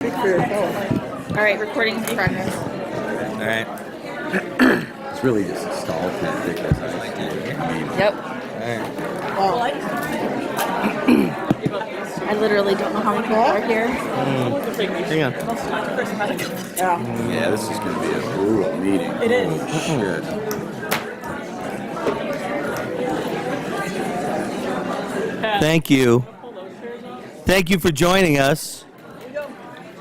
All right, recording in progress. All right. It's really just a stall tactic. Yep. All right. I literally don't know how many people are here. Hang on. Yeah, this is going to be a brutal meeting. It is. Shit. Thank you. Thank you for joining us.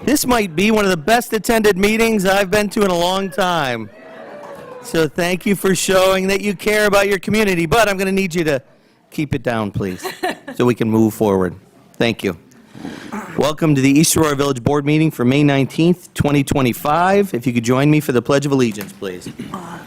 This might be one of the best attended meetings I've been to in a long time. So thank you for showing that you care about your community, but I'm going to need you to keep it down, please, so we can move forward. Thank you. Welcome to the East Aurora Village Board meeting for May 19th, 2025. If you could join me for the Pledge of Allegiance, please. I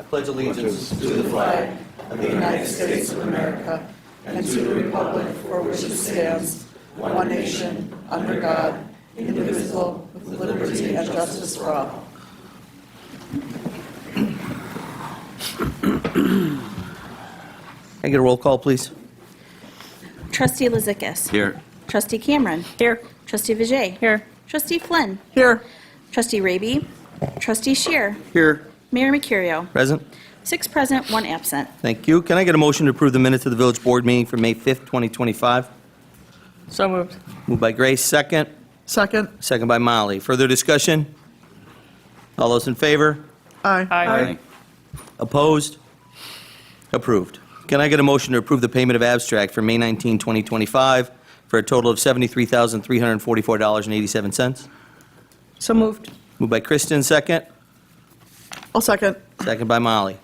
pledge allegiance to the flag of the United States of America and to the republic for which it stands, one nation, under God, indivisible, with liberty and justice for all. Can I get a roll call, please? Trustee Lizikis. Here. Trustee Cameron. Here. Trustee Vijay. Here. Trustee Flynn. Here. Trustee Raby. Trustee Shear. Here. Mayor Mercurio. Present. 6 present, 1 absent. Thank you. Can I get a motion to approve the minutes of the Village Board meeting for May 5th, 2025? So moved. Moved by Grace, second. Second. Second by Molly. Further discussion? All those in favor? Aye. Aye. Opposed? Approved. Can I get a motion to approve the payment of abstract for May 19, 2025 for a total of $73,344.87? So moved. Moved by Kristen, second. I'll second. Second by Molly.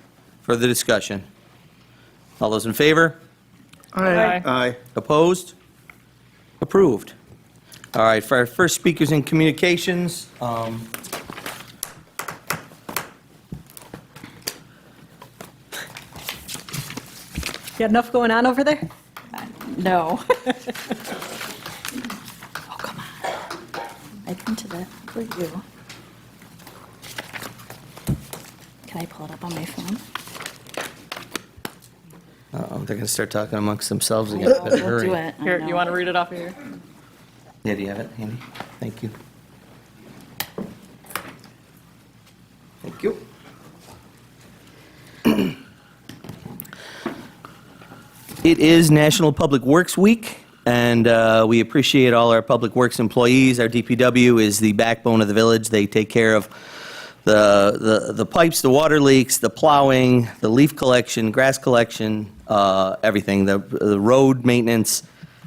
Further discussion? All those in favor? Aye. Aye. Opposed? Approved. All right, for our first speakers in communications, You got enough going on over there? No. Oh, come on. I've been to that for you. Can I pull it up on my phone? they're going to start talking amongst themselves again. We'll Better do hurry. it. I Here, know. you want to read it off of here? Yeah, do you have it handy? Thank you. Thank you. It is National Public Works Week, and we appreciate all our Public Works employees. Our DPW is the backbone of the village. They take care of the pipes, the water leaks, the plowing, the leaf collection, grass collection, everything, the road maintenance.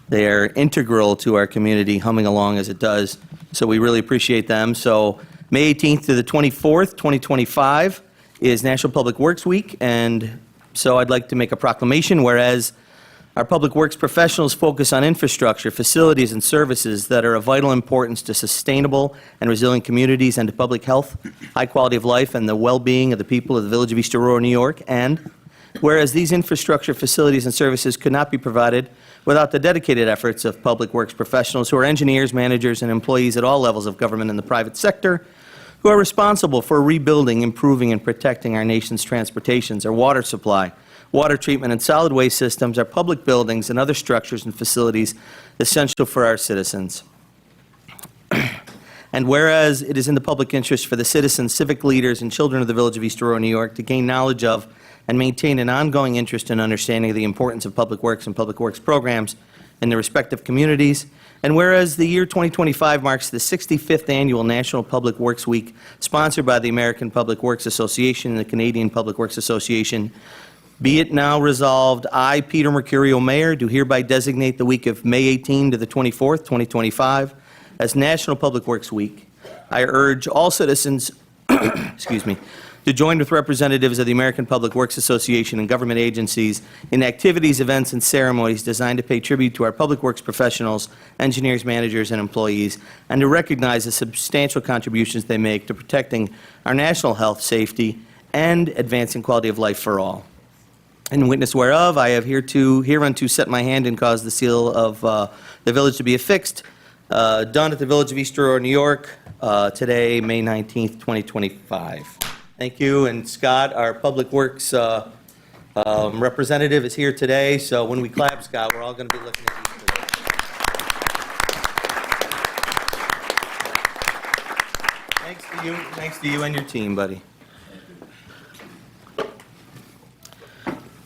They are integral to our community, humming along as it does, so we really appreciate them. So May 18th to the 24th, 2025 is National Public Works Week, and so I'd like to make a proclamation, whereas our public works professionals focus on infrastructure, facilities, and services that are of vital importance to sustainable and resilient communities and to public health, high quality of life, and the well-being of the people of the Village of East Aurora, New York. And whereas these infrastructure, facilities, and services could not be provided without the dedicated efforts of public works professionals who are engineers, managers, and employees at all levels of government and the private sector, who are responsible for rebuilding, improving, and protecting our nation's transportations, our water supply, water treatment and solid waste systems, our public buildings, and other structures and facilities essential for our citizens. And whereas it is in the public interest for the citizens, civic leaders, and children of the Village of East Aurora, New York to gain knowledge of and maintain an ongoing interest and understanding of the importance of public works and public works programs in their respective communities, and whereas the year 2025 marks the 65th annual National Public Works Week, sponsored by the American Public Works Association and the Canadian Public Works Association, be it now resolved, I, Peter Mercurio, Mayor, do hereby designate the week of May 18 to the 24th, 2025, as National Public Works Week. I urge all citizens, excuse me, to join with representatives of the American Public Works Association and government agencies in activities, events, and ceremonies designed to pay tribute to our public works professionals, engineers, managers, and employees, and to recognize the substantial contributions they make to protecting our national health, safety, and advancing quality of life for all. In witness whereof, I have hereunto set my hand and caused the seal of the village to be affixed, done at the Village of East Aurora, New York, today, May 19th, 2025. Thank you. And Scott, our Public Works representative, is here today, so when we clap, Scott, we're all going to be looking at you. Thanks to you and your team, buddy.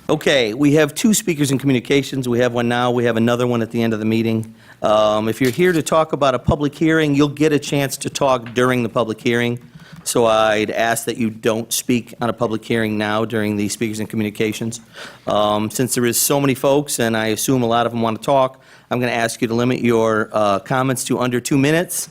Okay, we have two speakers in communications. We have one now, we have another one at the end of the meeting. If you're here to talk about a public hearing, you'll get a chance to talk during the public hearing. So I'd ask that you don't speak on a public hearing now during the speakers and communications. Since there is so many folks, and I assume a lot of them want to talk, I'm going to ask you to limit your comments to under 2 minutes.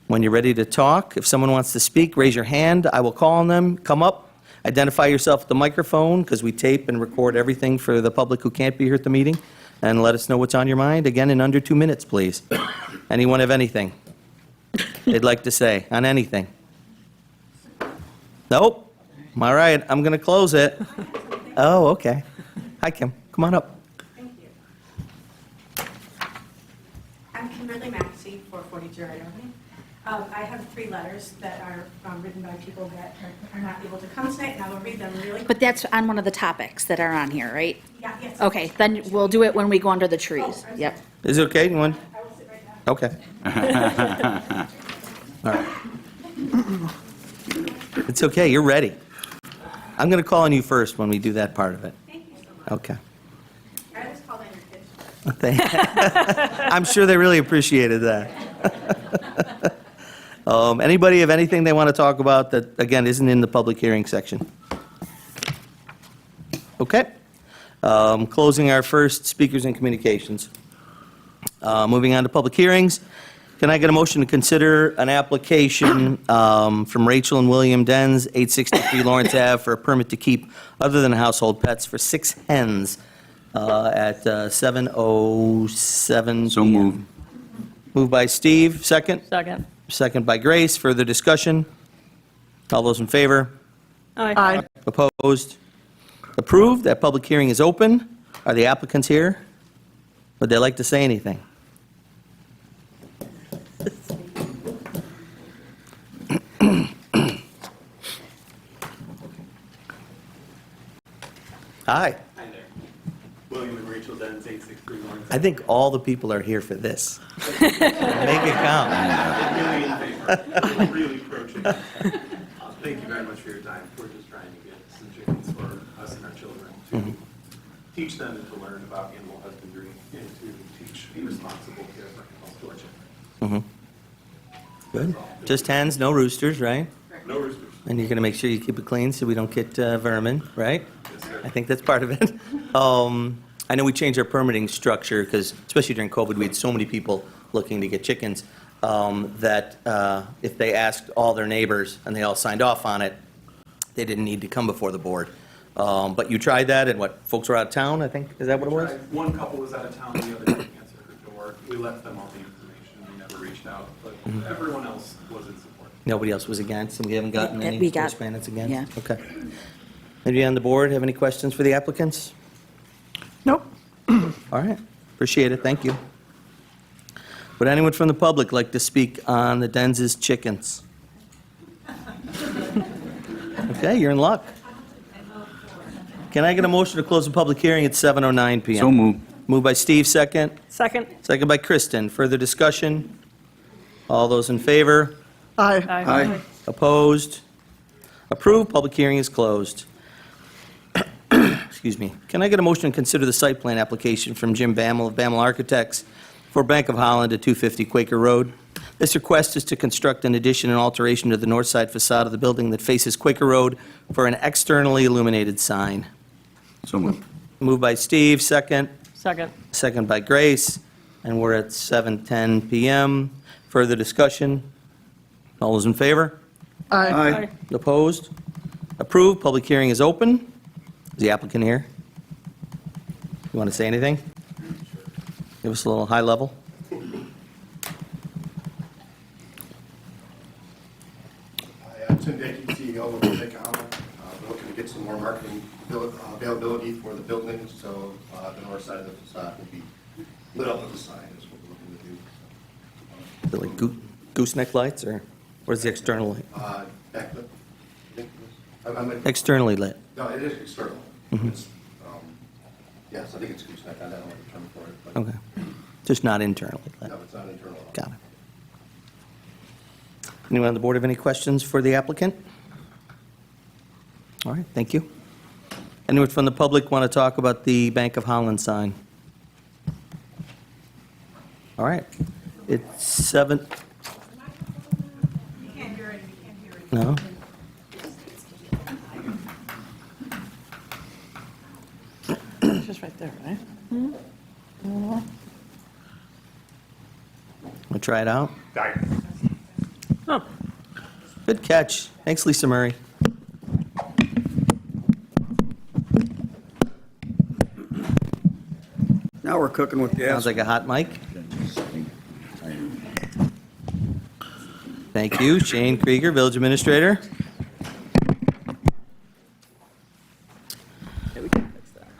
When you're ready to talk, if someone wants to speak, raise your hand. I will call on them. Come up, identify yourself at the microphone, because we tape and record everything for the public who can't be here at the meeting, and let us know what's on your mind. Again, in under 2 minutes, please. Anyone have anything they'd like to say on anything? Nope? All right, I'm going to close it. Oh, okay. Hi, Kim. Come on up. Thank you. I'm Kimberly Maxey, 442 Right Avenue. I have 3 letters that are written by people that are not able to come tonight, and I will read them really quick. But that's on one of the topics that are on here, right? Yeah, yes. Okay, then we'll do it when we go under the trees. Oh, I'm Yep. Is it okay? You want? I will sit right now. Okay. All right. It's okay, you're ready. I'm going to call on you first when we do that part of it. Thank you so much. Okay. I always call in your kids. I'm sure they really appreciated that. Anybody have anything they want to talk about that, again, isn't in the public hearing section? Okay. Closing our first speakers and communications. Moving on to public hearings. Can I get a motion to consider an application from Rachel and William Dens, 863 Lawrence Ave, for a permit to keep other than household pets for 6 hens at 7:07 So PM? moved. Moved by Steve, second. Second. Second by Grace. Further discussion? All those in favor? Aye. Opposed? Approved. That public hearing is open. Are the applicants here? Would they like to say anything? Hi. Hi there. William and Rachel Dens, 863 Lawrence. I think all the people are here for this. Make it count. Really in favor. We're really approaching. Thank you very much for your time. We're just trying to get some chickens for us and our children to teach them and to learn about animal husbandry and to teach responsible care for animals to our children. Good. Just hens, no roosters, right? No roosters. And you're going to make sure you keep it clean so we don't get vermin, right? Yes, sir. I think that's part of it. I know we changed our permitting structure because, especially during COVID, we had so many people looking to get chickens that if they asked all their neighbors and they all signed off on it, they didn't need to come before the board. But you tried that, and what, folks were out of town, I think? Is that what it was? One couple was out of town, the other didn't answer her door. We left them all the information. We never reached out, but everyone else was in support. Nobody else was against, and we haven't gotten any We got- correspondence against? yeah. Okay. Anybody on the board have any questions for the applicants? Nope. All right, appreciate it, thank you. Would anyone from the public like to speak on the Dens' chickens? Okay, you're in luck. Can I get a motion to close the public hearing at 7:09 PM? So moved. Moved by Steve, second. Second. Second by Kristen. Further discussion? All those in favor? Aye. Aye. Opposed? Approved. Public hearing is closed. Excuse me. Can I get a motion to consider the site plan application from Jim Bammel of Bammel Architects for Bank of Holland at 250 Quaker Road? This request is to construct an addition and alteration to the north side facade of the building that faces Quaker Road for an externally illuminated sign. So moved. Moved by Steve, second. Second. Second by Grace, and we're at 7:10 PM. Further discussion? All those in favor? Aye. Opposed? Approved. Public hearing is open. Is the applicant here? You want to say anything? Give us a little high level. I'm Tim Dickey, CEO of Bank of Holland. We're looking to get some more marketing availability for the building, so the north side of the facade will be lit up with a sign is what we're looking to do. Is it like gooseneck lights, or where's the external light? Backlit. I think it is. I'm- Externally lit. No, it is external. Mhm. It's, yes, I think it's gooseneck. I don't know what the term for it, but Okay. Just not internally lit. no, it's not internal. Got it. Anyone on the board have any questions for the applicant? All right, thank you. Anyone from the public want to talk about the Bank of Holland sign? All right, it's 7. You can't hear it, you can't hear it. No? It's just right there, right? We'll try it out. Oh, Good catch. Thanks, Lisa Murray. Now we're cooking with gas. Sounds like a hot mic. Thank you. Shane Krieger, Village Administrator.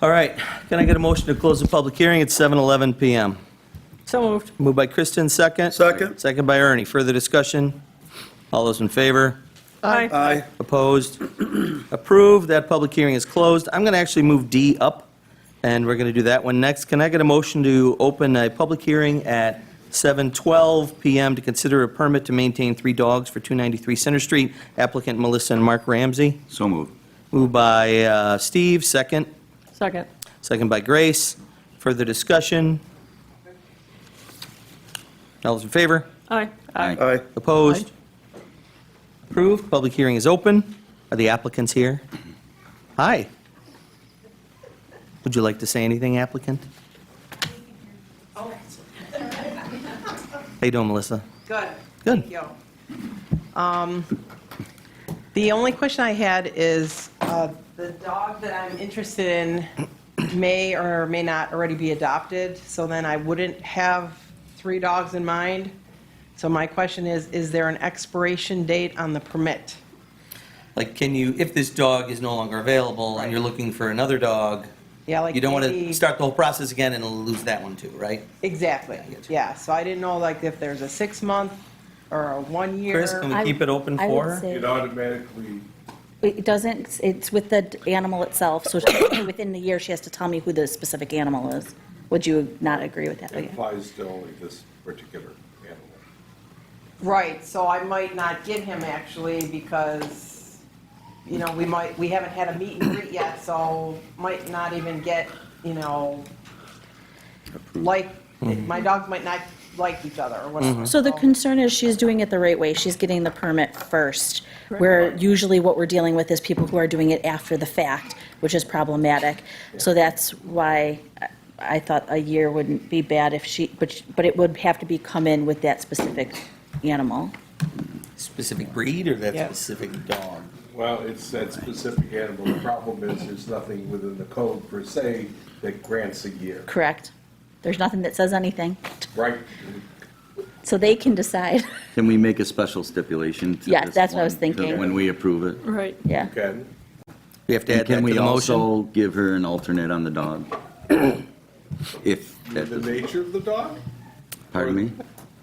All right, can I get a motion to close the public hearing at 7:11 PM? so moved. Moved by Kristen, second. Second. Second by Ernie. Further discussion? All those in favor? Aye. Aye. Opposed? Approved. That public hearing is closed. I'm going to actually move D up, and we're going to do that one next. Can I get a motion to open a public hearing at 7:12 PM to consider a permit to maintain 3 dogs for 293 Center Street, applicant Melissa and Mark Ramsey? So moved. Moved by Steve, second. Second. Second by Grace. Further discussion? All those in favor? Aye. Aye. Opposed? Approved. Public hearing is open. Are the applicants here? Hi. Would you like to say anything, applicant? How you doing, Melissa? Good. Good. Thank you. The only question I had is, the dog that I'm interested in may or may not already be adopted, so then I wouldn't have 3 dogs in mind. So my question is there an expiration date on the permit? Like, can you, if this dog is no longer available and you're looking for another dog, Yeah, like you don't want to maybe- start the whole process again and lose that one too, right? Exactly, get you. yeah. So I didn't know, like, if there's a 6-month or a 1 year. Chris, can we keep it open I for would her? say It automatically, it doesn't, it's with the animal itself, so within the year, she has to tell me who the specific animal is. Would you not agree with that? it applies to only this particular animal. Right, so I might not get him actually because, you know, we haven't had a meet and greet yet, so might not even get, you know, like, my dogs might not like each other or whatever. So the concern is she's doing it the right way. She's getting the permit first, where usually what we're dealing with is people who are doing it after the fact, which is problematic. So that's why I thought a year wouldn't be bad if she, but it would have to be come in with that specific animal. Specific breed or that Yeah. specific dog? Well, it's that specific animal. The problem is there's nothing within the code per se that grants a year. Correct? There's nothing that says anything, Right. so they can decide. Can we make a special stipulation to Yeah, this that's what I was one, thinking. when we approve it? Right. Yeah. Can, We have to And add that can to we the motion? also give her an alternate on the dog? If, the nature of the dog? pardon me?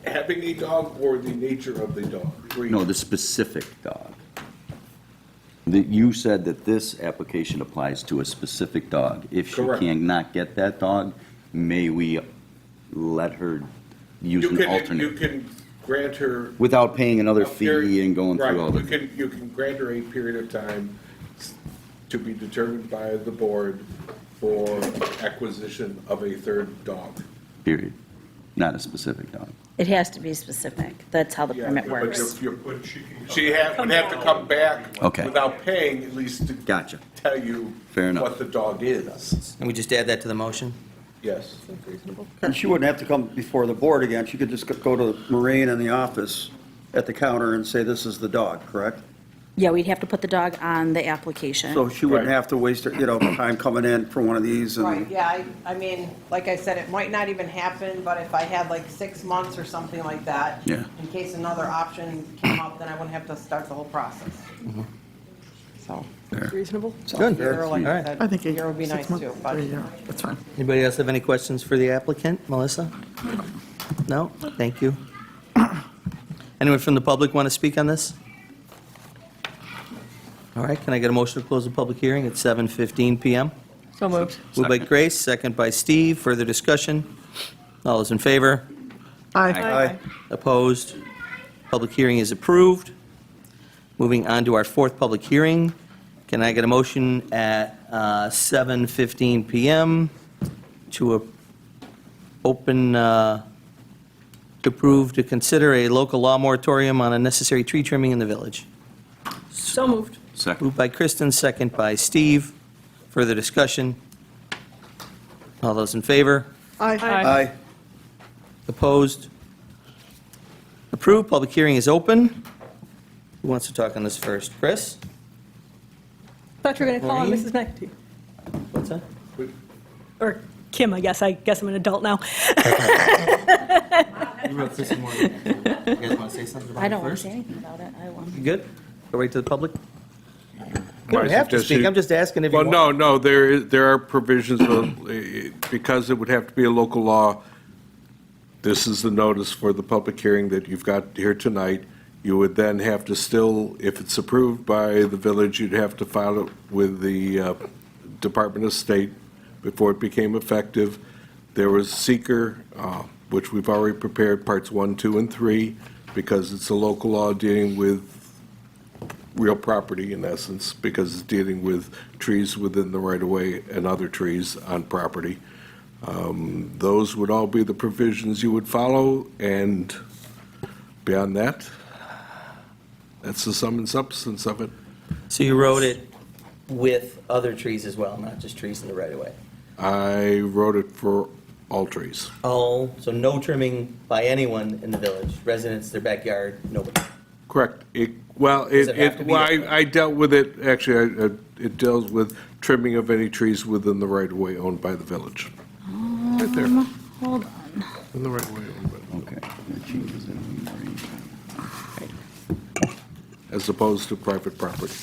Having a dog or the nature of the dog? Breed. No, the specific dog. You said that this application applies to a specific dog. If she Correct. cannot get that dog, may we let her use You an can alternate? grant her. Without paying another a period- fee and going through all Right, the... you can grant her a period of time to be determined by the board for acquisition of a third dog. Period. Not a specific dog. It has to be specific. That's how the Yeah, permit but works. She would have to come back Okay. without paying, at least to Gotcha. tell you Fair enough. what the dog is. And we just add that to the motion? Yes. And she wouldn't have to come before the board again. She could just go to Maureen in the office at the counter and say, this is the dog, correct? Yeah, we'd have to put the dog on the application. So she wouldn't Right. have to waste her, time coming in for one of these Right, and, yeah, I mean, like I said, it might not even happen, but if I had like 6 months or something like that, Yeah. in case another option came up, then I wouldn't have to start the whole process. So, Reasonable? Good. year, like All I right. said, I think year would be nice 6 months, too, but. 3 year, that's fine. Anybody else have any questions for the applicant? Melissa? No? Thank you. Anyone from the public want to speak on this? All right, can I get a motion to close the public hearing at 7:15 PM? So moved. Moved by Grace, second by Steve. Further discussion? All those in favor? Aye. Aye. Opposed? Public hearing is approved. Moving on to our fourth public hearing. Can I get a motion at 7:15 PM to open, to approve, to consider a local law moratorium on unnecessary tree trimming in the village? So moved. Second. Moved by Kristen, second by Steve. Further discussion? All those in favor? Aye. Aye. Opposed? Approved. Public hearing is open. Who wants to talk on this first? Chris? Thought you were going to call on Maureen? Mrs. McAtee. What's that? Or Kim, I guess. I guess I'm an adult now. You wrote Chris and Morgan. You guys want to say something about I it don't want to first? say anything about it. I will. You good? Go right to the public? You My don't have to speak. suggestion- I'm just asking if you Well, want. no, there are provisions, because it would have to be a local law. This is the notice for the public hearing that you've got here tonight. You would then have to still, if it's approved by the village, you'd have to file it with the Department of State before it became effective. There was seeker, which we've already prepared, parts 1, 2, and 3, because it's a local law dealing with real property in essence, because it's dealing with trees within the right-of-way and other trees on property. Those would all be the provisions you would follow, and beyond that, that's the sum and substance of it. So you wrote it with other trees as well, not just trees in the right of way? I wrote it for all trees. Oh, so no trimming by anyone in the village, residents, their backyard, nobody? Correct. Does it have to be Well, this way? I dealt with it, actually, it deals with trimming of any trees within the right-of-way owned by the village. Right there, Hold on. in the right-of-way owned by the village, Okay. That changes it. as opposed to private property.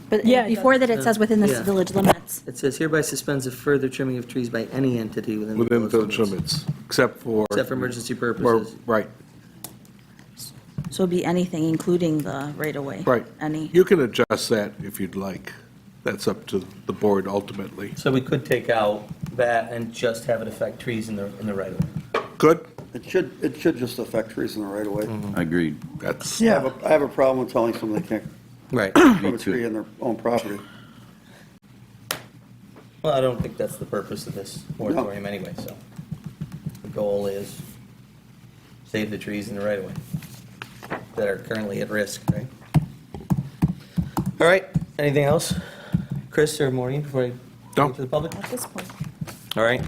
But Yeah, it before that, it says within the Yeah. village limits. It says hereby suspends the further trimming of trees by any entity within the Within village village limits. limits, except for. Except for emergency or- purposes. Right, So it'd be anything, including the right-of-way. right. Any. You can adjust that if you'd like. That's up to the board ultimately. So we could take out that and just have it affect trees in the right of way. Good? It should just affect trees in the right of way. Agreed. That's, I have a problem with telling someone they can't Right. put a Me tree too. in their own property. Well, I don't think that's the purpose of this moratorium anyway, so. The goal is save the trees in the right of way that are currently at risk, right? All right, anything else? Chris or Maureen, before I No. go to the public? At this point. All right.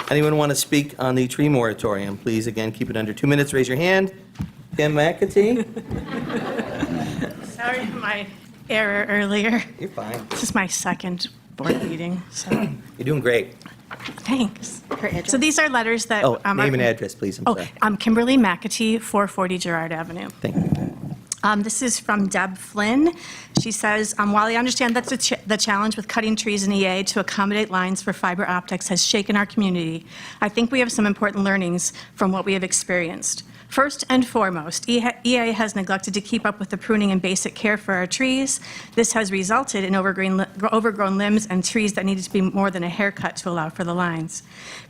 Anyone want to speak on the tree moratorium? Please, again, keep it under 2 minutes. Raise your hand. Kim McAtee? Sorry for my error earlier. You're fine. This is my second board meeting, so You're doing great. thanks. Her address? So these are letters that. Oh, are- name and address, please. I'm Oh, sorry. I'm Kimberly McAtee, 440 Girard Avenue. Thank you. This is from Deb Flynn. She says, while I understand that the challenge with cutting trees in EA to accommodate lines for fiber optics has shaken our community, I think we have some important learnings from what we have experienced. First and foremost, EA has neglected to keep up with the pruning and basic care for our trees. This has resulted in overgrown limbs and trees that needed to be more than a haircut to allow for the lines.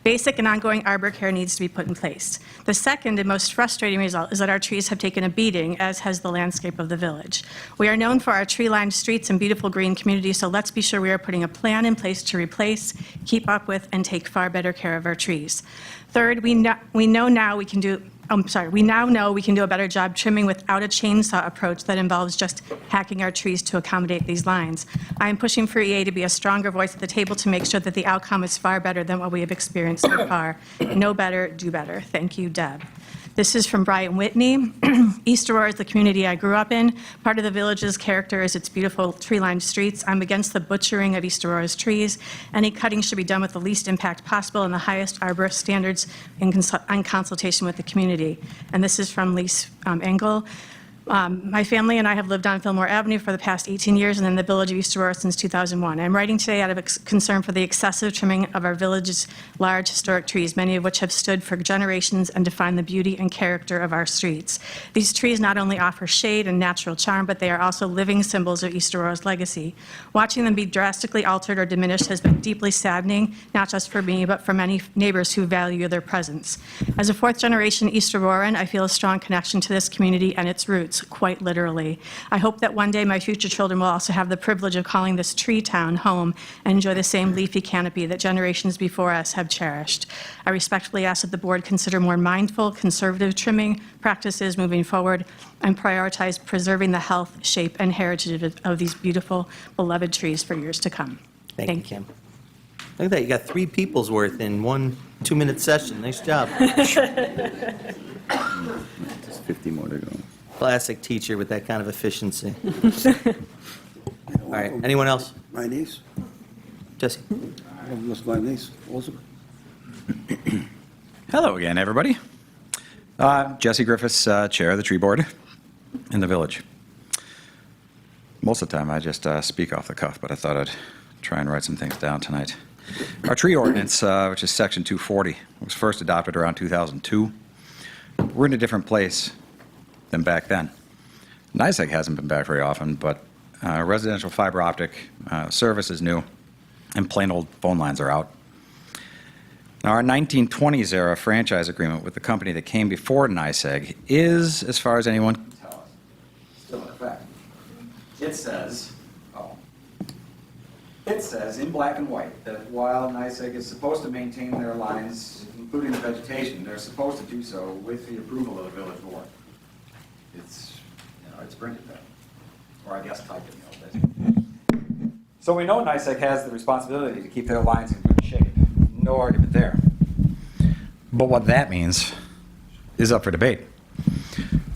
Basic and ongoing arbor care needs to be put in place. The second and most frustrating result is that our trees have taken a beating, as has the landscape of the village. We are known for our tree-lined streets and beautiful green communities, so let's be sure we are putting a plan in place to replace, keep up with, and take far better care of our trees. Third, we now know we can do a better job trimming without a chainsaw approach that involves just hacking our trees to accommodate these lines. I am pushing for EA to be a stronger voice at the table to make sure that the outcome is far better than what we have experienced so far. Know better, do better. Thank you, Deb. This is from Brian Whitney. East Aurora is the community I grew up in. Part of the village's character is its beautiful tree-lined streets. I'm against the butchering of East Aurora's trees. Any cutting should be done with the least impact possible and the highest arborist standards in consultation with the community. And this is from Lise Engel. My family and I have lived on Fillmore Avenue for the past 18 years and in the village of East Aurora since 2001. I'm writing today out of concern for the excessive trimming of our village's large historic trees, many of which have stood for generations and define the beauty and character of our streets. These trees not only offer shade and natural charm, but they are also living symbols of East Aurora's legacy. Watching them be drastically altered or diminished has been deeply saddening, not just for me, but for many neighbors who value their presence. As a fourth-generation East Auroran, I feel a strong connection to this community and its roots, quite literally. I hope that one day my future children will also have the privilege of calling this tree town home and enjoy the same leafy canopy that generations before us have cherished. I respectfully ask that the board consider more mindful, conservative trimming practices moving forward and prioritize preserving the health, shape, and heritage of these beautiful, beloved trees for years to come. Thank you, Kim. Look at that, you got 3 people's worth in one 2-minute session. Nice job. Just 50 more to go. Classic teacher with that kind of efficiency. All right, anyone else? My niece, Jesse? that's my niece, Elizabeth. Hello again, everybody. Jesse Griffiths, Chair of the Tree Board in the village. Most of the time, I just speak off the cuff, but I thought I'd try and write some things down tonight. Our tree ordinance, which is Section 240, was first adopted around 2002. We're in a different place than back then. NYSEG hasn't been back very often, but residential fiber optic service is new, and plain old phone lines are out. Now, our 1920s era franchise agreement with the company that came before NYSEG is, as far as anyone can tell us, still in effect. It says in black and white that while NYSEG is supposed to maintain their lines, including the vegetation, they're supposed to do so with the approval of the village board. It's printed there, or I guess typed in the old days. So we know NYSEG has the responsibility to keep their lines in good shape. No argument there. But what that means is up for debate.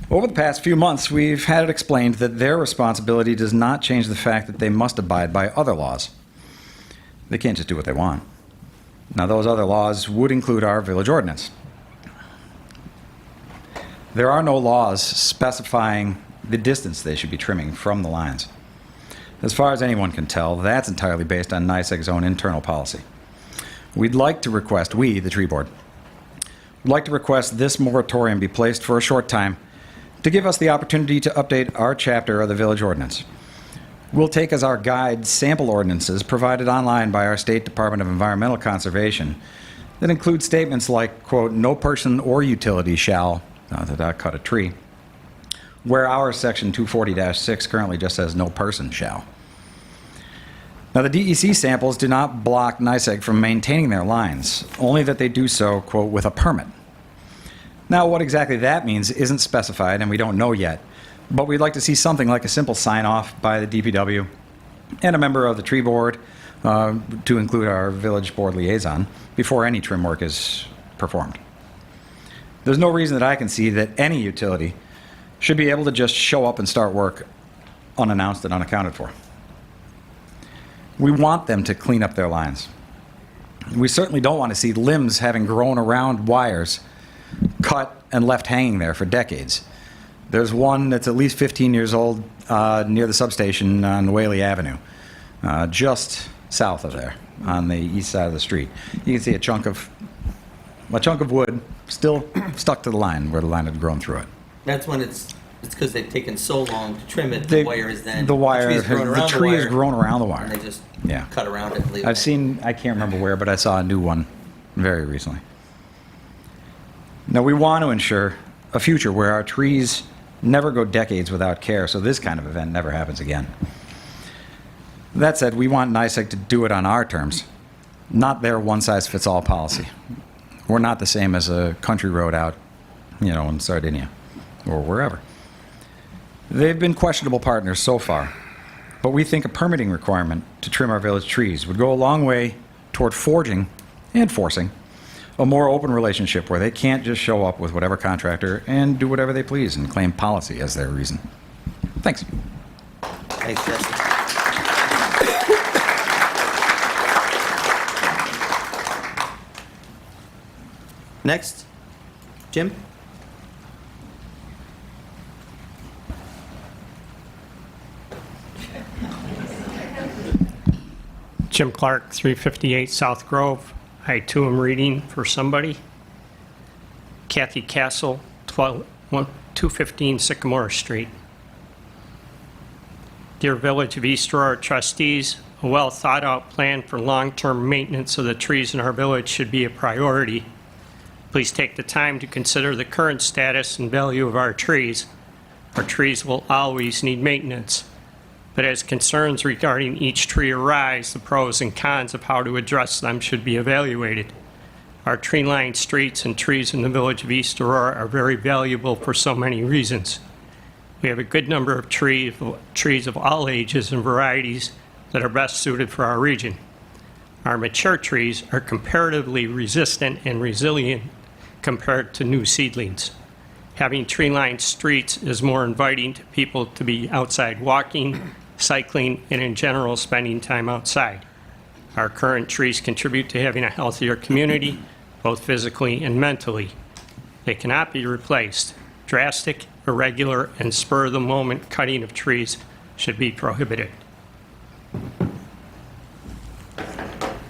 Over the past few months, we've had it explained that their responsibility does not change the fact that they must abide by other laws. They can't just do what they want. Now, those other laws would include our village ordinance. There are no laws specifying the distance they should be trimming from the lines. As far as anyone can tell, that's entirely based on NYSEG's own internal policy. We'd like to request, we, the tree board, would like to request this moratorium be placed for a short time to give us the opportunity to update our chapter of the village ordinance. We'll take as our guide sample ordinances provided online by our State Department of Environmental Conservation that include statements like, quote, no person or utility shall, cut a tree, where our section 240-6 currently just says no person shall. Now, the DEC samples do not block NYSEG from maintaining their lines, only that they do so, quote, with a permit. Now, what exactly that means isn't specified, and we don't know yet, but we'd like to see something like a simple sign-off by the DPW and a member of the tree board to include our village board liaison before any trim work is performed. There's no reason that I can see that any utility should be able to just show up and start work unannounced and unaccounted for. We want them to clean up their lines. We certainly don't want to see limbs having grown around wires cut and left hanging there for decades. There's one that's at least 15 years old near the substation on Whaley Avenue, just south of there on the east side of the street. You can see a chunk of wood still stuck to the line where the line had grown through it. That's when it's because they've taken so long to trim it, the wire is then, the tree has grown around the tree has wire, grown around the wire. and they just Yeah. cut around it and leave it. I've seen, I can't remember where, but I saw a new one very recently. Now, we want to ensure a future where our trees never go decades without care, so this kind of event never happens again. That said, we want NYSEG to do it on our terms, not their one-size-fits-all policy. We're not the same as a country road out, in Sardinia or wherever. They've been questionable partners so far, but we think a permitting requirement to trim our village trees would go a long way toward forging and forcing a more open relationship where they can't just show up with whatever contractor and do whatever they please and claim policy as their reason. Thanks. Thanks, Jesse. Next, Jim? Jim Clark, 358 South Grove. I too am reading for somebody. Kathy Castle, 215 Sycamore Street. Dear Village of East Aurora trustees, a well-thought-out plan for long-term maintenance of the trees in our village should be a priority. Please take the time to consider the current status and value of our trees. Our trees will always need maintenance, but as concerns regarding each tree arise, the pros and cons of how to address them should be evaluated. Our tree-lined streets and trees in the Village of East Aurora are very valuable for so many reasons. We have a good number of trees of all ages and varieties that are best suited for our region. Our mature trees are comparatively resistant and resilient compared to new seedlings. Having tree-lined streets is more inviting to people to be outside walking, cycling, and in general spending time outside. Our current trees contribute to having a healthier community, both physically and mentally. They cannot be replaced. Drastic, irregular, and spur-of-the-moment cutting of trees should be prohibited.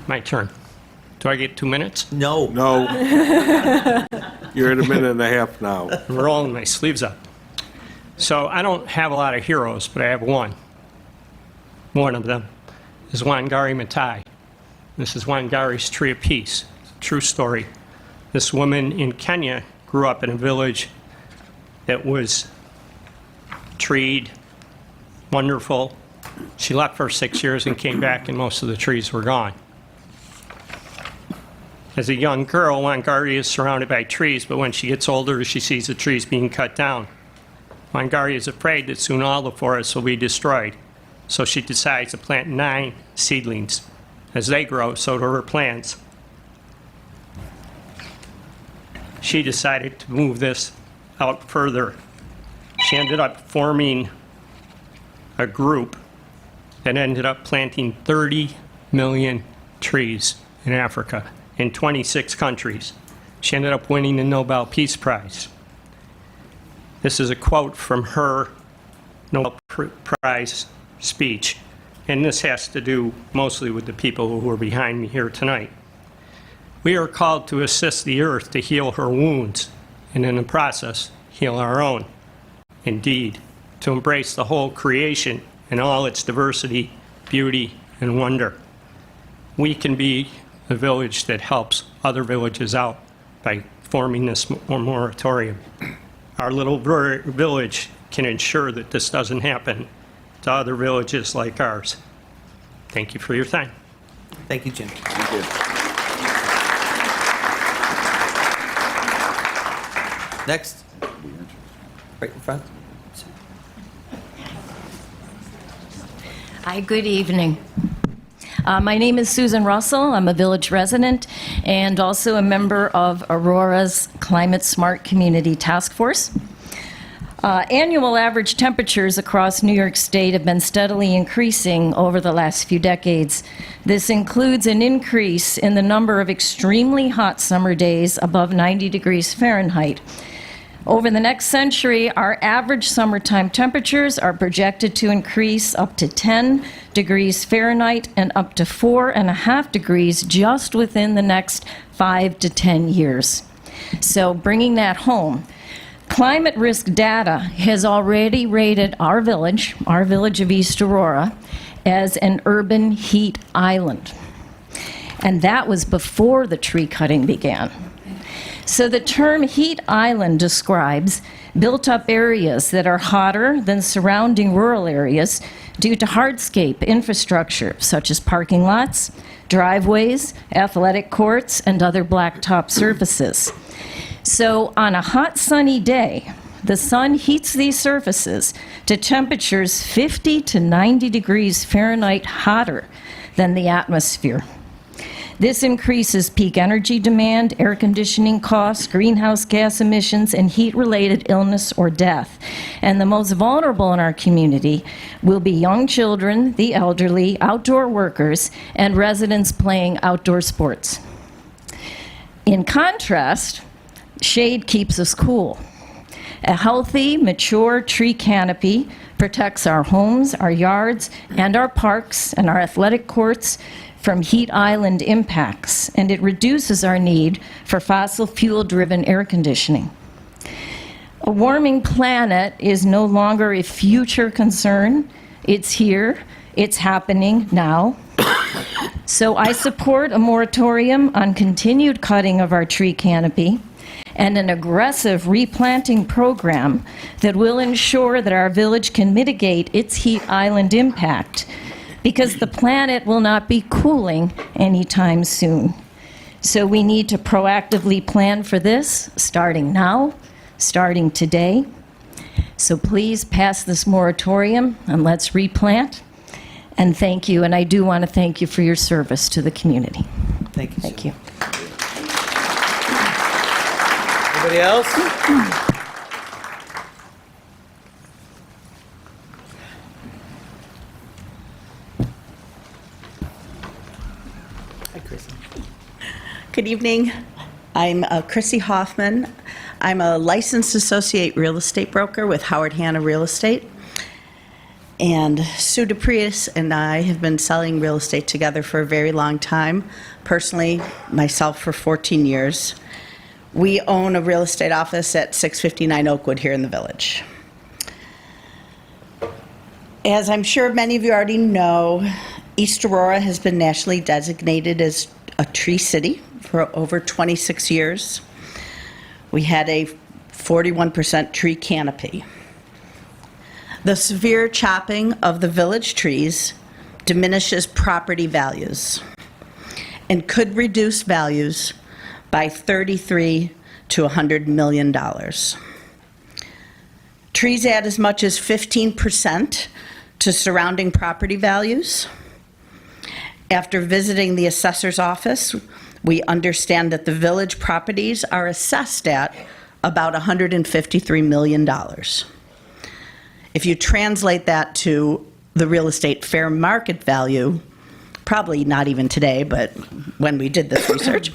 My turn. Do I get 2 minutes? No. No. You're at a minute and a half now. I'm rolling my sleeves up. So I don't have a lot of heroes, but I have one. One of them is Wangari Maathai. This is Wangari's Tree of Peace. It's a true story. This woman in Kenya grew up in a village that was treed, wonderful. She left for 6 years and came back, and most of the trees were gone. As a young girl, Wangari is surrounded by trees, but when she gets older, she sees the trees being cut down. Wangari is afraid that soon all the forests will be destroyed, so she decides to plant 9 seedlings. As they grow, so do her plans. She decided to move this out further. She ended up forming a group that ended up planting 30 million trees in Africa in 26 countries. She ended up winning the Nobel Peace Prize. This is a quote from her Nobel Prize speech, and this has to do mostly with the people who are behind me here tonight. We are called to assist the earth to heal her wounds, and in the process, heal our own. Indeed, to embrace the whole creation and all its diversity, beauty, and wonder. We can be a village that helps other villages out by forming this moratorium. Our little village can ensure that this doesn't happen to other villages like ours. Thank you for your time. Thank you, Jim. Thank you. Next. Right in front. Hi, good evening. My name is Susan Russell. I'm a village resident and also a member of Aurora's Climate Smart Community Task Force. Annual average temperatures across New York State have been steadily increasing over the last few decades. This includes an increase in the number of extremely hot summer days above 90 degrees Fahrenheit. Over the next century, our average summertime temperatures are projected to increase up to 10 degrees Fahrenheit and up to 4.5 degrees just within the next 5 to 10 years. So bringing that home, climate risk data has already rated our village of East Aurora, as an urban heat island. And that was before the tree cutting began. So the term heat island describes built-up areas that are hotter than surrounding rural areas due to hardscape infrastructure, such as parking lots, driveways, athletic courts, and other blacktop surfaces. So on a hot, sunny day, the sun heats these surfaces to temperatures 50 to 90 degrees Fahrenheit hotter than the atmosphere. This increases peak energy demand, air conditioning costs, greenhouse gas emissions, and heat-related illness or death. And the most vulnerable in our community will be young children, the elderly, outdoor workers, and residents playing outdoor sports. In contrast, shade keeps us cool. A healthy, mature tree canopy protects our homes, our yards, and our parks and our athletic courts from heat island impacts, and it reduces our need for fossil fuel-driven air conditioning. A warming planet is no longer a future concern. It's here. It's happening now. So I support a moratorium on continued cutting of our tree canopy and an aggressive replanting program that will ensure that our village can mitigate its heat island impact, because the planet will not be cooling anytime soon. So we need to proactively plan for this, starting now, starting today. So please pass this moratorium and let's replant. And thank you, and I do want to thank you for your service to the community. Thank you. Thank you. Anybody else? Hi, Chrissy. Good evening. I'm Chrissy Hoffman. I'm a licensed associate real estate broker with Howard Hanna Real Estate. And Sue DePrius and I have been selling real estate together for a very long time. Personally, myself for 14 years. We own a real estate office at 659 Oakwood here in the village. As I'm sure many of you already know, East Aurora has been nationally designated as a tree city for over 26 years. We had a 41% tree canopy. The severe chopping of the village trees diminishes property values and could reduce values by $33 to $100 million. Trees add as much as 15% to surrounding property values. After visiting the assessor's office, we understand that the village properties are assessed at about $153 million. If you translate that to the real estate fair market value, probably not even today, but when we did this research,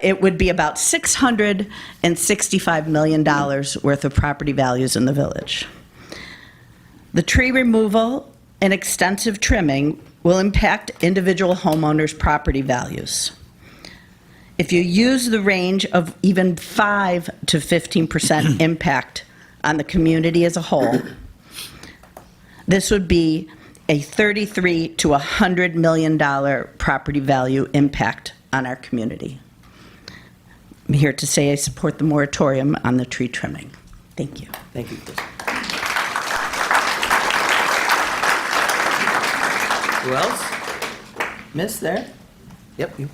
it would be about $665 million worth of property values in the village. The tree removal and extensive trimming will impact individual homeowners' property values. If you use the range of even 5 to 15% impact on the community as a whole, this would be a $33 to $100 million property value impact on our community. I'm here to say I support the moratorium on the tree trimming. Thank you. Thank you, Chris. Who else? Miss there? Yep, you.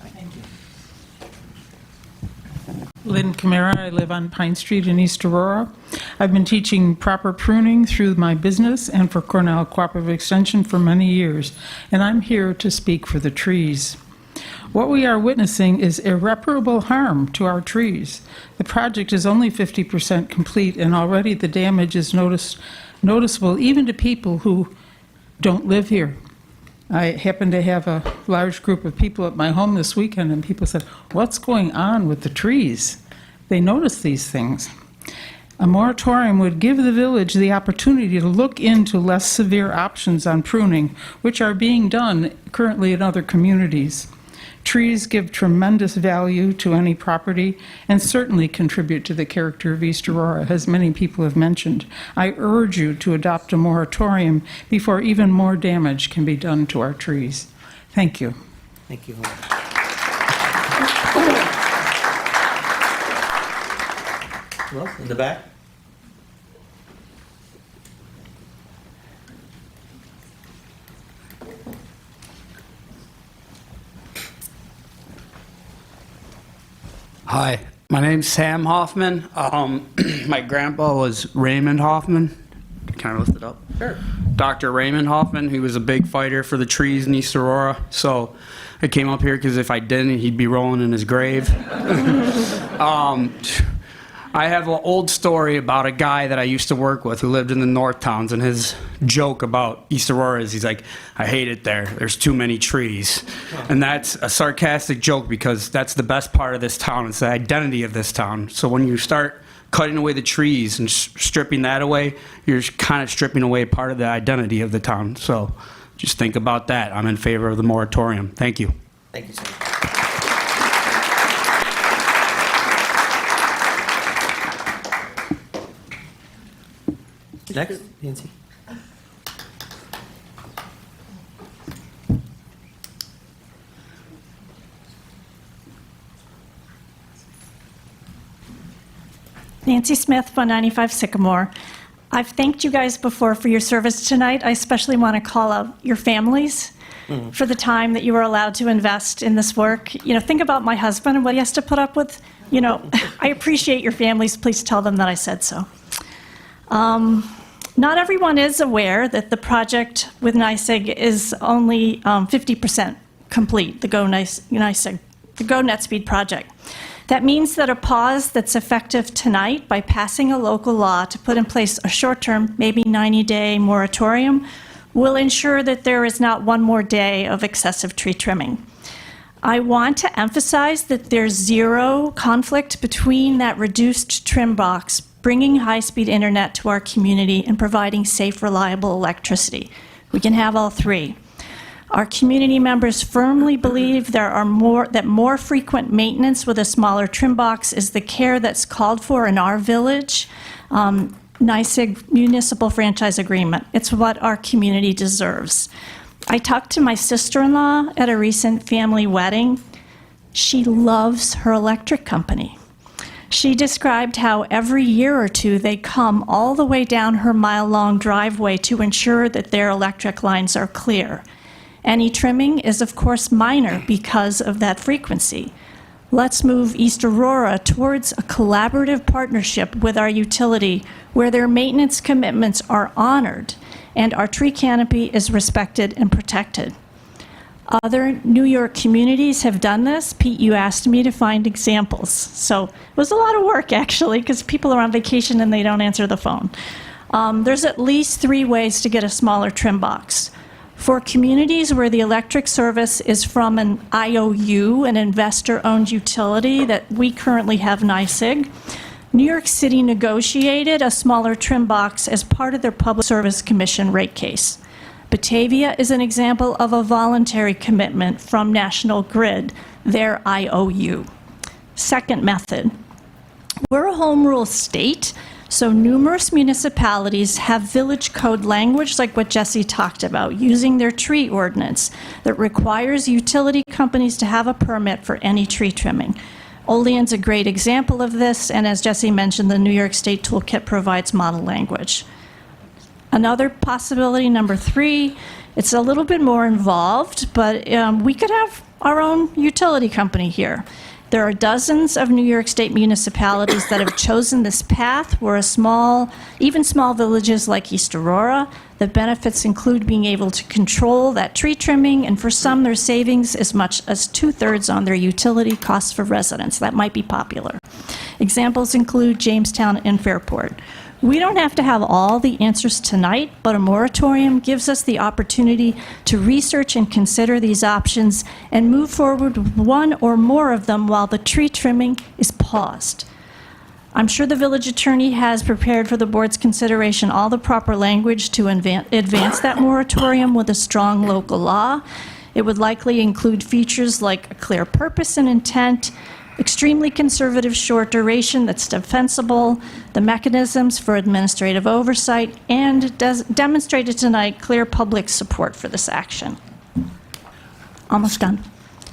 Thank you. Lynn Camara, I live on Pine Street in East Aurora. I've been teaching proper pruning through my business and for Cornell Cooperative Extension for many years, and I'm here to speak for the trees. What we are witnessing is irreparable harm to our trees. The project is only 50% complete, and already the damage is noticeable even to people who don't live here. I happen to have a large group of people at my home this weekend, and people said, "What's going on with the trees?" They notice these things. A moratorium would give the village the opportunity to look into less severe options on pruning, which are being done currently in other communities. Trees give tremendous value to any property and certainly contribute to the character of East Aurora, as many people have mentioned. I urge you to adopt a moratorium before even more damage can be done to our trees. Thank you. Thank you. Who else? In the back? Hi, my name's Sam Hoffman. My grandpa was Raymond Hoffman. Can I lift it up? Sure. Dr. Raymond Hoffman. He was a big fighter for the trees in East Aurora. So I came up here because if I didn't, he'd be rolling in his grave. I have an old story about a guy that I used to work with who lived in the North Towns, and his joke about East Aurora is he's like, "I hate it there. There's too many trees." And that's a sarcastic joke because that's the best part of this town. It's the identity of this town. So when you start cutting away the trees and stripping that away, you're kind of stripping away part of the identity of the town. So just think about that. I'm in favor of the moratorium. Thank you. Thank you, sir. Next, Nancy. Nancy Smith, 195 Sycamore. I've thanked you guys before for your service tonight. I especially want to call out your families for the time that you were allowed to invest in this work. You know, think about my husband and what he has to put up with. You know, I appreciate your families. Please tell them that I said so. Not everyone is aware that the project with NYSEG is only 50% complete, the Go NetSpeed project. That means that a pause that's effective tonight by passing a local law to put in place a short-term, maybe 90-day moratorium will ensure that there is not one more day of excessive tree trimming. I want to emphasize that there's zero conflict between that reduced trim box, bringing high-speed internet to our community, and providing safe, reliable electricity. We can have all three. Our community members firmly believe that more frequent maintenance with a smaller trim box is the care that's called for in our village. NYSEG Municipal Franchise Agreement. It's what our community deserves. I talked to my sister-in-law at a recent family wedding. She loves her electric company. She described how every year or two they come all the way down her mile-long driveway to ensure that their electric lines are clear. Any trimming is, of course, minor because of that frequency. Let's move East Aurora towards a collaborative partnership with our utility where their maintenance commitments are honored and our tree canopy is respected and protected. Other New York communities have done this. Pete, you asked me to find examples. So it was a lot of work, actually, because people are on vacation and they don't answer the phone. There's at least 3 ways to get a smaller trim box. For communities where the electric service is from an IOU, an investor-owned utility that we currently have NYSEG, New York City negotiated a smaller trim box as part of their Public Service Commission rate case. Batavia is an example of a voluntary commitment from National Grid, their IOU. Second method, we're a home rule state, so numerous municipalities have village code language like what Jesse talked about, using their tree ordinance that requires utility companies to have a permit for any tree trimming. Olean's a great example of this, and as Jesse mentioned, the New York State Toolkit provides model language. Another possibility, number 3, it's a little bit more involved, but we could have our own utility company here. There are dozens of New York State municipalities that have chosen this path where even small villages like East Aurora, the benefits include being able to control that tree trimming, and for some, their savings as much as 2/3 on their utility costs for residents. That might be popular. Examples include Jamestown and Fairport. We don't have to have all the answers tonight, but a moratorium gives us the opportunity to research and consider these options and move forward with one or more of them while the tree trimming is paused. I'm sure the village attorney has prepared for the board's consideration all the proper language to advance that moratorium with a strong local law. It would likely include features like a clear purpose and intent, extremely conservative short duration that's defensible, the mechanisms for administrative oversight, and demonstrated tonight clear public support for this action. Almost done.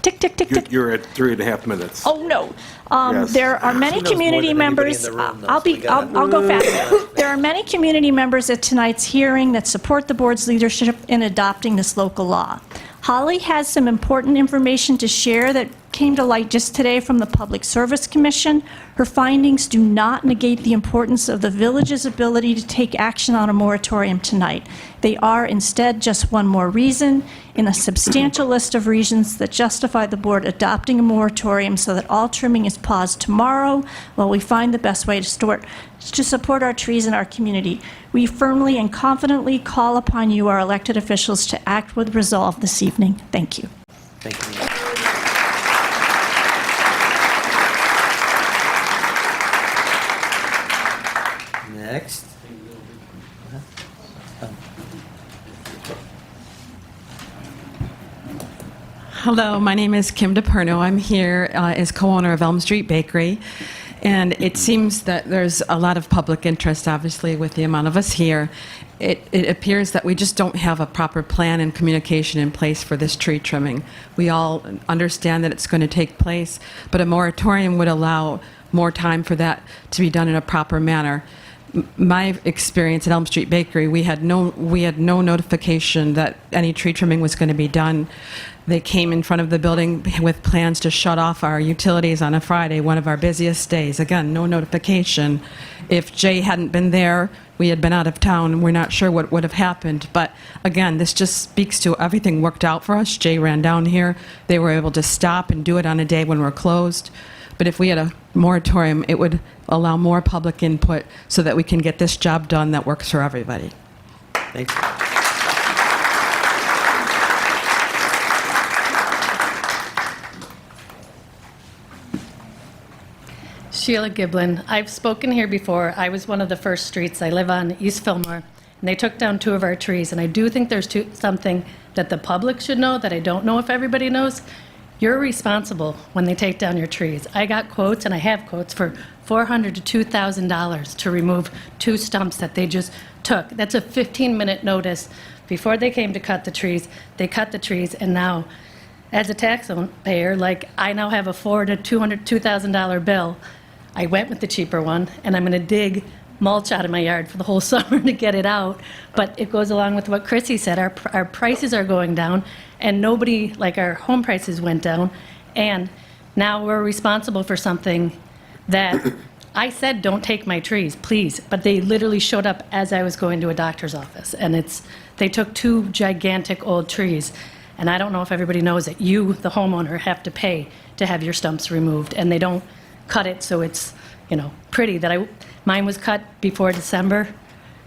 Tick, tick, tick, tick. You're at 3.5 minutes. Oh, no. Yes. There are many She knows more community than anybody members. in the room knows. I'll go fast. There are many community members at tonight's hearing that support the board's leadership in adopting this local law. Holly has some important information to share that came to light just today from the Public Service Commission. Her findings do not negate the importance of the village's ability to take action on a moratorium tonight. They are instead just one more reason in a substantial list of reasons that justify the board adopting a moratorium so that all trimming is paused tomorrow while we find the best way to support our trees in our community. We firmly and confidently call upon you, our elected officials, to act with resolve this evening. Thank you. Thank you. Next. Hello, my name is Kim DePerno. I'm here as co-owner of Elm Street Bakery. And it seems that there's a lot of public interest, obviously, with the amount of us here. It appears that we just don't have a proper plan and communication in place for this tree trimming. We all understand that it's going to take place, but a moratorium would allow more time for that to be done in a proper manner. My experience at Elm Street Bakery, we had no notification that any tree trimming was going to be done. They came in front of the building with plans to shut off our utilities on a Friday, one of our busiest days. Again, no notification. If Jay hadn't been there, we had been out of town, and we're not sure what would have happened. But again, this just speaks to everything worked out for us. Jay ran down here. They were able to stop and do it on a day when we're closed. But if we had a moratorium, it would allow more public input so that we can get this job done that works for everybody. Thanks. Sheila Giblin. I've spoken here before. I was one of the first streets. I live on East Fillmore, and they took down 2 of our trees. And I do think there's something that the public should know that I don't know if everybody knows. You're responsible when they take down your trees. I got quotes, and I have quotes, for $400 to $2,000 to remove 2 stumps that they just took. That's a 15-minute notice. Before they came to cut the trees, they cut the trees, and now, as a taxpayer, like, I now have a $400 to $2,000 bill. I went with the cheaper one, and I'm going to dig mulch out of my yard for the whole summer to get it out. But it goes along with what Chrissy said. Our prices are going down, and nobody, like, our home prices went down, and now we're responsible for something that I said, don't take my trees, please. But they literally showed up as I was going to a doctor's office, and they took 2 gigantic old trees. And I don't know if everybody knows that you, the homeowner, have to pay to have your stumps removed, and they don't cut it so it's, pretty. Mine was cut before December,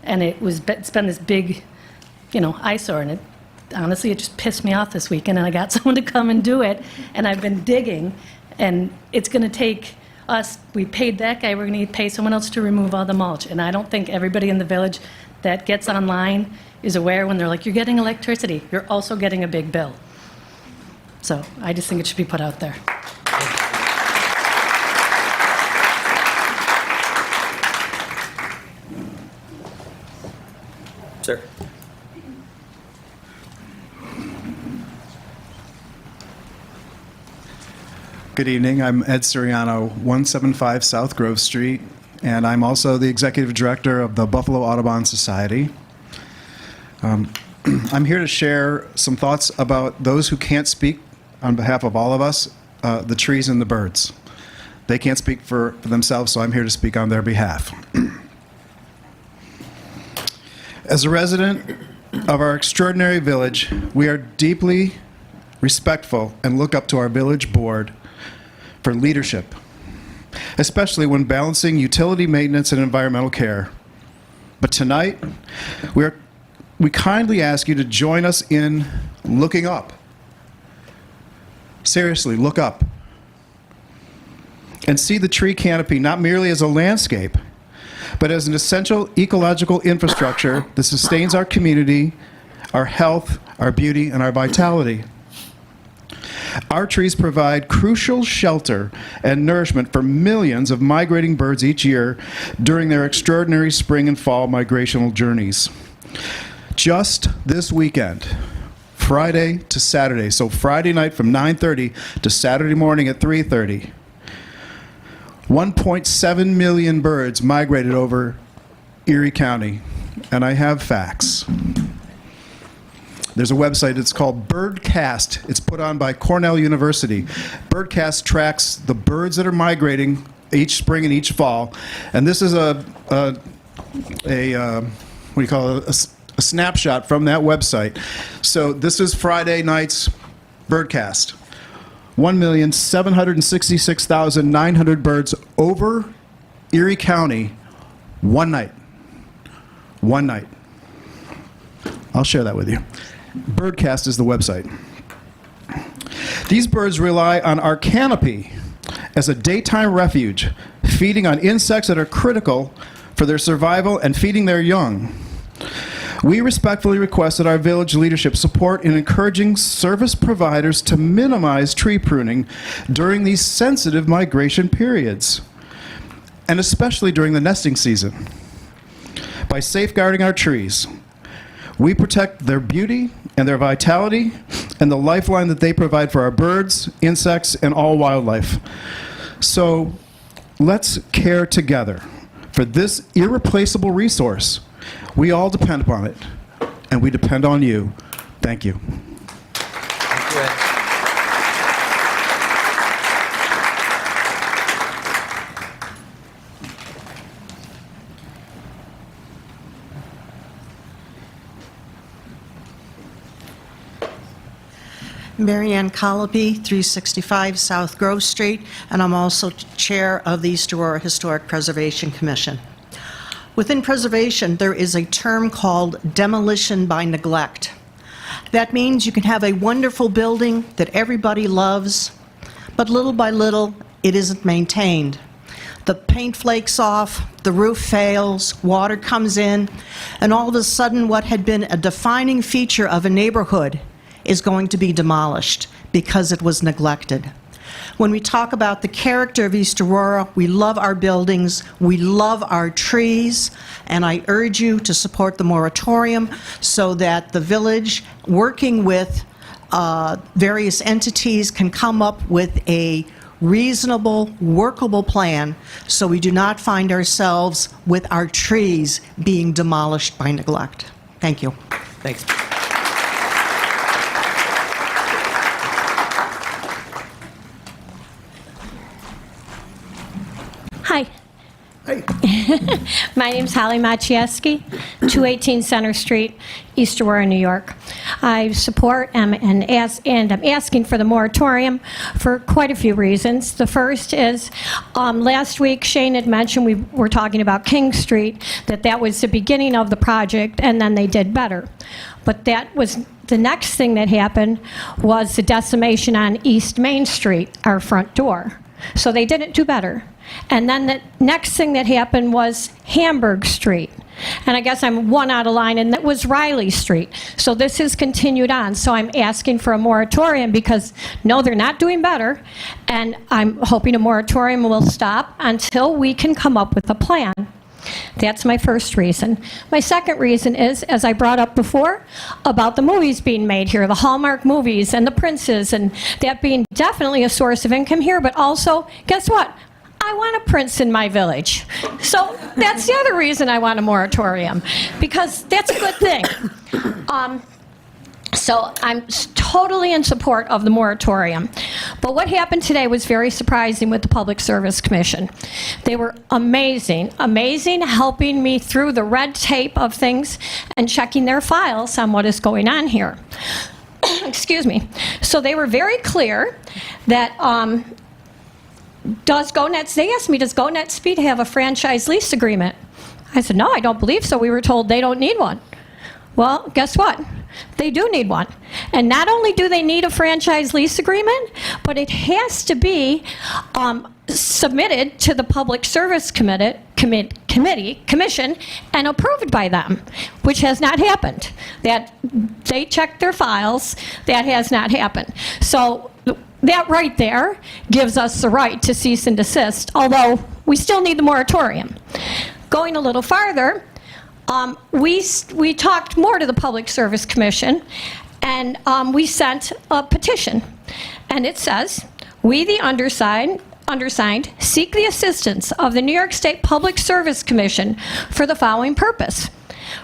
and it's been this big, eyesore, and honestly, it just pissed me off this weekend, and I got someone to come and do it, and I've been digging, and it's going to take us, we paid that guy, we're going to pay someone else to remove all the mulch, and I don't think everybody in the village that gets online is aware when they're like, you're getting electricity, you're also getting a big bill. So I just think it should be put out there. Sir. Good evening. I'm Ed Soriano, 175 South Grove Street, and I'm also the executive director of the Buffalo Audubon Society. I'm here to share some thoughts about those who can't speak on behalf of all of us, the trees and the birds. They can't speak for themselves, so I'm here to speak on their behalf. As a resident of our extraordinary village, we are deeply respectful and look up to our village board for leadership, especially when balancing utility maintenance and environmental care. But tonight, we kindly ask you to join us in looking up. Seriously, look up. And see the tree canopy not merely as a landscape, but as an essential ecological infrastructure that sustains our community, our health, our beauty, and our vitality. Our trees provide crucial shelter and nourishment for millions of migrating birds each year during their extraordinary spring and fall migrational journeys. Just this weekend, Friday to Saturday, so Friday night from 9:30 to Saturday morning at 3:30, 1.7 million birds migrated over Erie County, and I have facts. There's a website, it's called Birdcast. It's put on by Cornell University. Birdcast tracks the birds that are migrating each spring and each fall. And this is a snapshot from that website. So this is Friday night's Birdcast. 1,766,900 birds over Erie County, one night. One night. I'll share that with you. Birdcast is the website. These birds rely on our canopy as a daytime refuge, feeding on insects that are critical for their survival and feeding their young. We respectfully request that our village leadership support in encouraging service providers to minimize tree pruning during these sensitive migration periods, and especially during the nesting season. By safeguarding our trees, we protect their beauty and their vitality and the lifeline that they provide for our birds, insects, and all wildlife. So let's care together for this irreplaceable resource. We all depend upon it, and we depend on you. Thank you. Mary Ann Colopy, 365 South Grove Street, and I'm also chair of the East Aurora Historic Preservation Commission. Within preservation, there is a term called demolition by neglect. That means you can have a wonderful building that everybody loves, but little by little, it isn't maintained. The paint flakes off, the roof fails, water comes in, and all of a sudden what had been a defining feature of a neighborhood is going to be demolished because it was neglected. When we talk about the character of East Aurora, we love our buildings, we love our trees, and I urge you to support the moratorium so that the village, working with various entities, can come up with a reasonable, workable plan so we do not find ourselves with our trees being demolished by neglect. Thank you. Thanks. Hi. My name's Holly Maciejewski, 218 Center Street, East Aurora, New York. I support and I'm asking for the moratorium for quite a few reasons. The first is, last week Shane had mentioned we were talking about King Street, that was the beginning of the project, and then they did better. But that was the next thing that happened was the decimation on East Main Street, our front door. So they didn't do better. And then the next thing that happened was Hamburg Street. And I guess I'm one out of line, and that was Riley Street. So this has continued on. So I'm asking for a moratorium because, no, they're not doing better. And I'm hoping a moratorium will stop until we can come up with a plan. That's my first reason. My second reason is, as I brought up before, about the movies being made here, the Hallmark movies and the Princes, and that being definitely a source of income here, but also, guess what? I want a prince in my village. So that's the other reason I want a moratorium, because that's a good thing. So I'm totally in support of the moratorium. But what happened today was very surprising with the Public Service Commission. They were amazing, helping me through the red tape of things and checking their files on what is going on here. Excuse me. So they were very clear that they asked me, does GoNet Speed have a franchise lease agreement? I said, no, I don't believe so. We were told they don't need one. Well, guess what? They do need one. And not only do they need a franchise lease agreement, but it has to be submitted to the Public Service Commission and approved by them, which has not happened. That they checked their files. That has not happened. So that right there gives us the right to cease and desist, although we still need the moratorium. Going a little farther, we talked more to the Public Service Commission, and we sent a petition. And it says, we, the undersigned, seek the assistance of the New York State Public Service Commission for the following purpose.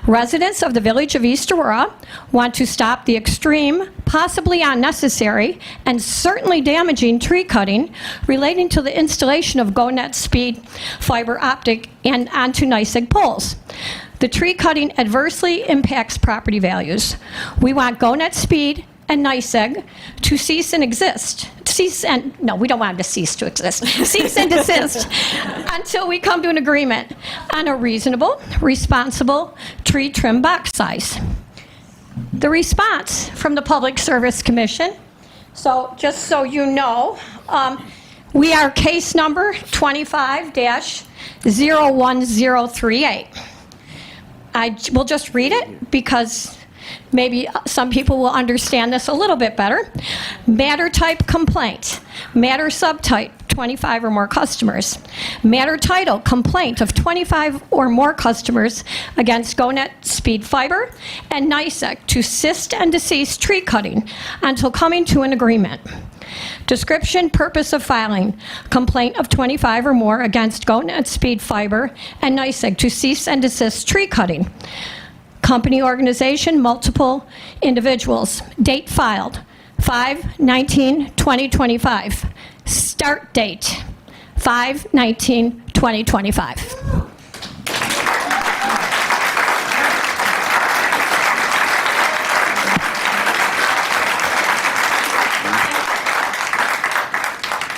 Residents of the Village of East Aurora want to stop the extreme, possibly unnecessary, and certainly damaging tree cutting relating to the installation of GoNet Speed fiber optic and onto NYSEG poles. The tree cutting adversely impacts property values. We want GoNet Speed and NYSEG to cease and desist. Cease and desist until we come to an agreement on a reasonable, responsible tree trim box size. The response from the Public Service Commission, so just so you know, we are case number 25-01038. I will just read it because maybe some people will understand this a little bit better. Matter type complaint. Matter subtype 25 or more customers. Matter title complaint of 25 or more customers against GoNet Speed Fiber and NICEC to assist and desist tree cutting until coming to an agreement. Description, purpose of filing, complaint of 25 or more against GoNet Speed Fiber and NICEG to cease and desist tree cutting. Company organization, multiple individuals. Date filed, 5/19/2025. Start date, 5/19/2025.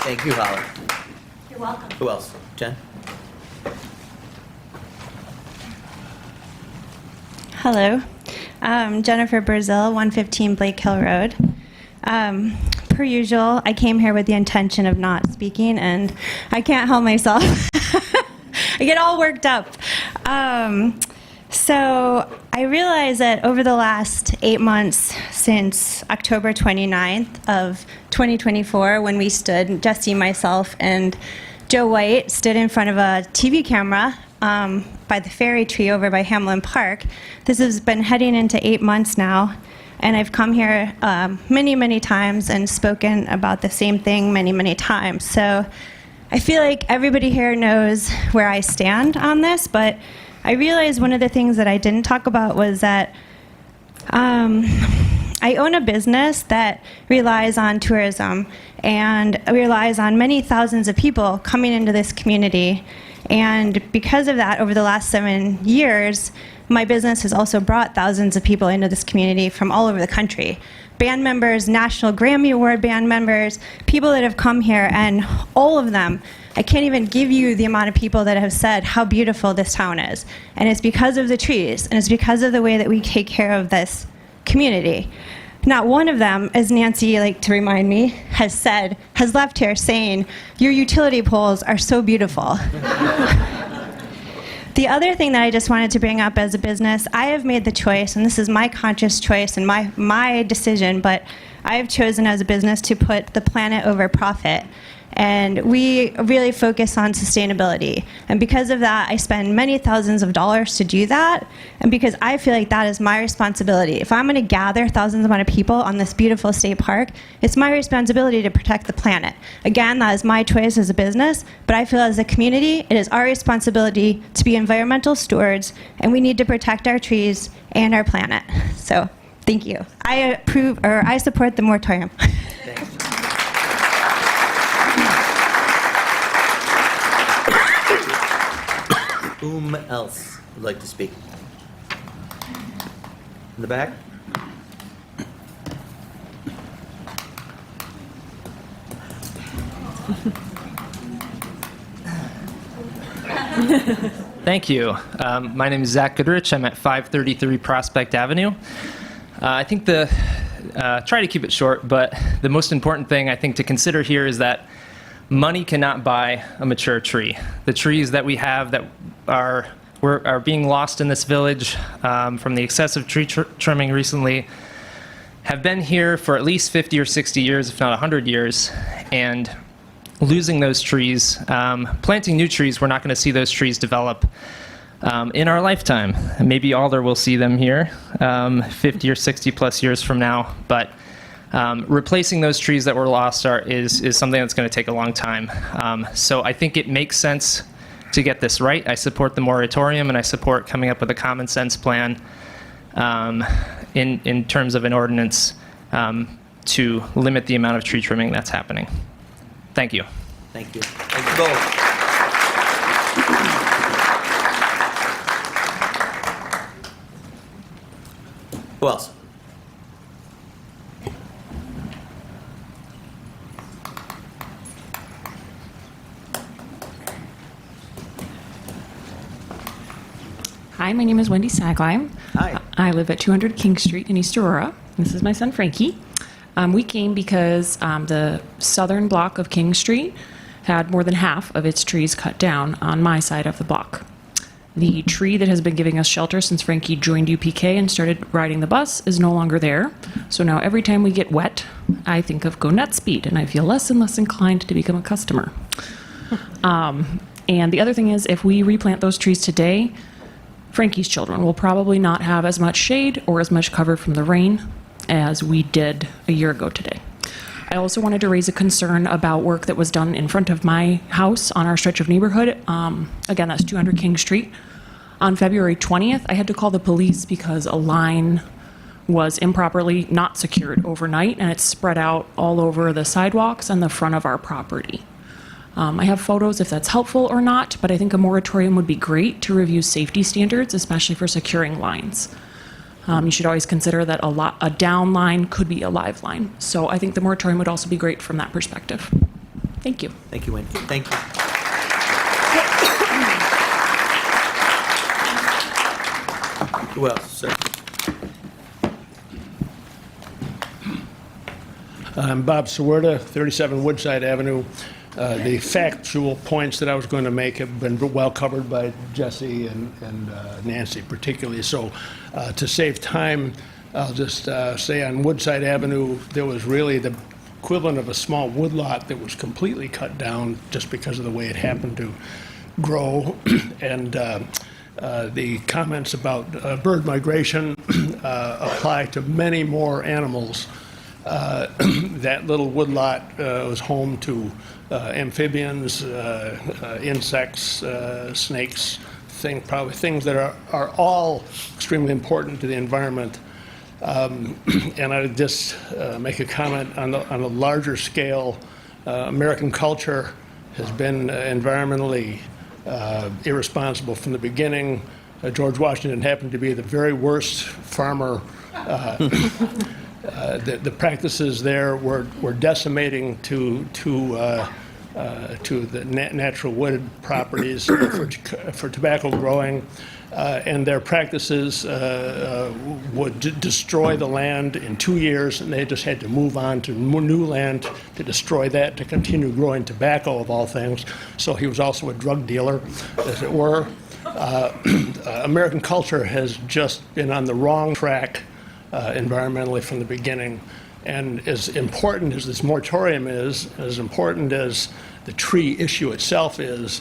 Thank you, Holly. You're welcome. Who else? Jen? Hello. Jennifer Brazil, 115 Blake Hill Road. Per usual, I came here with the intention of not speaking, and I can't help myself. I get all worked up. So I realized that over the last 8 months, since October 29th of 2024, when we stood, Jesse, myself, and Joe White stood in front of a TV camera by the fairy tree over by Hamlin Park. This has been heading into 8 months now, and I've come here many, many times and spoken about the same thing many, many times. So I feel like everybody here knows where I stand on this, but I realized one of the things that I didn't talk about was that I own a business that relies on tourism and relies on many thousands of people coming into this community. And because of that, over the last 7 years, my business has also brought thousands of people into this community from all over the country. Band members, National Grammy Award band members, people that have come here, and all of them, I can't even give you the amount of people that have said how beautiful this town is. And it's because of the trees, and it's because of the way that we take care of this community. Not one of them, as Nancy liked to remind me, has left here saying, your utility poles are so beautiful. The other thing that I just wanted to bring up as a business, I have made the choice, and this is my conscious choice and my decision, but I have chosen as a business to put the planet over profit. And we really focus on sustainability. And because of that, I spend many thousands of dollars to do that. And because I feel like that is my responsibility. If I'm going to gather thousands amount of people on this beautiful state park, it's my responsibility to protect the planet. Again, that is my choice as a business, but I feel as a community, it is our responsibility to be environmental stewards, and we need to protect our trees and our planet. So, thank you. I support the moratorium. Whom else would like to speak? In the back? Thank you. My name is Zach Goodrich. I'm at 533 Prospect Avenue. I think try to keep it short, but the most important thing I think to consider here is that money cannot buy a mature tree. The trees that we have that are being lost in this village from the excessive tree trimming recently have been here for at least 50 or 60 years, if not 100 years, and losing those trees, planting new trees, we're not going to see those trees develop in our lifetime. Maybe Alder will see them here 50 or 60 plus years from now, but replacing those trees that were lost is something that's going to take a long time. So I think it makes sense to get this right. I support the moratorium, and I support coming up with a common sense plan in terms of an ordinance to limit the amount of tree trimming that's happening. Thank you. Thank you. Thank you both. Who else? Hi, my name is Wendy Saglein. Hi. I live at 200 King Street in East Aurora. This is my son, Frankie. We came because the southern block of King Street had more than half of its trees cut down on my side of the block. The tree that has been giving us shelter since Frankie joined UPK and started riding the bus is no longer there. So now every time we get wet, I think of Go Net Speed, and I feel less and less inclined to become a customer. And the other thing is, if we replant those trees today, Frankie's children will probably not have as much shade or as much cover from the rain as we did a year ago today. I also wanted to raise a concern about work that was done in front of my house on our stretch of neighborhood. Again, that's 200 King Street. On February 20th, I had to call the police because a line was improperly not secured overnight, and it's spread out all over the sidewalks and the front of our property. I have photos if that's helpful or not, but I think a moratorium would be great to review safety standards, especially for securing lines. You should always consider that a down line could be a live line. So I think the moratorium would also be great from that perspective. Thank you. Thank you, Wendy. Thank you. Who else, sir? I'm Bob Sawerda, 37 Woodside Avenue. The factual points that I was going to make have been well covered by Jesse and Nancy particularly. So to save time, I'll just say on Woodside Avenue, there was really the equivalent of a small woodlot that was completely cut down just because of the way it happened to grow. And the comments about bird migration apply to many more animals. That little woodlot was home to amphibians, insects, snakes, probably things that are all extremely important to the environment. And I would just make a comment on a larger scale. American culture has been environmentally irresponsible from the beginning. George Washington happened to be the very worst farmer. The practices there were decimating to the natural wood properties for tobacco growing, and their practices would destroy the land in 2 years, and they just had to move on to new land to destroy that to continue growing tobacco of all things. So he was also a drug dealer, as it were. American culture has just been on the wrong track environmentally from the beginning. And as important as this moratorium is, as important as the tree issue itself is,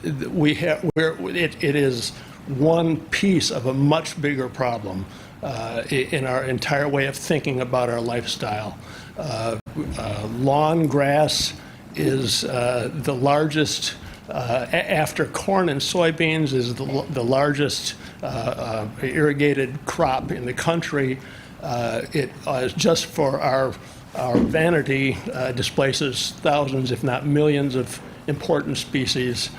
it is one piece of a much bigger problem in our entire way of thinking about our lifestyle. Lawn grass is the largest, after corn and soybeans, is the largest irrigated crop in the country. It just for our vanity displaces thousands, if not millions, of important species.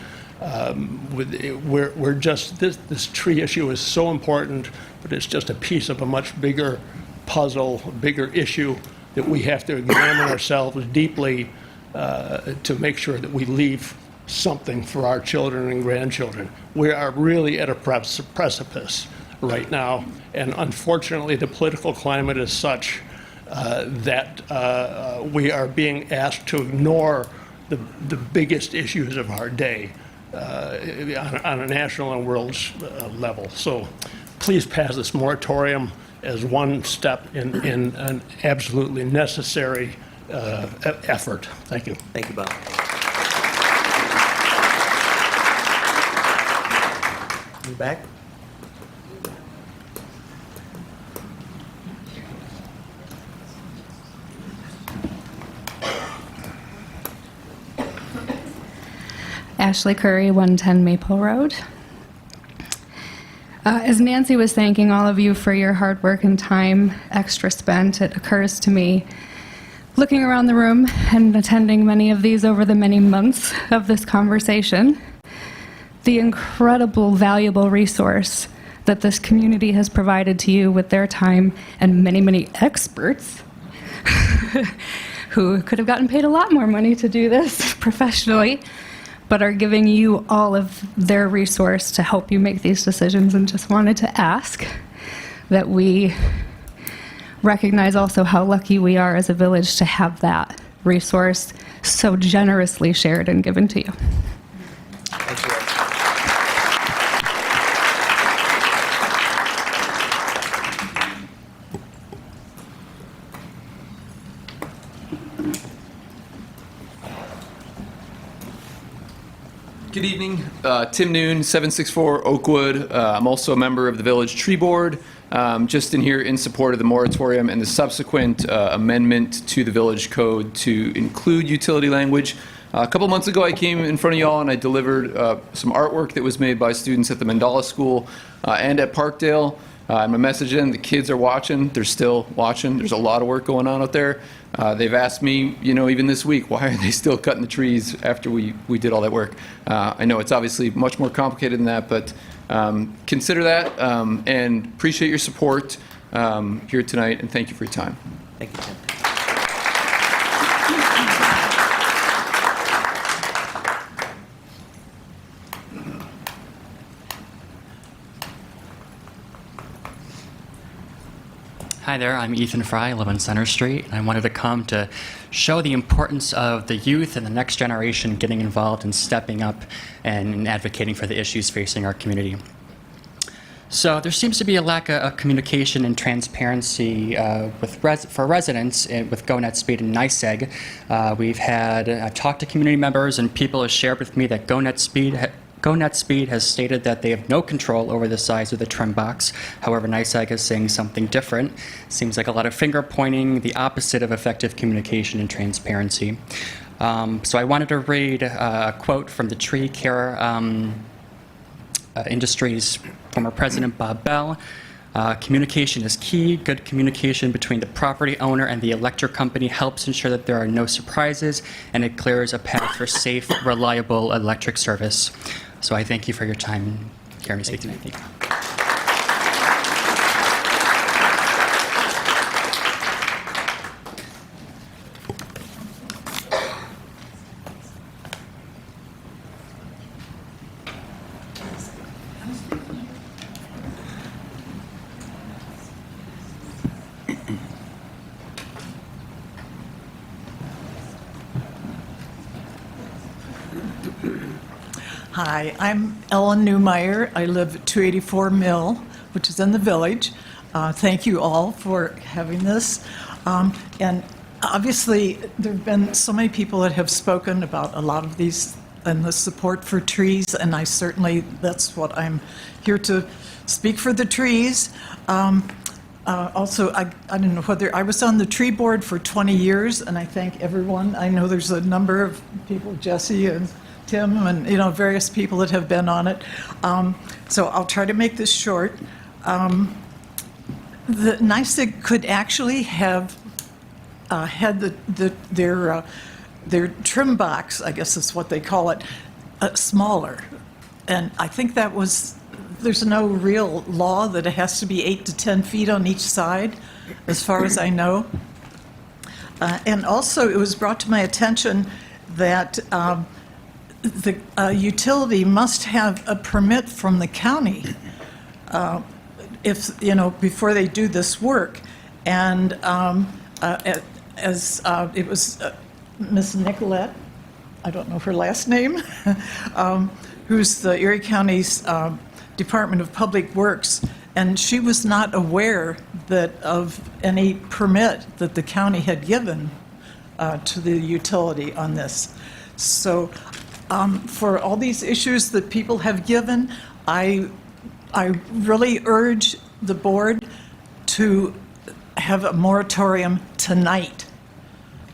We're just this tree issue is so important, but it's just a piece of a much bigger puzzle, a bigger issue that we have to examine ourselves deeply to make sure that we leave something for our children and grandchildren. We are really at a precipice right now, and unfortunately the political climate is such that we are being asked to ignore the biggest issues of our day on a national and world level. So please pass this moratorium as one step in an absolutely necessary effort. Thank you. Thank you, Bob. You back? Ashley Curry, 110 Maple Road. As Nancy was thanking all of you for your hard work and time extra spent, it occurs to me, looking around the room and attending many of these over the many months of this conversation, the incredible valuable resource that this community has provided to you with their time, and many, many experts who could have gotten paid a lot more money to do this professionally, but are giving you all of their resource to help you make these decisions. And just wanted to ask that we recognize also how lucky we are as a village to have that resource so generously shared and given to you. Thank you. Good evening. Tim Noon, 764 Oakwood. I'm also a member of the Village Tree Board. Just in here in support of the moratorium and the subsequent amendment to the Village Code to include utility language. A couple months ago, I came in front of y'all and I delivered some artwork that was made by students at the Mandala School and at Parkdale. And my message in, the kids are watching. They're still watching. There's a lot of work going on out there. They've asked me, even this week, why are they still cutting the trees after we did all that work? I know it's obviously much more complicated than that, but consider that and appreciate your support here tonight, and thank you for your time. Thank you, Tim. Hi there, I'm Ethan Fry, I live on Center Street, and I wanted to come to show the importance of the youth and the next generation getting involved and stepping up and advocating for the issues facing our community. So there seems to be a lack of communication and transparency for residents with GoNetspeed and NYSEG. I've talked to community members, and people have shared with me that GoNetspeed has stated that they have no control over the size of the trim box. However, NYSEG is saying something different. Seems like a lot of finger pointing, the opposite of effective communication and transparency. So I wanted to read a quote from the Tree Care Industries former president Bob Bell. Communication is key. Good communication between the property owner and the electric company helps ensure that there are no surprises, and it clears a path for safe, reliable electric service. So I thank you for your time and hearing me speak tonight. Thank you. Hi, I'm Ellen Newmeyer. I live at 284 Mill, which is in the Village. Thank you all for having this. And obviously, there have been so many people that have spoken about a lot of these and the support for trees, and that's what I'm here to speak for the trees. Also, I don't know whether, I was on the tree board for 20 years, and I thank everyone. I know there's a number of people, Jesse and Tim, and various people that have been on it. So I'll try to make this short. The NYSEG could actually have had their trim box, I guess is what they call it, smaller. And I think there's no real law that it has to be 8 to 10 feet on each side, as far as I know. And also, it was brought to my attention that the utility must have a permit from the county before they do this work. And as it was Ms. Nicolette, I don't know her last name, who's the Erie County's Department of Public Works, and she was not aware of any permit that the county had given to the utility on this. So for all these issues that people have given, I really urge the board to have a moratorium tonight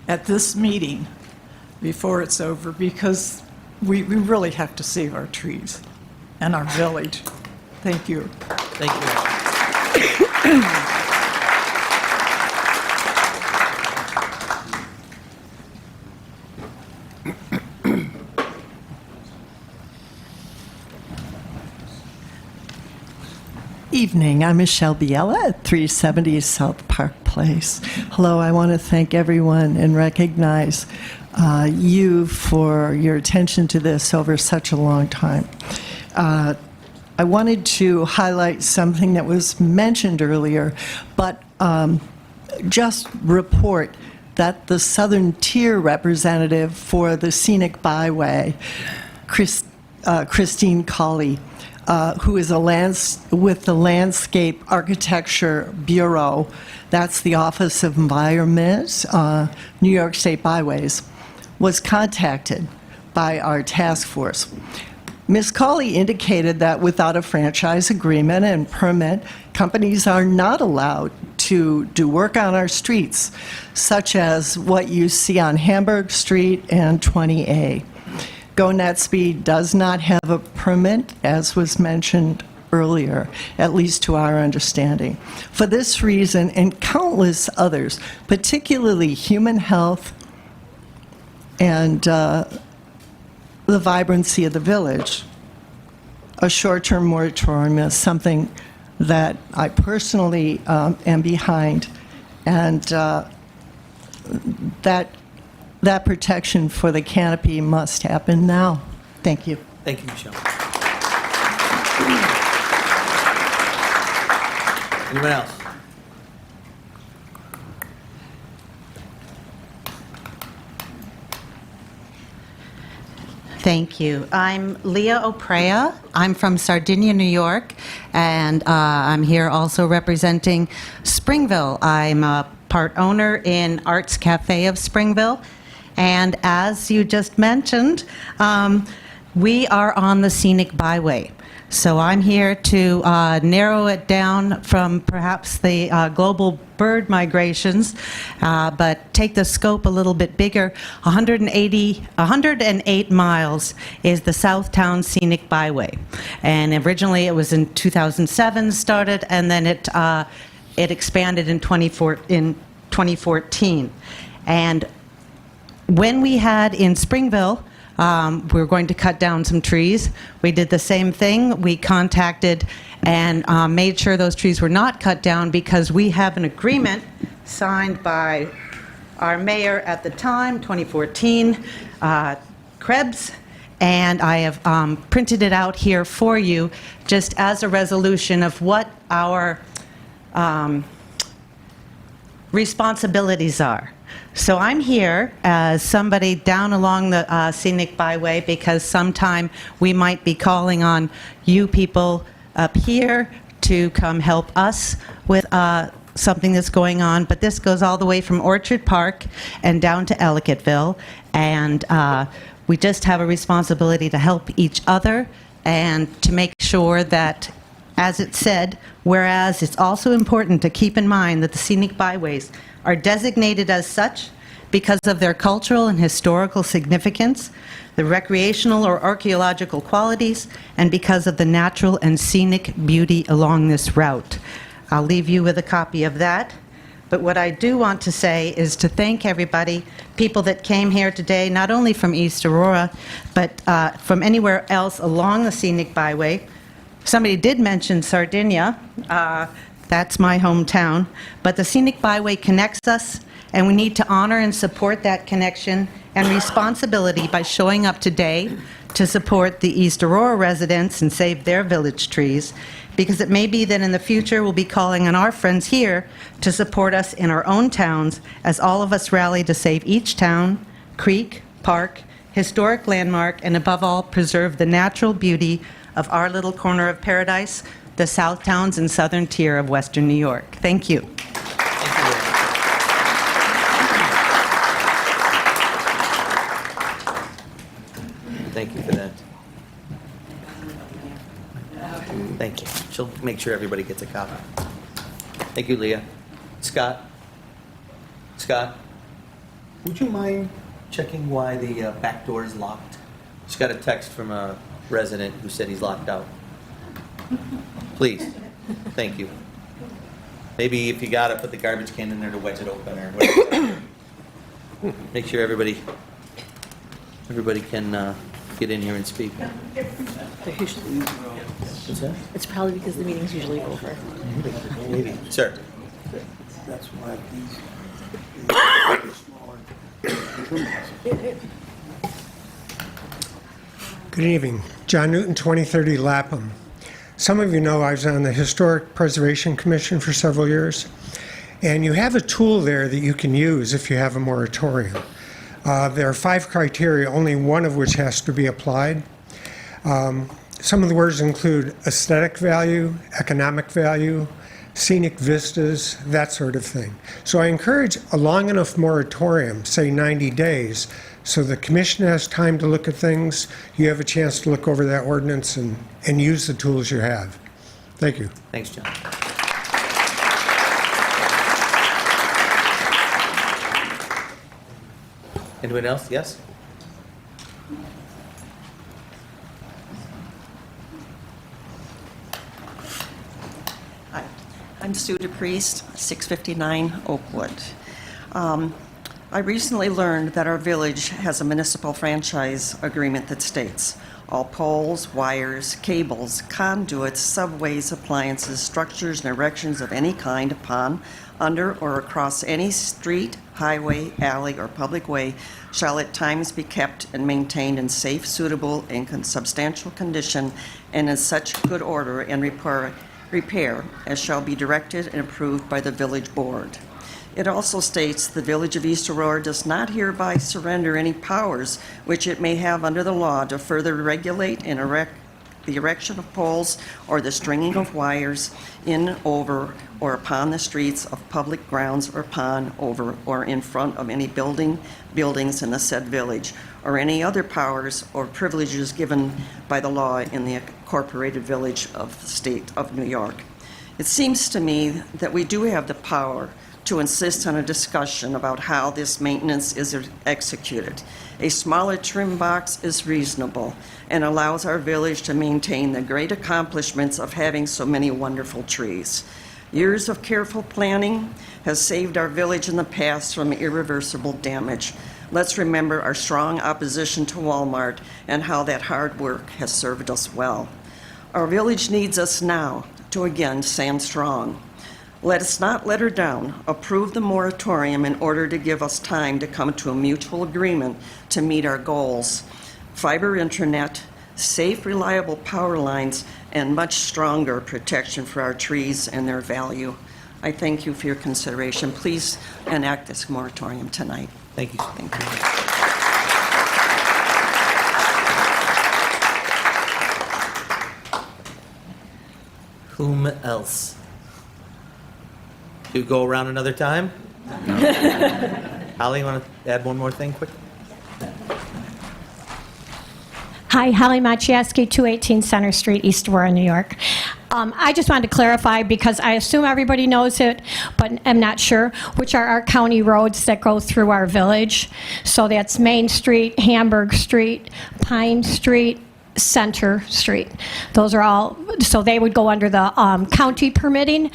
at this meeting before it's over, because we really have to save our trees and our village. Thank you. Thank you. Evening, I'm Michelle Biella at 370 South Park Place. Hello, I want to thank everyone and recognize you for your attention to this over such a long time. I wanted to highlight something that was mentioned earlier, but just report that the Southern Tier representative for the Scenic Byway, Christine Colley, who is with the Landscape Architecture Bureau, that's the Office of Environment, New York State Byways, was contacted by our task force. Ms. Cawley indicated that without a franchise agreement and permit, companies are not allowed to do work on our streets, such as what you see on Hamburg Street and 20A. Go Netspeed does not have a permit, as was mentioned earlier, at least to our understanding. For this reason and countless others, particularly human health and the vibrancy of the village, a short-term moratorium is something that I personally am behind, and that protection for the canopy must happen now. Thank you. Thank you, Michelle. Anyone else? Thank you. I'm Leah Oprea. I'm from Sardinia, New York, and I'm here also representing Springville. I'm a part owner in Arts Cafe of Springville, and as you just mentioned, we are on the scenic byway. So I'm here to narrow it down from perhaps the global bird migrations, but take the scope a little bit bigger. 108 miles is the Southtown Scenic Byway. And originally it was in 2007 started, and then it expanded in 2014. And when we had in Springville, we were going to cut down some trees. We did the same thing. We contacted and made sure those trees were not cut down because we have an agreement signed by our mayor at the time, 2014, Krebs, and I have printed it out here for you just as a resolution of what our responsibilities are. So I'm here as somebody down along the scenic byway because sometime we might be calling on you people up here to come help us with something that's going on. But this goes all the way from Orchard Park and down to Ellicottville. And we just have a responsibility to help each other and to make sure that, as it said, whereas it's also important to keep in mind that the scenic byways are designated as such because of their cultural and historical significance, the recreational or archaeological qualities, and because of the natural and scenic beauty along this route. I'll leave you with a copy of that. But what I do want to say is to thank everybody, people that came here today, not only from East Aurora, but from anywhere else along the scenic byway. Somebody did mention Sardinia. That's my hometown. But the scenic byway connects us, and we need to honor and support that connection and responsibility by showing up today to support the East Aurora residents and save their village trees, because it may be that in the future we'll be calling on our friends here to support us in our own towns as all of us rally to save each town, creek, park, historic landmark, and above all, preserve the natural beauty of our little corner of paradise, the South Towns and southern tier of Western New York. Thank you. Thank you for that. Thank you. She'll make sure everybody gets a copy. Thank you, Leah. Scott? Scott, would you mind checking why the back door is locked? Just got a text from a resident who said he's locked out. Please. Thank you. Maybe if you got it, put the garbage can in there to wedge it open or whatever. Make sure everybody can get in here and speak. What's that? It's probably because the meeting's usually over. Maybe. Sir. That's why these Good evening. John Newton, 2030 Lapham. Some of you know I was on the Historic Preservation Commission for several years, and you have a tool there that you can use if you have a moratorium. There are 5 criteria, only one of which has to be applied. Some of the words include aesthetic value, economic value, scenic vistas, that sort of thing. So I encourage a long enough moratorium, say 90 days, So the commission has time to look at things. You have a chance to look over that ordinance and use the tools you have. Thank you. Thanks, John. Anyone else? Yes? Hi, I'm Sue DePriest, 659 Oakwood. I recently learned that our village has a municipal franchise agreement that states all poles, wires, cables, conduits, subways, appliances, structures, and erections of any kind upon, under, or across any street, highway, alley, or public way shall at times be kept and maintained in safe, suitable, and substantial condition and in such good order and repair as shall be directed and approved by the village board. It also states the Village of East Aurora does not hereby surrender any powers which it may have under the law to further regulate and the erection of poles or the stringing of wires in, over, or upon the streets of public grounds or upon, over, or in front of any buildings in the said village, or any other powers or privileges given by the law in the incorporated village of the state of New York. It seems to me that we do have the power to insist on a discussion about how this maintenance is executed. A smaller trim box is reasonable and allows our village to maintain the great accomplishments of having so many wonderful trees. Years of careful planning has saved our village in the past from irreversible damage. Let's remember our strong opposition to Walmart and how that hard work has served us well. Our village needs us now to again stand strong. Let us not let her down. Approve the moratorium in order to give us time to come to a mutual agreement to meet our goals. Fiber internet, safe, reliable power lines, and much stronger protection for our trees and their value. I thank you for your consideration. Please enact this moratorium tonight. Thank you. Thank you. Whom else? Do you go around another time? Holly, you want to add one more thing quick? Hi, Holly Maciejewski, 218 Center Street, East Aurora, New York. I just wanted to clarify, because I assume everybody knows it, but I'm not sure, which are our county roads that go through our village. So that's Main Street, Hamburg Street, Pine Street, Center Street. Those are all, so they would go under the county permitting.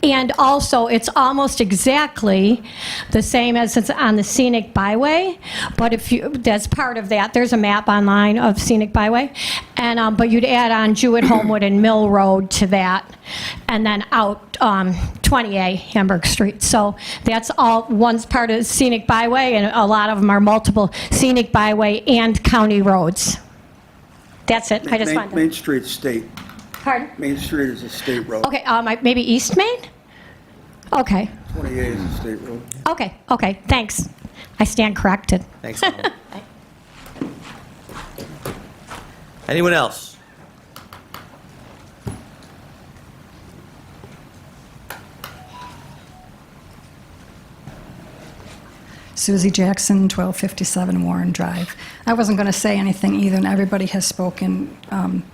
And also, it's almost exactly the same as it's on the scenic byway, but if you, that's part of that. There's a map online of scenic byway, and but you'd add on Jewett, Homewood, and Mill Road to that, and then out 20A Hamburg Street. So that's all one's part of scenic byway, and a lot of them are multiple scenic byway and county roads. That's it. I just wanted to. Main Street's state. Pardon? Main Street is a state road. Okay, maybe East Main? Okay. 28 is a state road. Okay, thanks. I stand corrected. Thanks, Holly. Anyone else? Susie Jackson, 1257 Warren Drive. I wasn't going to say anything either, and everybody has spoken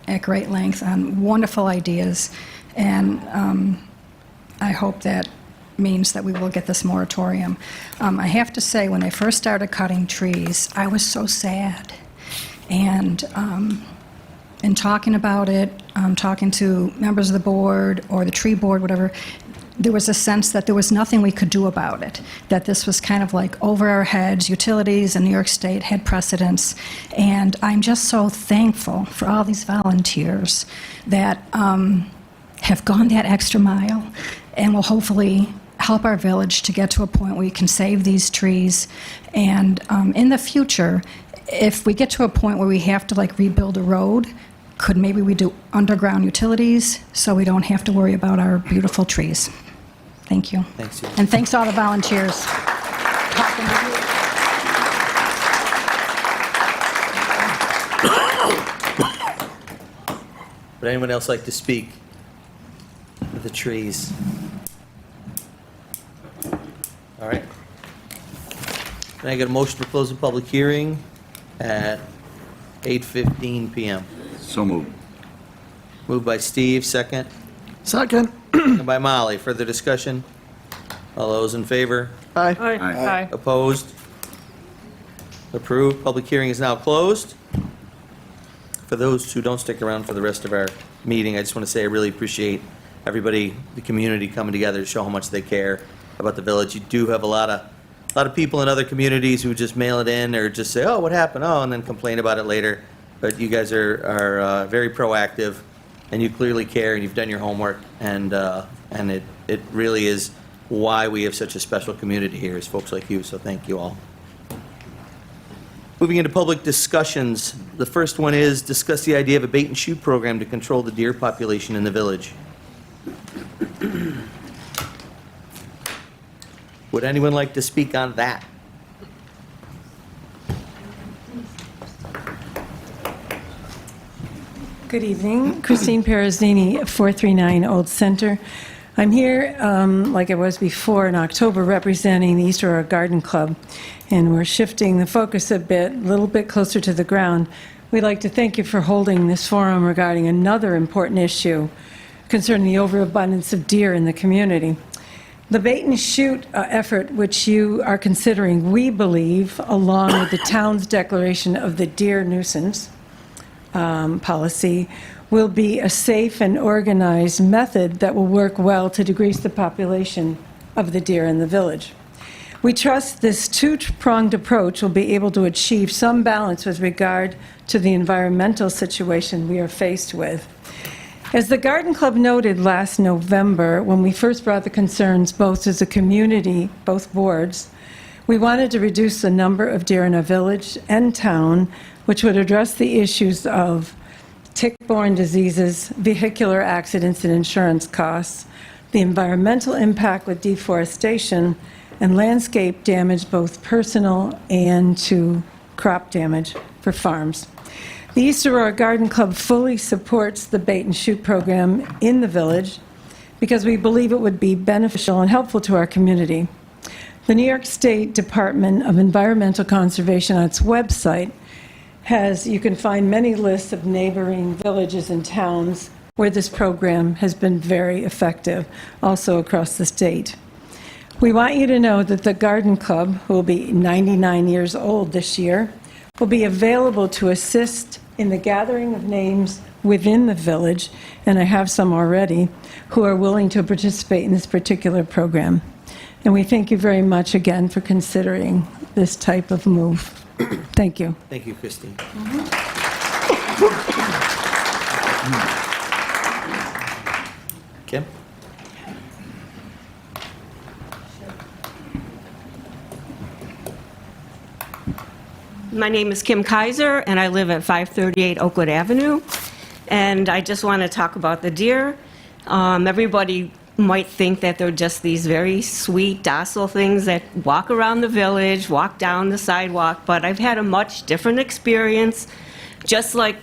at great length on wonderful ideas, and I hope that means that we will get this moratorium. I have to say, when they first started cutting trees, I was so sad. And in talking about it, talking to members of the board or the tree board, whatever, there was a sense that there was nothing we could do about it, that this was kind of like over our heads. Utilities in New York State had precedence, and I'm just so thankful for all these volunteers that have gone that extra mile and will hopefully help our village to get to a point where we can save these trees. And in the future, if we get to a point where we have to like rebuild a road, could maybe we do underground utilities so we don't have to worry about our beautiful trees? Thank you. Thanks, Susan. And thanks to all the volunteers. Would anyone else like to speak to the trees? All right. Can I get a motion to close the public hearing at 8:15 PM? So moved. Moved by Steve, second. Second. Second by Molly. Further discussion? All those in favor? Aye. Aye. Opposed? Approved. Public hearing is now closed. For those who don't stick around for the rest of our meeting, I just want to say I really appreciate everybody, the community coming together to show how much they care about the village. You do have a lot of people in other communities who just mail it in or just say, oh, what happened? Oh, and then complain about it later. But you guys are very proactive, and you clearly care, and you've done your homework, and it really is why we have such a special community here is folks like you, so thank you all. Moving into public discussions, the first one is discuss the idea of a bait and shoot program to control the deer population in the village. Would anyone like to speak on that? Good evening. Christine Parazzini, 439 Old Center. I'm here, like I was before in October, representing the East Aurora Garden Club, and we're shifting the focus a little bit closer to the ground. We'd like to thank you for holding this forum regarding another important issue concerning the overabundance of deer in the community. The bait and shoot effort, which you are considering, we believe, along with the town's declaration of the deer nuisance policy, will be a safe and organized method that will work well to decrease the population of the deer in the village. We trust this two-pronged approach will be able to achieve some balance with regard to the environmental situation we are faced with. As the Garden Club noted last November, when we first brought the concerns both as a community, both boards, we wanted to reduce the number of deer in our village and town, which would address the issues of tick-borne diseases, vehicular accidents and insurance costs, the environmental impact with deforestation, and landscape damage, both personal and to crop damage for farms. The East Aurora Garden Club fully supports the bait and shoot program in the village because we believe it would be beneficial and helpful to our community. The New York State Department of Environmental Conservation on its website you can find many lists of neighboring villages and towns where this program has been very effective, also across the state. We want you to know that the Garden Club, who will be 99 years old this year, will be available to assist in the gathering of names within the village, and I have some already, who are willing to participate in this particular program. And we thank you very much again for considering this type of move. Thank you. Thank you, Christine. Kim? My name is Kim Kaiser, and I live at 538 Oakwood Avenue. And I just want to talk about the deer. Everybody might think that they're just these very sweet, docile things that walk around the village, walk down the sidewalk, but I've had a much different experience. Just like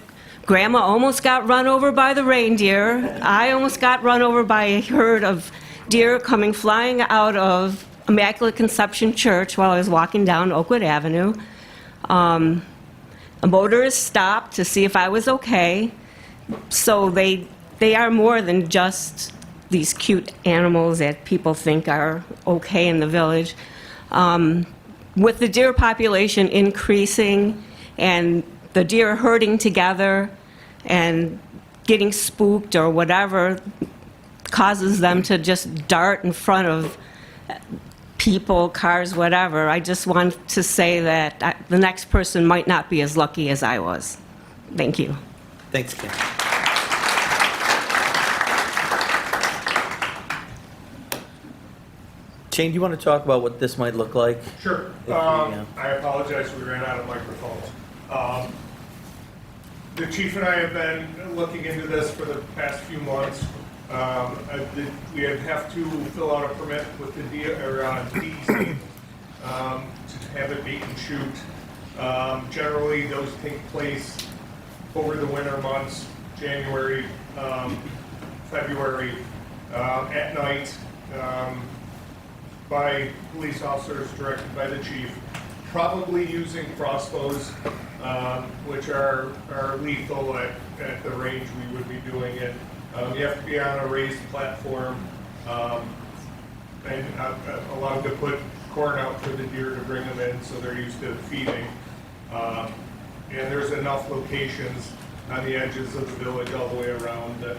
Grandma almost got run over by the reindeer, I almost got run over by a herd of deer coming flying out of Immaculate Conception Church while I was walking down Oakwood Avenue. A motorist stopped to see if I was okay. So they are more than just these cute animals that people think are okay in the village. With the deer population increasing and the deer herding together and getting spooked or whatever causes them to just dart in front of people, cars, whatever, I just want to say that the next person might not be as lucky as I was. Thank you. Thanks, Kim. Shane, do you want to talk about what this might look like? Sure. I apologize, we ran out of microphones. The chief and I have been looking into this for the past few months. We have to fill out a permit with the DEC to have it bait and shoot. Generally, those take place over the winter months, January, February, at night, by police officers directed by the chief. probably using crossbows, which are lethal at the range we would be doing it. You have to be on a raised platform, and allowed to put corn out for the deer to bring them in, so they're used to feeding. And there's enough locations on the edges of the village all the way around that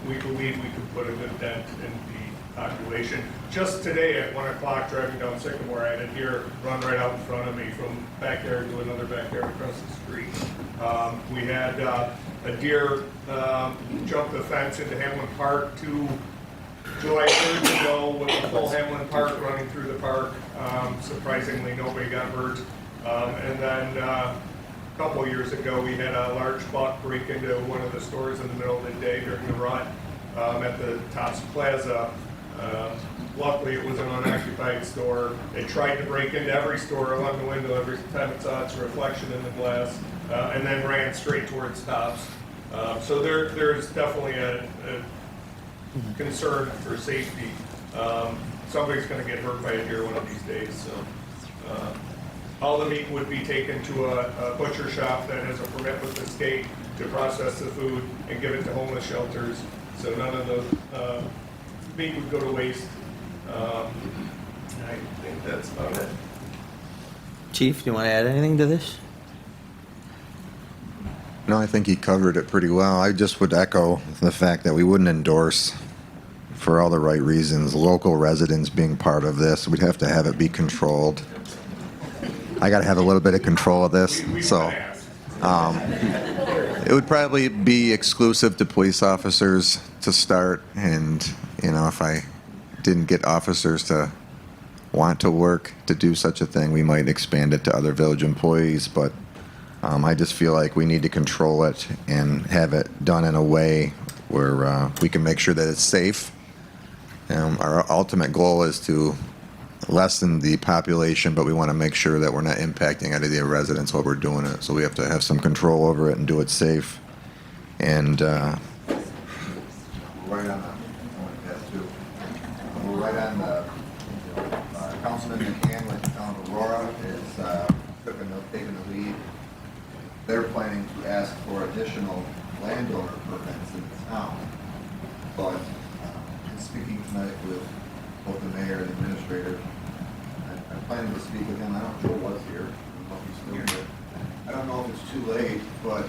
we believe we could put a good dent in the population. Just today at 1 o'clock driving down Sycamore, I had a deer run right out in front of me from backyard to another backyard across the street. We had a deer jump the fence into Hamlin Park July 3rd ago with the full Hamlin Park running through the park. Surprisingly, nobody got hurt. And then a couple years ago, we had a large buck break into one of the stores in the middle of the day during the rut at the Tops Plaza. Luckily, it was an unoccupied store. It tried to break into every store along the window every time it saw its reflection in the glass, and then ran straight towards Tops. So there's definitely a concern for safety. Somebody's going to get hurt by a deer one of these days. So all the meat would be taken to a butcher shop that has a permit with the state to process the food and give it to homeless shelters. So none of the meat would go to waste. I think that's about it. Chief, do you want to add anything to this? No, I think he covered it pretty well. I just would echo the fact that we wouldn't endorse, for all the right reasons, local residents being part of this. We'd have to have it be controlled. I got to have a little bit of control of this, so it would probably be exclusive to police officers to start, and if I didn't get officers to want to work to do such a thing, we might expand it to other village employees, but I just feel like we need to control it and have it done in a way where we can make sure that it's safe. Our ultimate goal is to lessen the population, but we want to make sure that we're not impacting any of the residents while we're doing it. So we have to have some control over it and do it safe. And right on the Councilman McCann with the town of Aurora is taking the lead. They're planning to ask for additional landowner permits in the town, but in speaking tonight with both the mayor and the administrator, I'm planning to speak with him. I don't know if Joe was here. I don't know if he's still here. I don't know if it's too late, but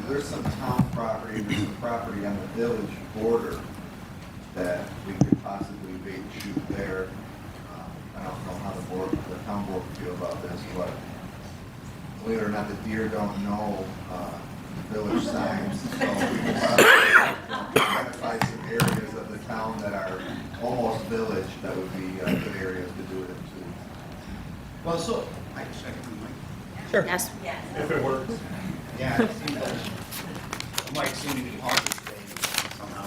there's some town property, there's some property on the village border that we could possibly bait and shoot there. I don't know how the town board would feel about this, but believe it or not, the deer don't know village signs, so we can identify some areas of the town that are almost village that would be good areas to do it into. Well, so I can check it. Sure. Yes. If it works. Yeah, it seems that it might seem to be hard to say somehow.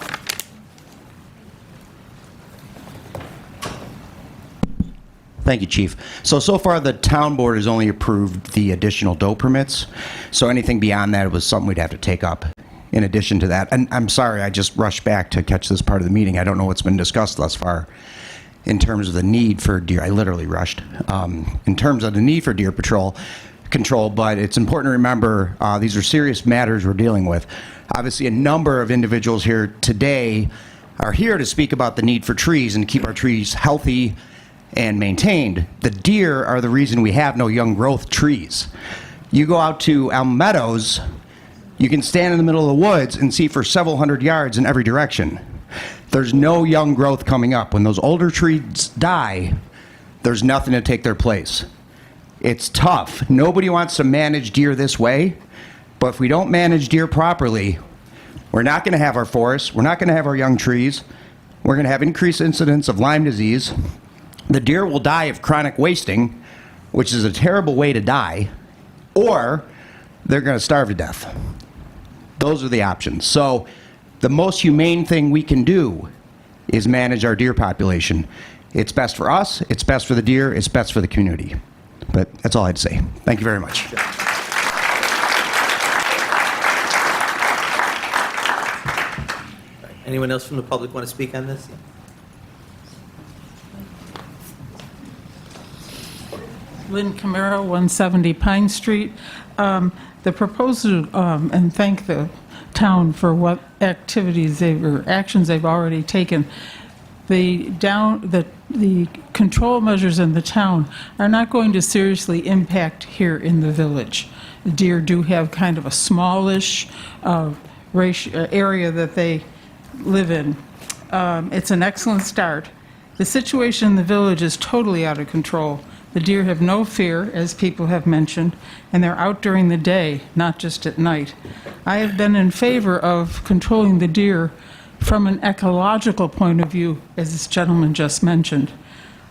Thank you, Chief. So far, the town board has only approved the additional doe permits. So anything beyond that was something we'd have to take up in addition to that. And I'm sorry, I just rushed back to catch this part of the meeting. I don't know what's been discussed thus far in terms of the need for deer. I literally rushed. In terms of the need for deer control, but it's important to remember these are serious matters we're dealing with. Obviously, a number of individuals here today are here to speak about the need for trees and to keep our trees healthy and maintained. The deer are the reason we have no young growth trees. You go out to Elm Meadows, you can stand in the middle of the woods and see for several hundred yards in every direction. There's no young growth coming up. When those older trees die, there's nothing to take their place. It's tough. Nobody wants to manage deer this way, but if we don't manage deer properly, we're not going to have our forests, we're not going to have our young trees, we're going to have increased incidence of Lyme disease. The deer will die of chronic wasting, which is a terrible way to die, or they're going to starve to death. Those are the options. So the most humane thing we can do is manage our deer population. It's best for us, it's best for the deer, it's best for the community. But that's all I had to say. Thank you very much. Anyone else from the public want to speak on this? Lynn Camara, 170 Pine Street. The proposal, and thank the town for what activities or actions they've already taken. The control measures in the town are not going to seriously impact here in the village. The deer do have kind of a smallish area that they live in. It's an excellent start. The situation in the village is totally out of control. The deer have no fear, as people have mentioned, and they're out during the day, not just at night. I have been in favor of controlling the deer from an ecological point of view, as this gentleman just mentioned.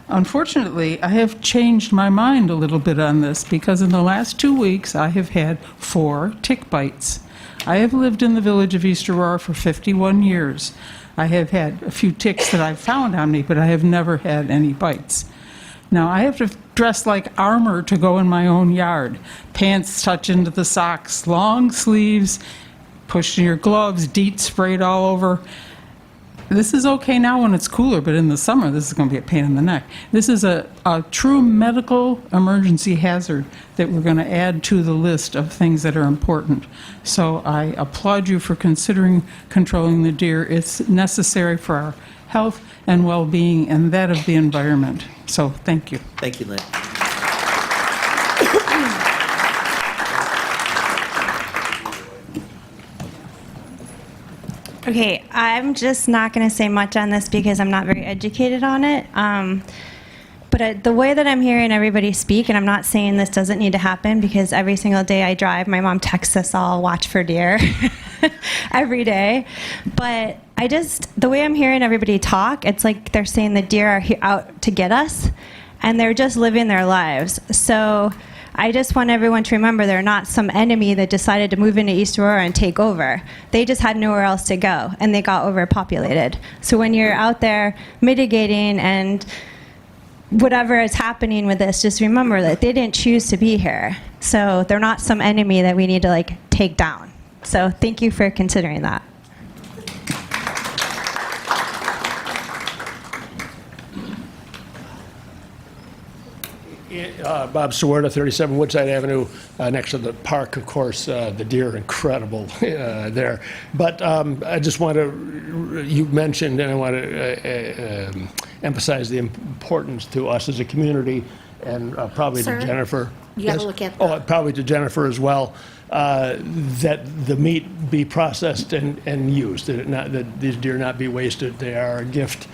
Unfortunately, I have changed my mind a little bit on this because in the last 2 weeks I have had 4 tick bites. I have lived in the village of East Aurora for 51 years. I have had a few ticks that I've found on me, but I have never had any bites. Now, I have to dress like armor to go in my own yard. Pants touch into the socks, long sleeves, push in your gloves, DEET sprayed all over. This is okay now when it's cooler, but in the summer, this is going to be a pain in the neck. This is a true medical emergency hazard that we're going to add to the list of things that are important. So I applaud you for considering controlling the deer. It's necessary for our health and well-being and that of the environment. So thank you. Thank you, Lynn. Okay, I'm just not going to say much on this because I'm not very educated on it. But the way that I'm hearing everybody speak, and I'm not saying this doesn't need to happen because every single day I drive, my mom texts us all, watch for deer every day. But the way I'm hearing everybody talk, it's like they're saying the deer are out to get us, and they're just living their lives. So I just want everyone to remember they're not some enemy that decided to move into East Aurora and take over. They just had nowhere else to go, and they got overpopulated. So when you're out there mitigating and whatever is happening with this, just remember that they didn't choose to be here. So they're not some enemy that we need to take down. So thank you for considering that. Bob Sawerda, 37 Woodside Avenue, next to the park, of course. The deer are incredible there. But I just want to, you mentioned, and I want to emphasize the importance to us as a community, and probably Sir, to Jennifer. you gotta look at Probably to Jennifer as well, that the meat be processed and used, that these deer not be wasted. They are a gift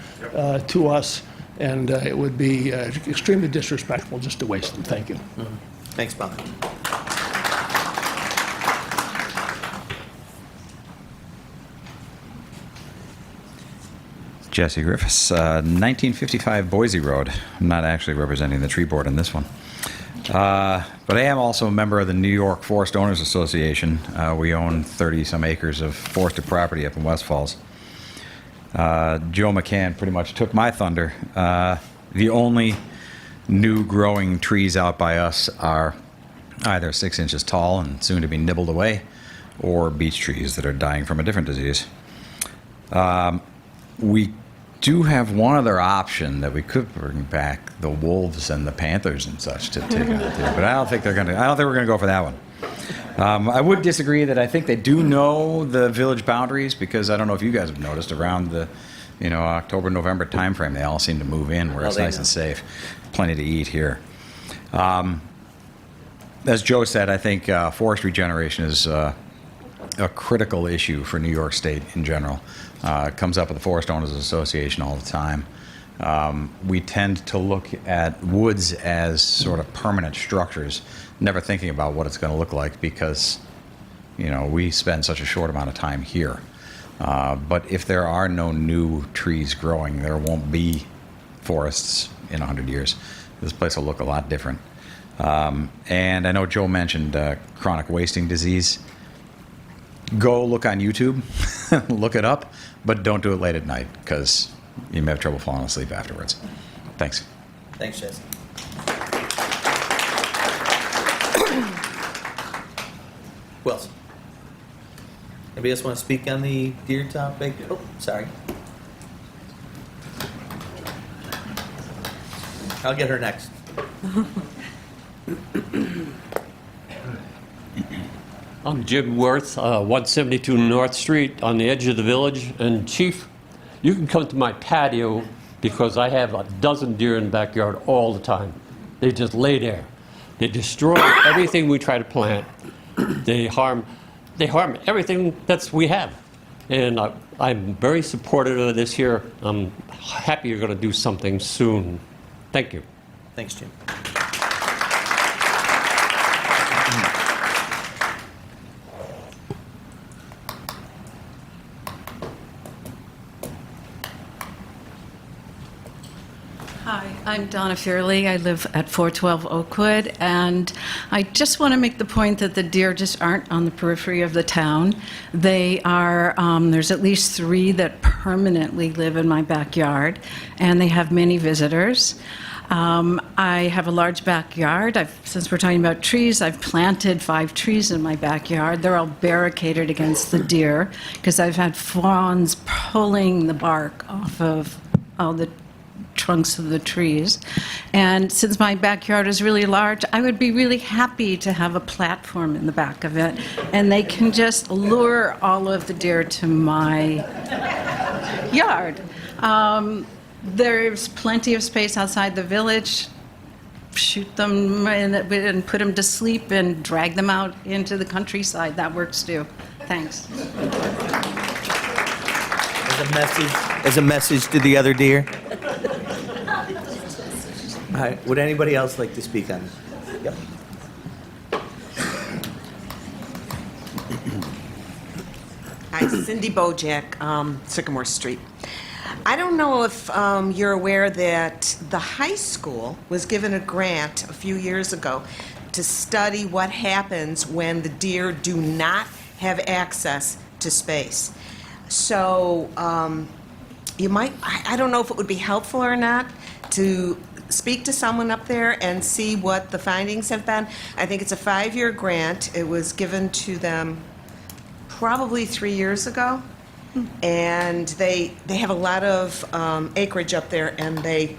to us. And it would be extremely disrespectful just to waste them. Thank you. Mm-hmm. Thanks, Bob. Jesse Griffiths, 1955 Boise Road. I'm not actually representing the tree board in this one. But I am also a member of the New York Forest Owners Association. We own 30-some acres of forested property up in West Falls. Joe McCann pretty much took my thunder. The only new growing trees out by us are either 6 inches tall and soon to be nibbled away, or beech trees that are dying from a different disease. We do have one other option that we could bring back the wolves and the panthers and such to take out there, but I don't think we're going to go for that one. I would disagree that I think they do know the village boundaries, because I don't know if you guys have noticed around the October, November timeframe, they all seem to move in where it's nice and safe. Plenty to eat here. As Joe said, I think forest regeneration is a critical issue for New York State in general. It comes up with the Forest Owners Association all the time. We tend to look at woods as sort of permanent structures, never thinking about what it's going to look like because, we spend such a short amount of time here. But if there are no new trees growing, there won't be forests in 100 years. This place will look a lot different. And I know Joe mentioned chronic wasting disease. Go look on YouTube, look it up, but don't do it late at night because you may have trouble falling asleep afterwards. Thanks. Thanks, Jesse. Who else? Anybody else want to speak on the deer topic? Oh, sorry. I'll get her next. I'm Jim Worth, 172 North Street on the edge of the village. And Chief, you can come to my patio because I have a dozen deer in the backyard all the time. They just lay there. They destroy everything we try to plant. They harm everything that we have. And I'm very supportive of this here. I'm happy you're going to do something soon. Thank you. Thanks, Jim. Hi, I'm Donna Fairley. I live at 412 Oakwood, and I just want to make the point that the deer just aren't on the periphery of the town. They are, there's at least 3 that permanently live in my backyard, and they have many visitors. I have a large backyard. Since we're talking about trees, I've planted 5 trees in my backyard. They're all barricaded against the deer because I've had fawns pulling the bark off of all the trunks of the trees. And since my backyard is really large, I would be really happy to have a platform in the back of it, and they can just lure all of the deer to my yard. There's plenty of space outside the village. Shoot them and put them to sleep and drag them out into the countryside. That works too. Thanks. As a message to the other deer. All right, would anybody else like to speak on this? Yep. Hi, Cindy Bojack, Sycamore Street. I don't know if you're aware that the high school was given a grant a few years ago to study what happens when the deer do not have access to space. So you might, I don't know if it would be helpful or not to speak to someone up there and see what the findings have been. I think it's a 5-year grant. It was given to them probably 3 years ago. And they have a lot of acreage up there, and they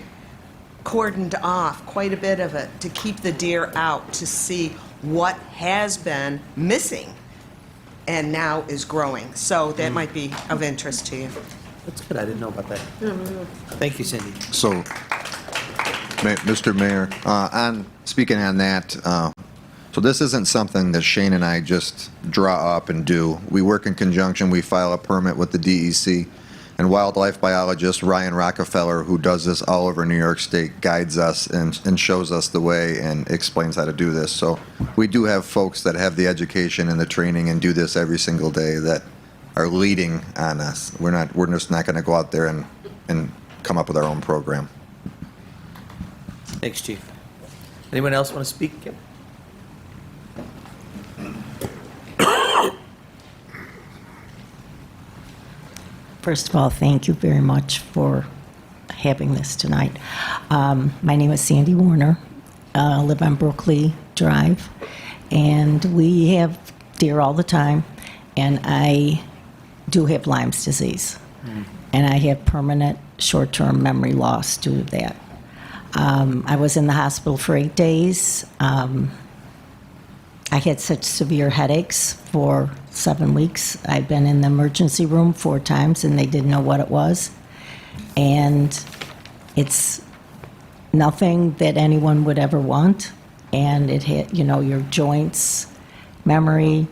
cordoned off quite a bit of it to keep the deer out to see what has been missing and now is growing. So that might be of interest to you. That's good. I didn't know about that. Thank you, Cindy. So, Mr. Mayor, on speaking on that, so this isn't something that Shane and I just draw up and do. We work in conjunction. We file a permit with the DEC, and wildlife biologist Ryan Rockefeller, who does this all over New York State, guides us and shows us the way and explains how to do this. So we do have folks that have the education and the training and do this every single day that are leading on us. We're just not going to go out there and come up with our own program. Thanks, Chief. Anyone else want to speak? Yep. First of all, thank you very much for having this tonight. My name is Sandy Warner. I live on Brookley Drive, and we have deer all the time, and I do have Lyme's disease, and I have permanent short-term memory loss due to that. I was in the hospital for 8 days. I had such severe headaches for 7 weeks. I've been in the emergency room 4 times, and they didn't know what it was. And it's nothing that anyone would ever want. And it hit, your joints, memory,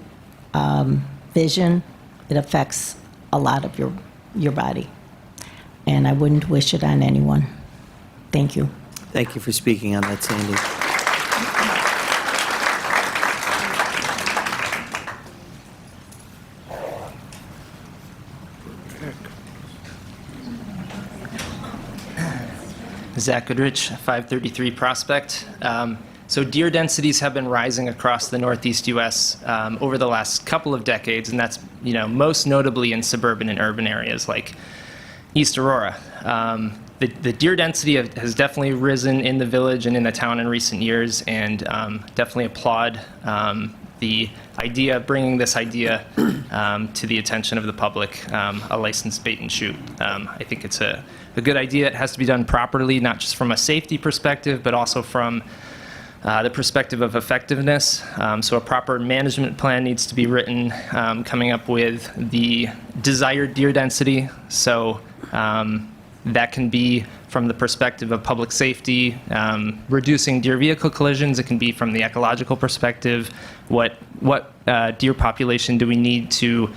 vision. It affects a lot of your body. And I wouldn't wish it on anyone. Thank you. Thank you for speaking on that, Sandy. Zach Goodrich, 533 Prospect. So deer densities have been rising across the Northeast U.S. Over the last couple of decades, and that's most notably in suburban and urban areas like East Aurora. The deer density has definitely risen in the village and in the town in recent years, and definitely applaud the idea, bringing this idea to the attention of the public, a licensed bait and shoot. I think it's a good idea. It has to be done properly, not just from a safety perspective, but also from the perspective of effectiveness. So a proper management plan needs to be written, coming up with the desired deer density. So that can be from the perspective of public safety, reducing deer vehicle collisions. It can be from the ecological perspective. What deer population do we need to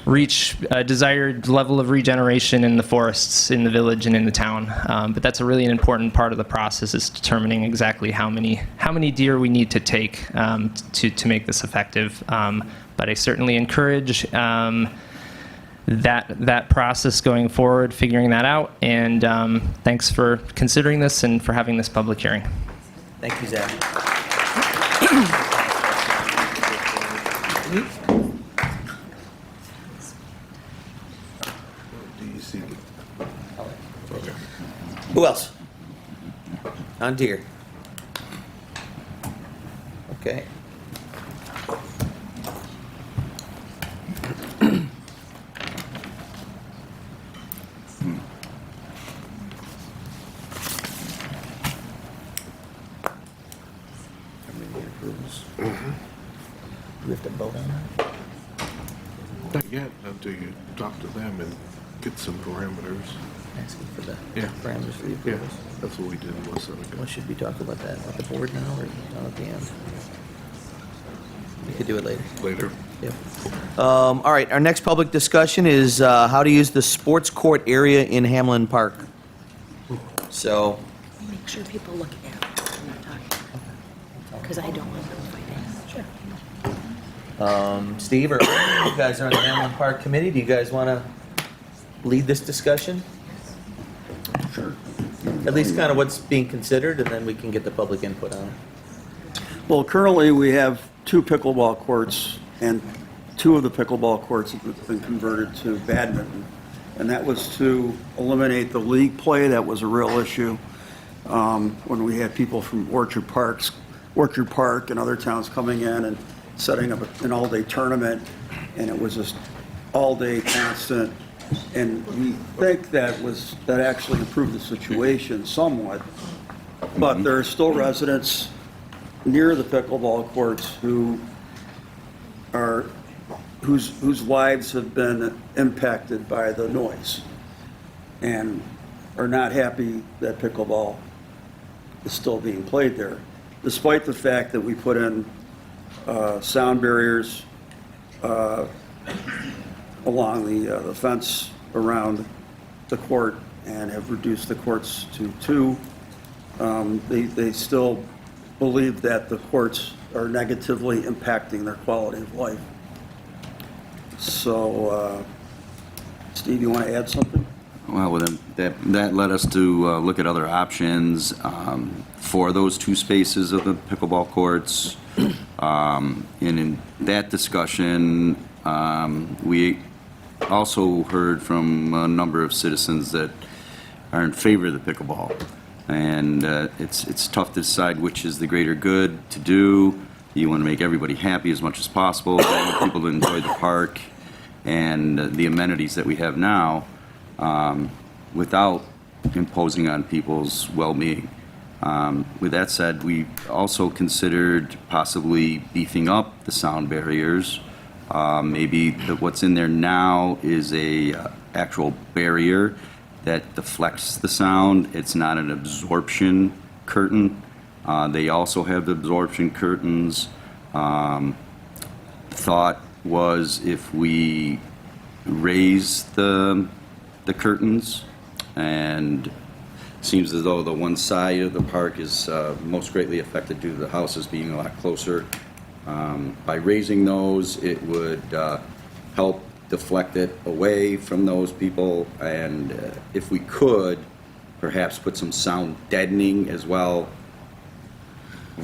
reach a desired level of regeneration in the forests, in the village, and in the town. But that's a really important part of the process, is determining exactly how many deer we need to take to make this effective. But I certainly encourage that process going forward, figuring that out. And thanks for considering this and for having this public hearing. Thank you, Zach. Who else? On deer. Okay. We have to vote on that? Not yet, until you talk to them and get some parameters. Asking for the Yeah. parameters for the Yeah, approvals? that's what we did a second ago. Well, should we talk about that at the board now or down at the end? We could do it later. Later. Yep. All right, our next public discussion is how to use the sports court area in Hamlin Park. So, Make sure people look at it when you're talking. Because I don't want them fighting. Sure. Steve, or you guys are on the Hamlin Park Committee, do you guys want to lead this discussion? Sure. At least kind of what's being considered, and then we can get the public input on it. Well, currently, we have 2 pickleball courts, and 2 of the pickleball courts have been converted to badminton. And that was to eliminate the league play. That was a real issue when we had people from Orchard Park and other towns coming in and setting up an all-day tournament, and it was just all-day constant. And we think that actually improved the situation somewhat. But there are still residents near the pickleball courts whose lives have been impacted by the noise and are not happy that pickleball is still being played there, despite the fact that we put in sound barriers along the fence around the court and have reduced the courts to 2. They still believe that the courts are negatively impacting their quality of life. So, Steve, you want to add something? Well, that led us to look at other options for those 2 spaces of the pickleball courts. And in that discussion, we also heard from a number of citizens that are in favor of the pickleball. And it's tough to decide which is the greater good to do. You want to make everybody happy as much as possible. You want people to enjoy the park and the amenities that we have now without imposing on people's well-being. With that said, we also considered possibly beefing up the sound barriers. Maybe what's in there now is a actual barrier that deflects the sound. It's not an absorption curtain. They also have absorption curtains. Thought was if we raise the curtains, and seems as though the one side of the park is most greatly affected due to the houses being a lot closer. By raising those, it would help deflect it away from those people, and if we could, perhaps put some sound deadening as well.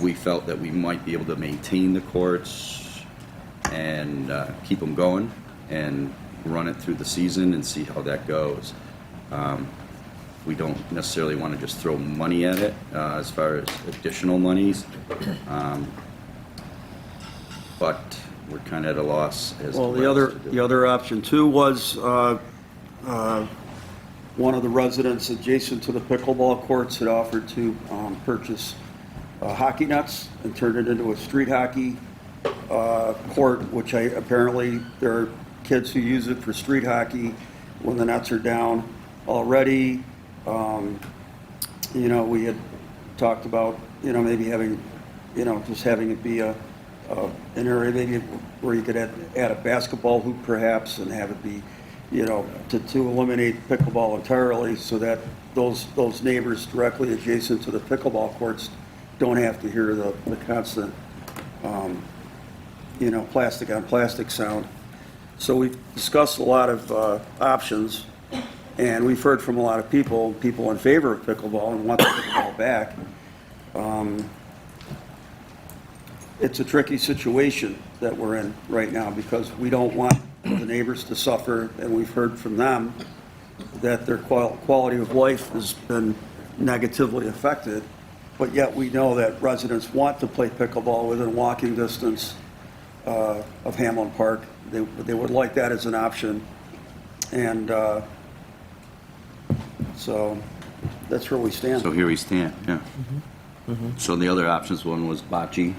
We felt that we might be able to maintain the courts and keep them going and run it through the season and see how that goes. We don't necessarily want to just throw money at it as far as additional monies, but we're kind of at a loss as Well, to the what else to do. other option too was one of the residents adjacent to the pickleball courts had offered to purchase hockey nets and turned it into a street hockey court, which apparently there are kids who use it for street hockey when the nets are down already. We had talked about, maybe having, just having it be an area maybe where you could add a basketball hoop perhaps and have it be, to eliminate pickleball entirely so that those neighbors directly adjacent to the pickleball courts don't have to hear the constant, plastic on plastic sound. So we've discussed a lot of options, and we've heard from a lot of people in favor of pickleball and want the pickleball back. It's a tricky situation that we're in right now because we don't want the neighbors to suffer, and we've heard from them that their quality of life has been negatively affected, but yet we know that residents want to play pickleball within walking distance of Hamlin Park. They would like that as an option, and so that's where we stand. So here we stand, yeah. So the other options, one was bocce.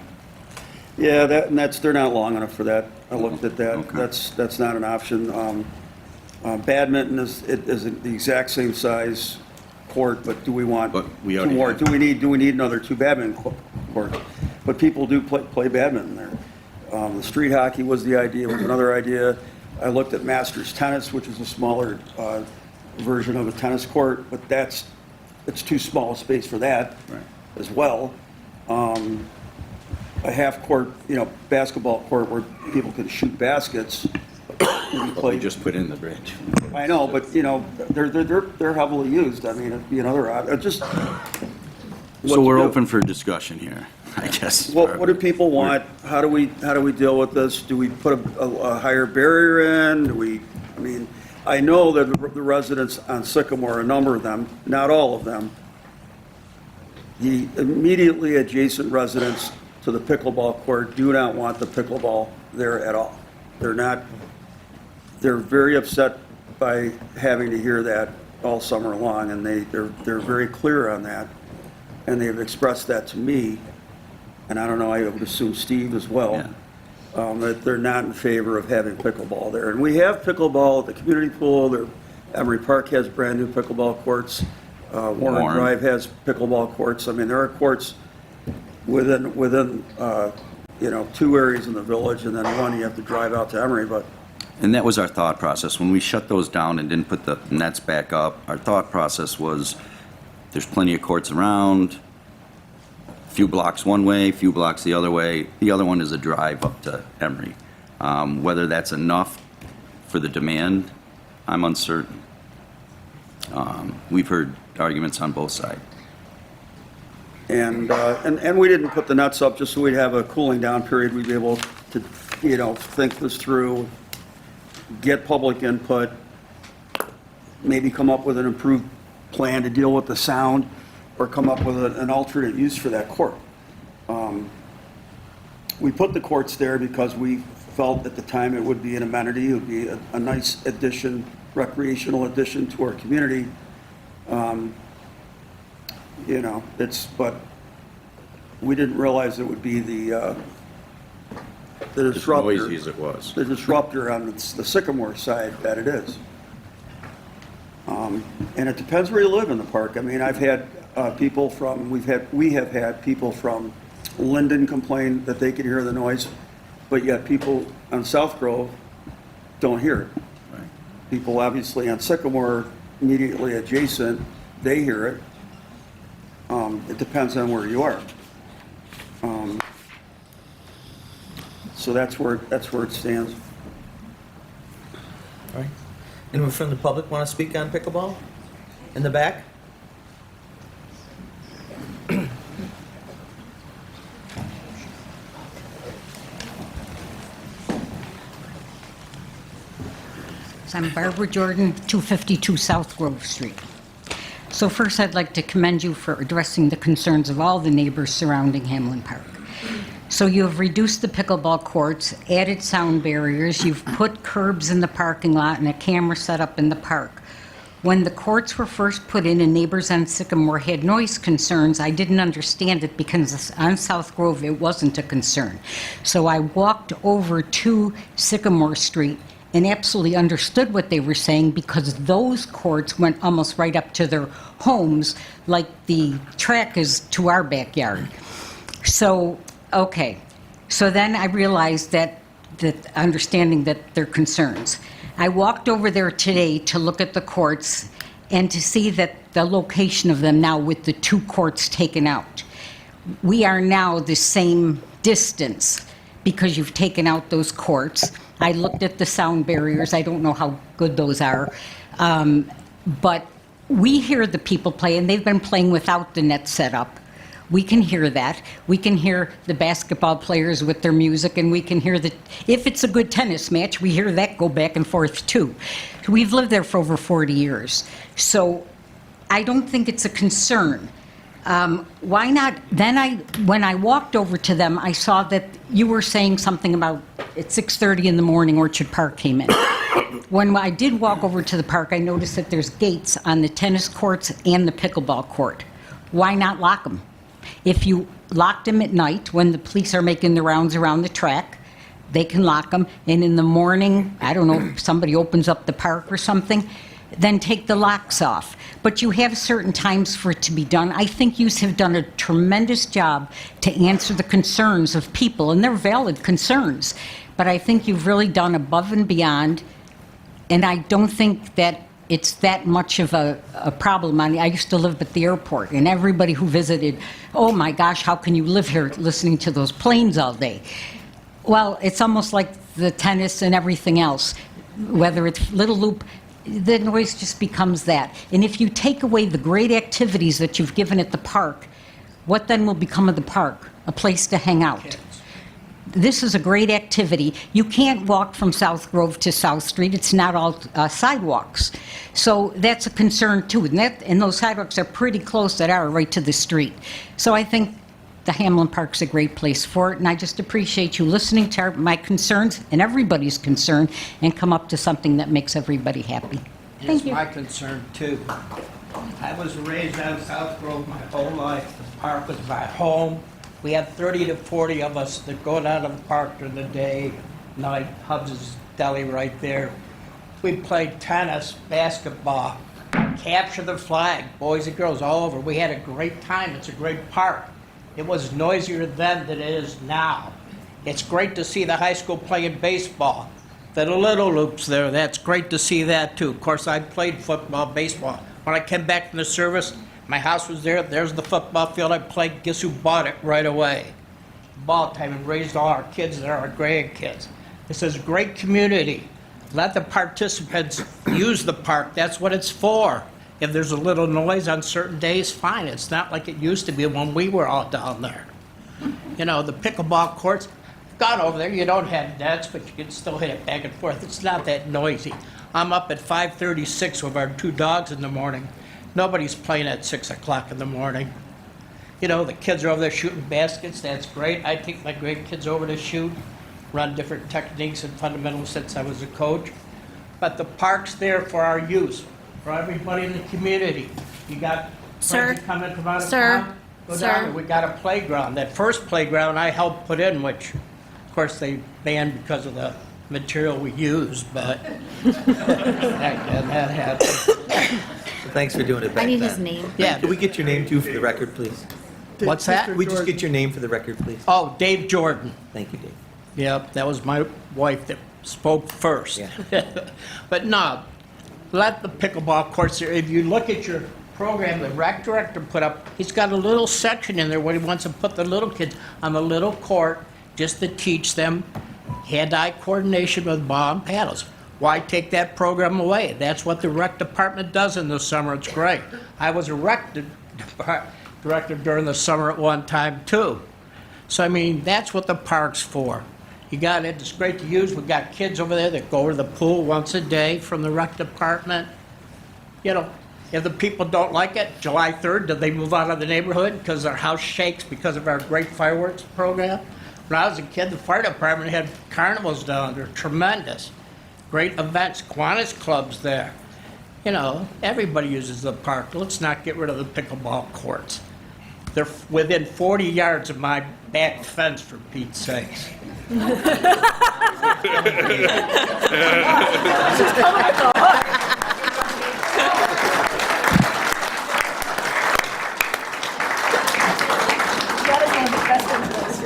Yeah, they're not long enough for that. I looked at that. Okay. That's not an option. Badminton is the exact same size court, but do we want we two already more? have- Do we need another two badminton courts? But people do play badminton there. The street hockey was the idea. Was another idea. I looked at Masters tennis, which is a smaller version of a tennis court, but it's too small a space for that as well. A half-court, basketball court where people can shoot baskets. We just put in the bridge. I know, but they're heavily used. I mean, it'd be another option. Just So we're open for discussion here, I guess. what do people want? How do we deal with this? Do we put a higher barrier in? I know that the residents on Sycamore, a number of them, not all of them, the immediately adjacent residents to the pickleball court do not want the pickleball there at all. They're very upset by having to hear that all summer long, and they're very clear on that, and they've expressed that to me, and I don't know, I would assume Steve as well, that they're not in favor of having pickleball there. And we have pickleball at the community pool. Emory Park has brand-new pickleball courts. Warren Drive has pickleball courts. I mean, there are courts within two areas in the village, and then one you have to drive out to Emory. And that was our thought process. When we shut those down and didn't put the nets back up, our thought process was there's plenty of courts around, few blocks one way, few blocks the other way. The other one is a drive up to Emory. Whether that's enough for the demand, I'm uncertain. We've heard arguments on both sides. And we didn't put the nets up just so we'd have a cooling down period. We'd be able to, think this through, get public input, maybe come up with an improved plan to deal with the sound, or come up with an alternate use for that court. We put the courts there because we felt at the time it would be an amenity, it would be a nice addition, recreational addition to our community. But we didn't realize it would be the disruptor. As noisy as it was. The disruptor on the Sycamore side that it is. And it depends where you live in the park. I mean, I've had people from, we have had people from Linden complain that they can hear the noise, but yet people on South Grove don't hear it. Right. People obviously on Sycamore, immediately adjacent, they hear it. It depends on where you are. So that's where it stands. All right. Anyone from the public want to speak on pickleball? In the back? I'm Barbara Jordan, 252 South Grove Street. So first, I'd like to commend you for addressing the concerns of all the neighbors surrounding Hamlin Park. So you have reduced the pickleball courts, added sound barriers, you've put curbs in the parking lot and a camera set up in the park. When the courts were first put in and neighbors on Sycamore had noise concerns, I didn't understand it because on South Grove it wasn't a concern. So I walked over to Sycamore Street and absolutely understood what they were saying because those courts went almost right up to their homes like the track is to our backyard. So, okay. So then I realized that understanding that their concerns. I walked over there today to look at the courts and to see that the location of them now with the 2 courts taken out. We are now the same distance because you've taken out those courts. I looked at the sound barriers. I don't know how good those are. But we hear the people play, and they've been playing without the net set up. We can hear that. We can hear the basketball players with their music, and we can hear if it's a good tennis match, we hear that go back and forth too. We've lived there for over 40 years. So I don't think it's a concern. Why not? Then when I walked over to them, I saw that you were saying something about at 6:30 in the morning, Orchard Park came in. When I did walk over to the park, I noticed that there's gates on the tennis courts and the pickleball court. Why not lock them? If you locked them at night when the police are making the rounds around the track, they can lock them. And in the morning, I don't know, if somebody opens up the park or something, then take the locks off. But you have certain times for it to be done. I think you have done a tremendous job to answer the concerns of people, and they're valid concerns. But I think you've really done above and beyond, and I don't think that it's that much of a problem. I used to live at the airport, and everybody who visited, oh my gosh, how can you live here listening to those planes all day? Well, it's almost like the tennis and everything else. Whether it's Little Loop, the noise just becomes that. And if you take away the great activities that you've given at the park, what then will become of the park? A place to hang out. This is a great activity. You can't walk from South Grove to South Street. It's not all sidewalks. So that's a concern too. And those sidewalks are pretty close that are right to the street. So I think the Hamlin Park's a great place for it, and I just appreciate you listening to my concerns and everybody's concern and come up to something that makes everybody happy. Thank you. It's my concern too. I was raised on South Grove my whole life. The park was my home. We had 30 to 40 of us that go down to the park during the day, night. Hubs' Deli right there. We played tennis, basketball, capture the flag, boys and girls all over. We had a great time. It's a great park. It was noisier then than it is now. It's great to see the high school playing baseball. The Little Loops there, that's great to see that too. Of course, I played football, baseball. When I came back from the service, my house was there. There's the football field I played. Guess who bought it right away? Ball time, and raised all our kids there, our grandkids. This is a great community. Let the participants use the park. That's what it's for. If there's a little noise on certain days, fine. It's not like it used to be when we were all down there. You know, the pickleball courts, gone over there. You don't have nets, but you can still hit it back and forth. It's not that noisy. I'm up at 5:36 with our 2 dogs in the morning. Nobody's playing at 6 o'clock in the morning. You know, the kids are over there shooting baskets. That's great. I take my grandkids over to shoot, run different techniques and fundamentals since I was a coach. But the park's there for our use, for everybody in the community. You got friends that come in from out of town, go down there. We got a playground. That first playground I helped put in, which, of course, they banned because of the material we used, but that happened. Thanks for doing it back I need then. his name. Yeah. Can we get your name too for the record, please? What's that? Can we just get your name for the record, please? Oh, Dave Jordan. Thank you, Dave. Yep, that was my wife that spoke first. Yeah. But no, let the pickleball courts there. If you look at your program the rec director put up, he's got a little section in there where he wants to put the little kids on the little court just to teach them hand-eye coordination with ball and paddles. Why take that program away? That's what the rec department does in the summer. It's great. I was a rec director during the summer at one time too. So I mean, that's what the park's for. You got it. It's great to use. We got kids over there that go over to the pool once a day from the rec department. You know, if the people don't like it, July 3rd, do they move out of the neighborhood because their house shakes because of our great fireworks program? When I was a kid, the fire department had carnivals down there, tremendous. Great events, Kiwanis clubs there. You know, everybody uses the park. Let's not get rid of the pickleball courts. They're within 40 yards of my back fence, for Pete's sakes.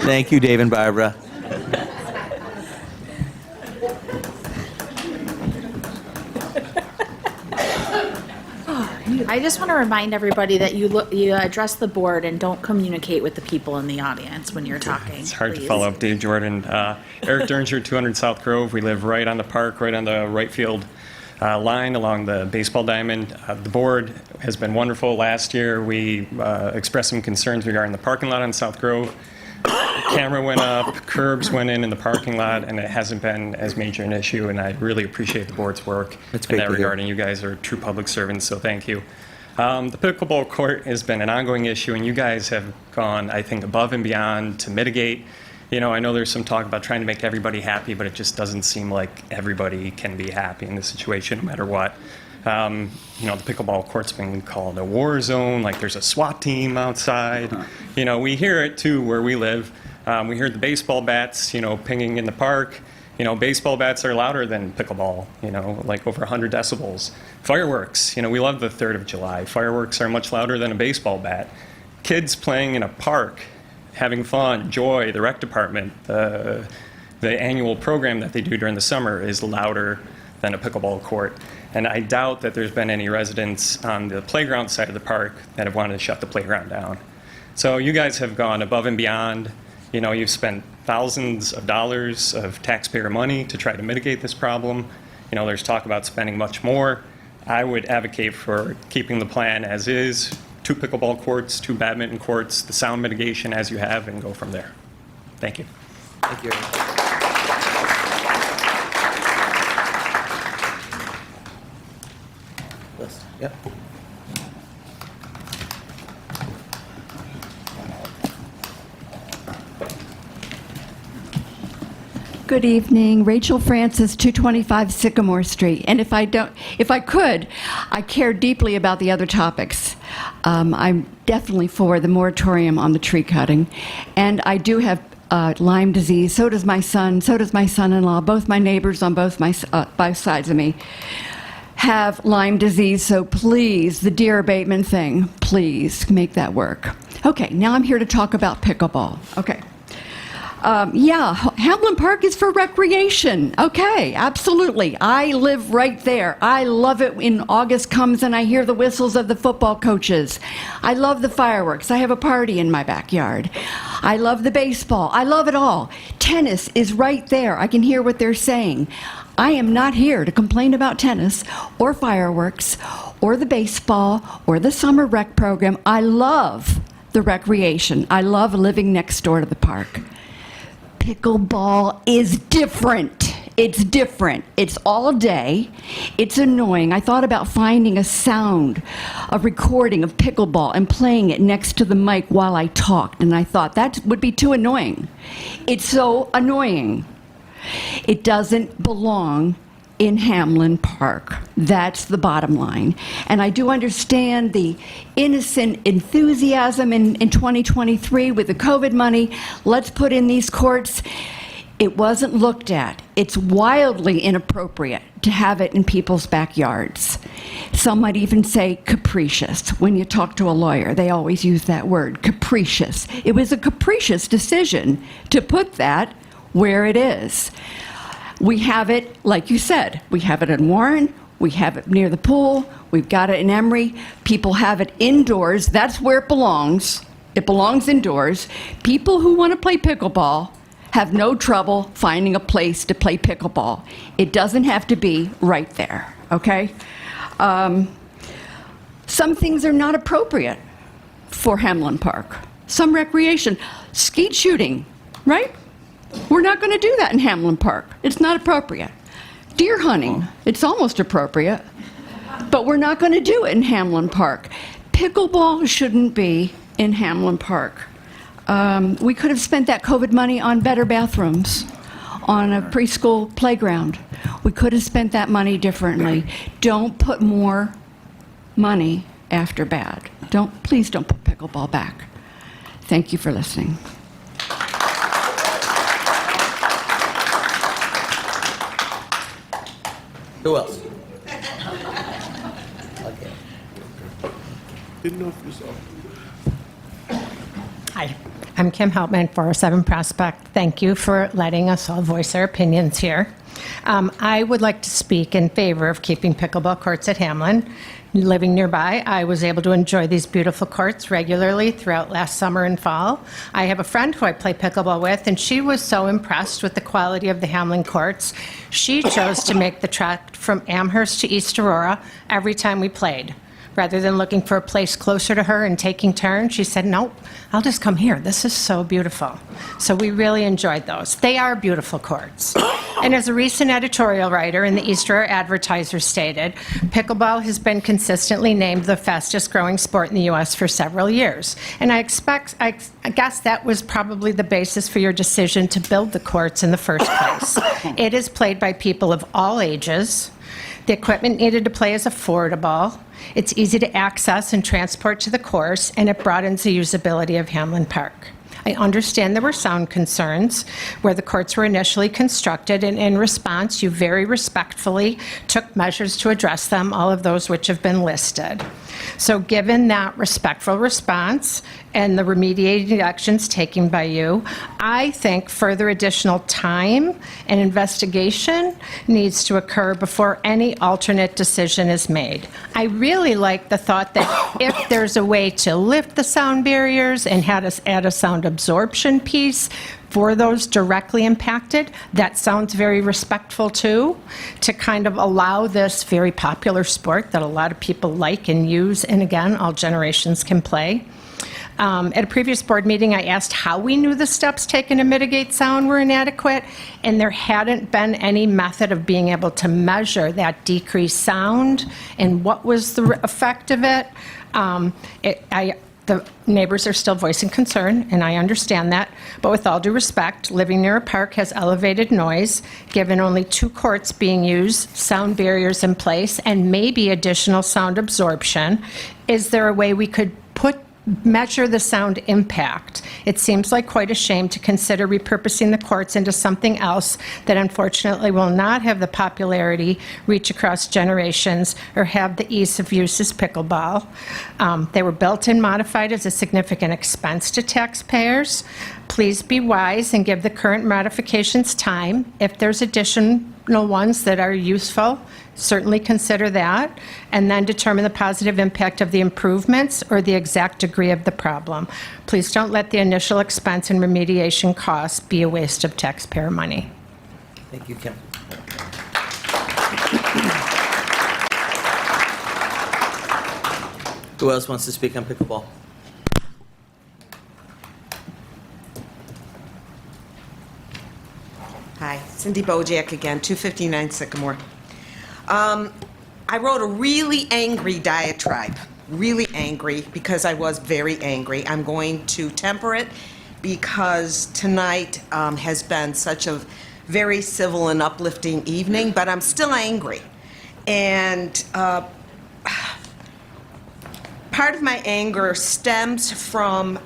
Thank you, Dave and Barbara. I just want to remind everybody that you address the board and don't communicate with the people in the audience when you're talking. It's hard please. to follow up. Dave Jordan. Eric Derninger, 200 South Grove. We live right on the park, right on the right field line along the baseball diamond. The board has been wonderful. Last year, we expressed some concerns regarding the parking lot on South Grove. Camera went up, curbs went in the parking lot, and it hasn't been as major an issue, and I really appreciate the board's work That's in great that to hear. regard, and you guys are true public servants, so thank you. The pickleball court has been an ongoing issue, and you guys have gone, I think, above and beyond to mitigate. You know, I know there's some talk about trying to make everybody happy, but it just doesn't seem like everybody can be happy in this situation, no matter what. You know, the pickleball court's been called a war zone, like there's a SWAT team outside. You know, we hear it too where we live. We hear the baseball bats, you know, pinging in the park. You know, baseball bats are louder than pickleball, you know, like over 100 decibels. Fireworks, you know, we love the 3rd of July. Fireworks are much louder than a baseball bat. Kids playing in a park, having fun, joy, the rec department, the annual program that they do during the summer is louder than a pickleball court. And I doubt that there's been any residents on the playground side of the park that have wanted to shut the playground down. So you guys have gone above and beyond. You know, you've spent thousands of dollars of taxpayer money to try to mitigate this problem. You know, there's talk about spending much more. I would advocate for keeping the plan as is, 2 pickleball courts, 2 badminton courts, the sound mitigation as you have, and go from there. Thank you. Thank you. Yep. Good evening, Rachel Francis, 225 Sycamore Street. And if I could, I care deeply about the other topics. I'm definitely for the moratorium on the tree cutting, and I do have Lyme disease. So does my son. So does my son-in-law. Both my neighbors on both sides of me have Lyme disease. So please, the deer abatement thing, please make that work. Okay, now I'm here to talk about pickleball. Okay. Yeah, Hamlin Park is for recreation. Okay, absolutely. I live right there. I love it when August comes and I hear the whistles of the football coaches. I love the fireworks. I have a party in my backyard. I love the baseball. I love it all. Tennis is right there. I can hear what they're saying. I am not here to complain about tennis or fireworks or the baseball or the summer rec program. I love the recreation. I love living next door to the park. Pickleball is different. It's different. It's all day. It's annoying. I thought about finding a recording of pickleball and playing it next to the mic while I talked, and I thought that would be too annoying. It's so annoying. It doesn't belong in Hamlin Park. That's the bottom line. And I do understand the innocent enthusiasm in 2023 with the COVID money. Let's put in these courts. It wasn't looked at. It's wildly inappropriate to have it in people's backyards. Some might even say capricious. When you talk to a lawyer, they always use that word, capricious. It was a capricious decision to put that where it is. We have it, like you said, we have it in Warren, we have it near the pool, we've got it in Emory. People have it indoors. That's where it belongs. It belongs indoors. People who want to play pickleball have no trouble finding a place to play pickleball. It doesn't have to be right there, okay? Some things are not appropriate for Hamlin Park. Some recreation, skeet shooting, right? We're not going to do that in Hamlin Park. It's not appropriate. Deer hunting, it's almost appropriate, but we're not going to do it in Hamlin Park. Pickleball shouldn't be in Hamlin Park. We could have spent that COVID money on better bathrooms, on a preschool playground. We could have spent that money differently. Don't put more money after bad. Please don't put pickleball back. Thank you for listening. Who else? Didn't know if you saw. Hi, I'm Kim Helpman, 407 Prospect. Thank you for letting us all voice our opinions here. I would like to speak in favor of keeping pickleball courts at Hamlin. Living nearby, I was able to enjoy these beautiful courts regularly throughout last summer and fall. I have a friend who I play pickleball with, and she was so impressed with the quality of the Hamlin courts. She chose to make the trek from Amherst to East Aurora every time we played. Rather than looking for a place closer to her and taking turns, she said, nope, I'll just come here. This is so beautiful. So we really enjoyed those. They are beautiful courts. And as a recent editorial writer in the East Aurora Advertiser stated, pickleball has been consistently named the fastest growing sport in the U.S. for several years. And I guess that was probably the basis for your decision to build the courts in the first place. It is played by people of all ages. The equipment needed to play is affordable. It's easy to access and transport to the course, and it broadens the usability of Hamlin Park. I understand there were sound concerns where the courts were initially constructed, and in response, you very respectfully took measures to address them, all of those which have been listed. So given that respectful response and the remediating actions taken by you, I think further additional time and investigation needs to occur before any alternate decision is made. I really like the thought that if there's a way to lift the sound barriers and add a sound absorption piece for those directly impacted, that sounds very respectful too, to kind of allow this very popular sport that a lot of people like and use, and again, all generations can play. At a previous board meeting, I asked how we knew the steps taken to mitigate sound were inadequate, and there hadn't been any method of being able to measure that decreased sound and what was the effect of it. The neighbors are still voicing concern, and I understand that, but with all due respect, living near a park has elevated noise, given only 2 courts being used, sound barriers in place, and maybe additional sound absorption. Is there a way we could measure the sound impact? It seems like quite a shame to consider repurposing the courts into something else that unfortunately will not have the popularity, reach across generations, or have the ease of use as pickleball. They were built and modified as a significant expense to taxpayers. Please be wise and give the current modifications time. If there's additional ones that are useful, certainly consider that, and then determine the positive impact of the improvements or the exact degree of the problem. Please don't let the initial expense and remediation costs be a waste of taxpayer money. Thank you, Kim. Who else wants to speak on pickleball? Hi, Cindy Bojack again, 259 Sycamore. I wrote a really angry diatribe, really angry, because I was very angry. I'm going to temper it because tonight has been such a very civil and uplifting evening, but I'm still angry. And part of my anger stems from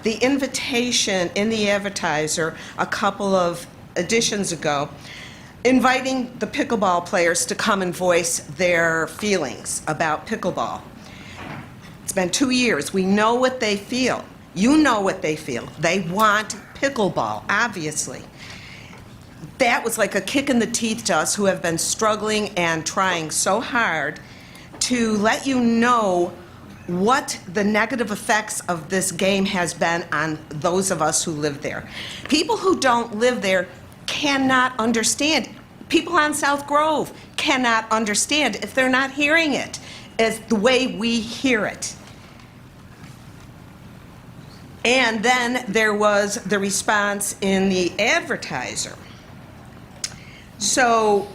the invitation in the advertiser a couple of editions ago, inviting the pickleball players to come and voice their feelings about pickleball. It's been 2 years. We know what they feel. You know what they feel. They want pickleball, obviously. That was like a kick in the teeth to us who have been struggling and trying so hard to let you know what the negative effects of this game has been on those of us who live there. People who don't live there cannot understand. People on South Grove cannot understand if they're not hearing it as the way we hear it. And then there was the response in the advertiser. So,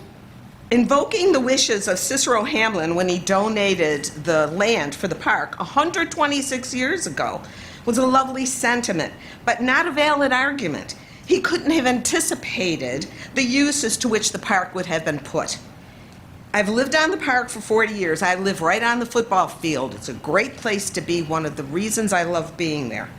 invoking the wishes of Cicero Hamlin when he donated the land for the park 126 years ago was a lovely sentiment, but not a valid argument. He couldn't have anticipated the uses to which the park would have been put. I've lived on the park for 40 years. I live right on the football field. It's a great place to be, one of the reasons I love being there.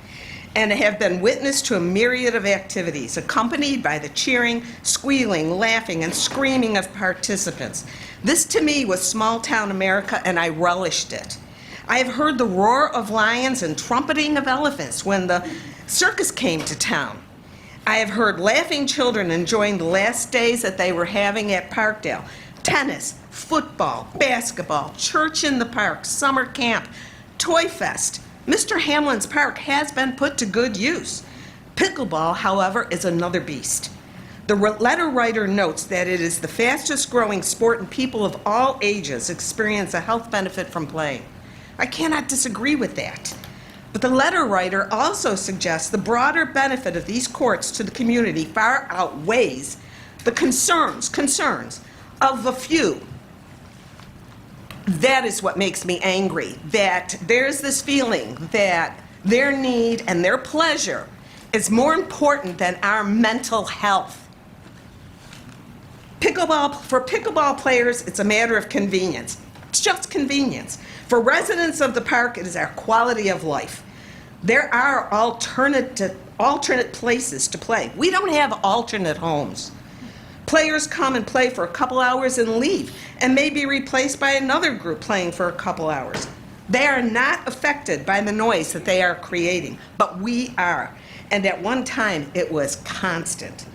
And have been witness to a myriad of activities, accompanied by the cheering, squealing, laughing, and screaming of participants. This to me was small town America, and I relished it. I have heard the roar of lions and trumpeting of elephants when the circus came to town. I have heard laughing children enjoying the last days that they were having at Parkdale. Tennis, football, basketball, church in the park, summer camp, Toy Fest. Mr. Hamlin's park has been put to good use. Pickleball, however, is another beast. The letter writer notes that it is the fastest growing sport and people of all ages experience a health benefit from playing. I cannot disagree with that. But the letter writer also suggests the broader benefit of these courts to the community far outweighs the concerns of a few. That is what makes me angry, that there's this feeling that their need and their pleasure is more important than our mental health. For pickleball players, it's a matter of convenience. It's just convenience. For residents of the park, it is our quality of life. There are alternate places to play. We don't have alternate homes. Players come and play for a couple hours and leave, and may be replaced by another group playing for a couple hours. They are not affected by the noise that they are creating, but we are. And at one time, it was constant.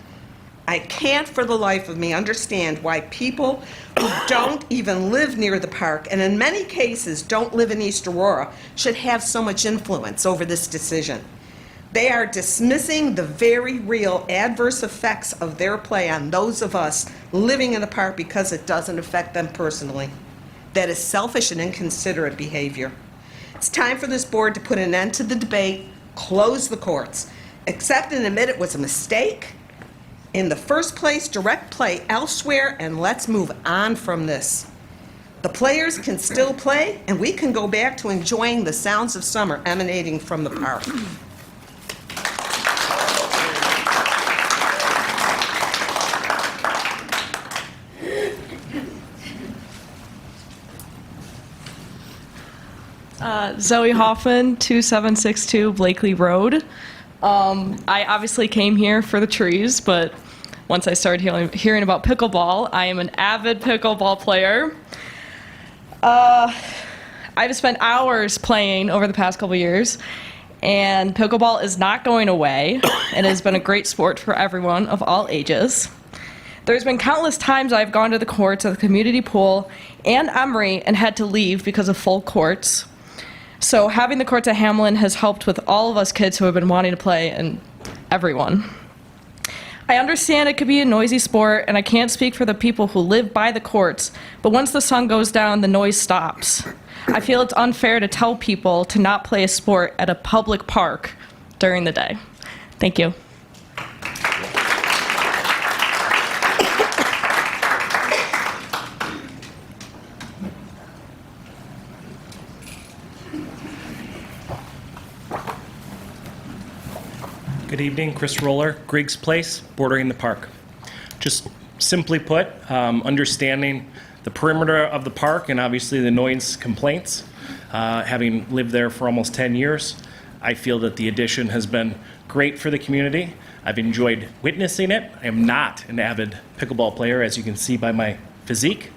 I can't for the life of me understand why people who don't even live near the park, and in many cases don't live in East Aurora, should have so much influence over this decision. They are dismissing the very real adverse effects of their play on those of us living in the park because it doesn't affect them personally. That is selfish and inconsiderate behavior. It's time for this board to put an end to the debate, close the courts, accept and admit it was a mistake. In the first place, direct play elsewhere, and let's move on from this. The players can still play, and we can go back to enjoying the sounds of summer emanating from the park. Zoe Hoffman, 2762 Blakely Road. I obviously came here for the trees, but once I started hearing about pickleball, I am an avid pickleball player. I've spent hours playing over the past couple years, and pickleball is not going away, and it has been a great sport for everyone of all ages. There's been countless times I've gone to the courts at the community pool and Emory and had to leave because of full courts. So having the courts at Hamlin has helped with all of us kids who have been wanting to play, and everyone. I understand it could be a noisy sport, and I can't speak for the people who live by the courts, but once the sun goes down, the noise stops. I feel it's unfair to tell people to not play a sport at a public park during the day. Thank you. Good evening, Chris Roller, Griggs Place, bordering the park. Just simply put, understanding the perimeter of the park and obviously the noise complaints. Having lived there for almost 10 years, I feel that the addition has been great for the community. I've enjoyed witnessing it. I am not an avid pickleball player, as you can see by my physique.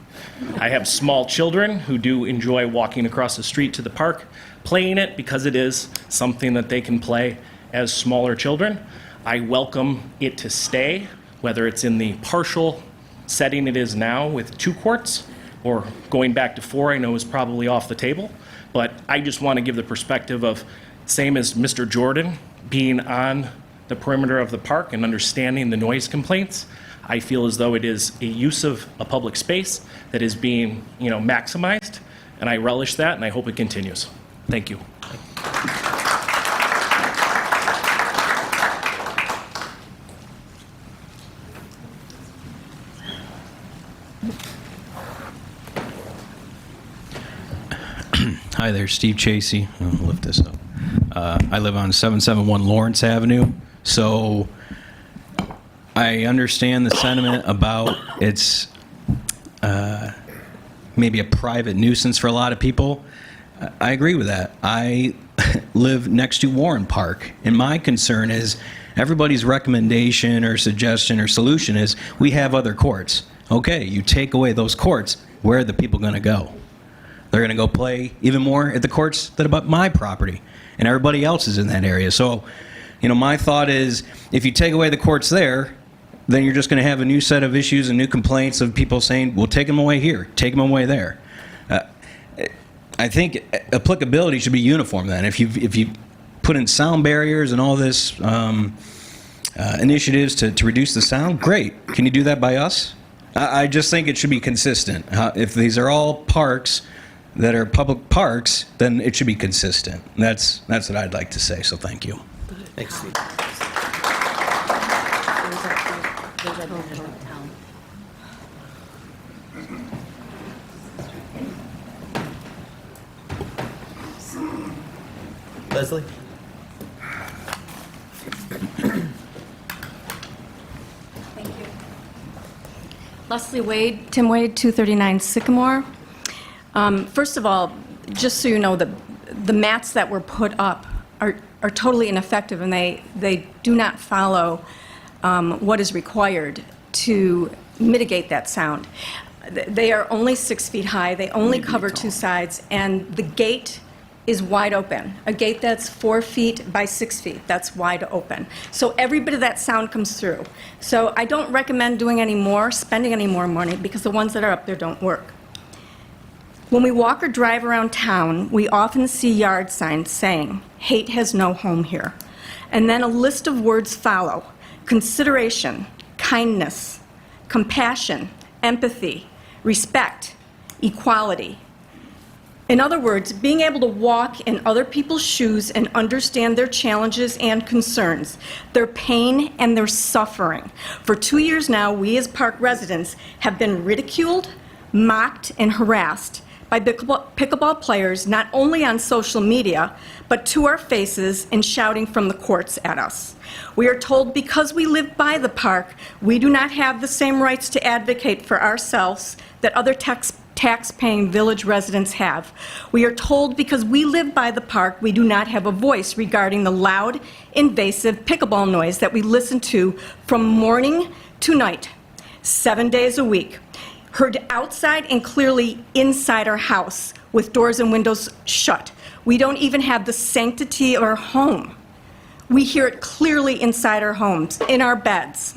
I have small children who do enjoy walking across the street to the park, playing it because it is something that they can play as smaller children. I welcome it to stay, whether it's in the partial setting it is now with 2 courts, or going back to 4, I know is probably off the table. But I just want to give the perspective of, same as Mr. Jordan, being on the perimeter of the park and understanding the noise complaints. I feel as though it is a use of a public space that is being, maximized, and I relish that, and I hope it continues. Thank you. Hi there, Steve Chasey. I'll lift this up. I live on 771 Lawrence Avenue. So I understand the sentiment about it's maybe a private nuisance for a lot of people. I agree with that. I live next to Warren Park, and my concern is everybody's recommendation or suggestion or solution is we have other courts. Okay, you take away those courts, where are the people going to go? They're going to go play even more at the courts that abut my property, and everybody else is in that area. So, my thought is if you take away the courts there, then you're just going to have a new set of issues and new complaints of people saying, well, take them away here, take them away there. I think applicability should be uniform then. If you put in sound barriers and all this initiatives to reduce the sound, great. Can you do that by us? I just think it should be consistent. If these are all parks that are public parks, then it should be consistent. That's what I'd like to say, so thank you. Thanks, Steve. Leslie? Leslie Wade, Tim Wade, 239 Sycamore. First of all, just so you know, the mats that were put up are totally ineffective, and they do not follow what is required to mitigate that sound. They are only 6 feet high, they only cover two sides, and the gate is wide open. A gate that's 4 feet by 6 feet, that's wide open. So every bit of that sound comes through. So I don't recommend doing any more, spending any more money, because the ones that are up there don't work. When we walk or drive around town, we often see yard signs saying, "Hate has no home here." And then a list of words follow: consideration, kindness, compassion, empathy, respect, equality. In other words, being able to walk in other people's shoes and understand their challenges and concerns, their pain and their suffering. For 2 years now, we as park residents have been ridiculed, mocked, and harassed by pickleball players, not only on social media, but to our faces and shouting from the courts at us. We are told because we live by the park, we do not have the same rights to advocate for ourselves that other tax-paying village residents have. We are told because we live by the park, we do not have a voice regarding the loud, invasive pickleball noise that we listen to from morning to night, 7 days a week, heard outside and clearly inside our house with doors and windows shut. We don't even have the sanctity of our home. We hear it clearly inside our homes, in our beds.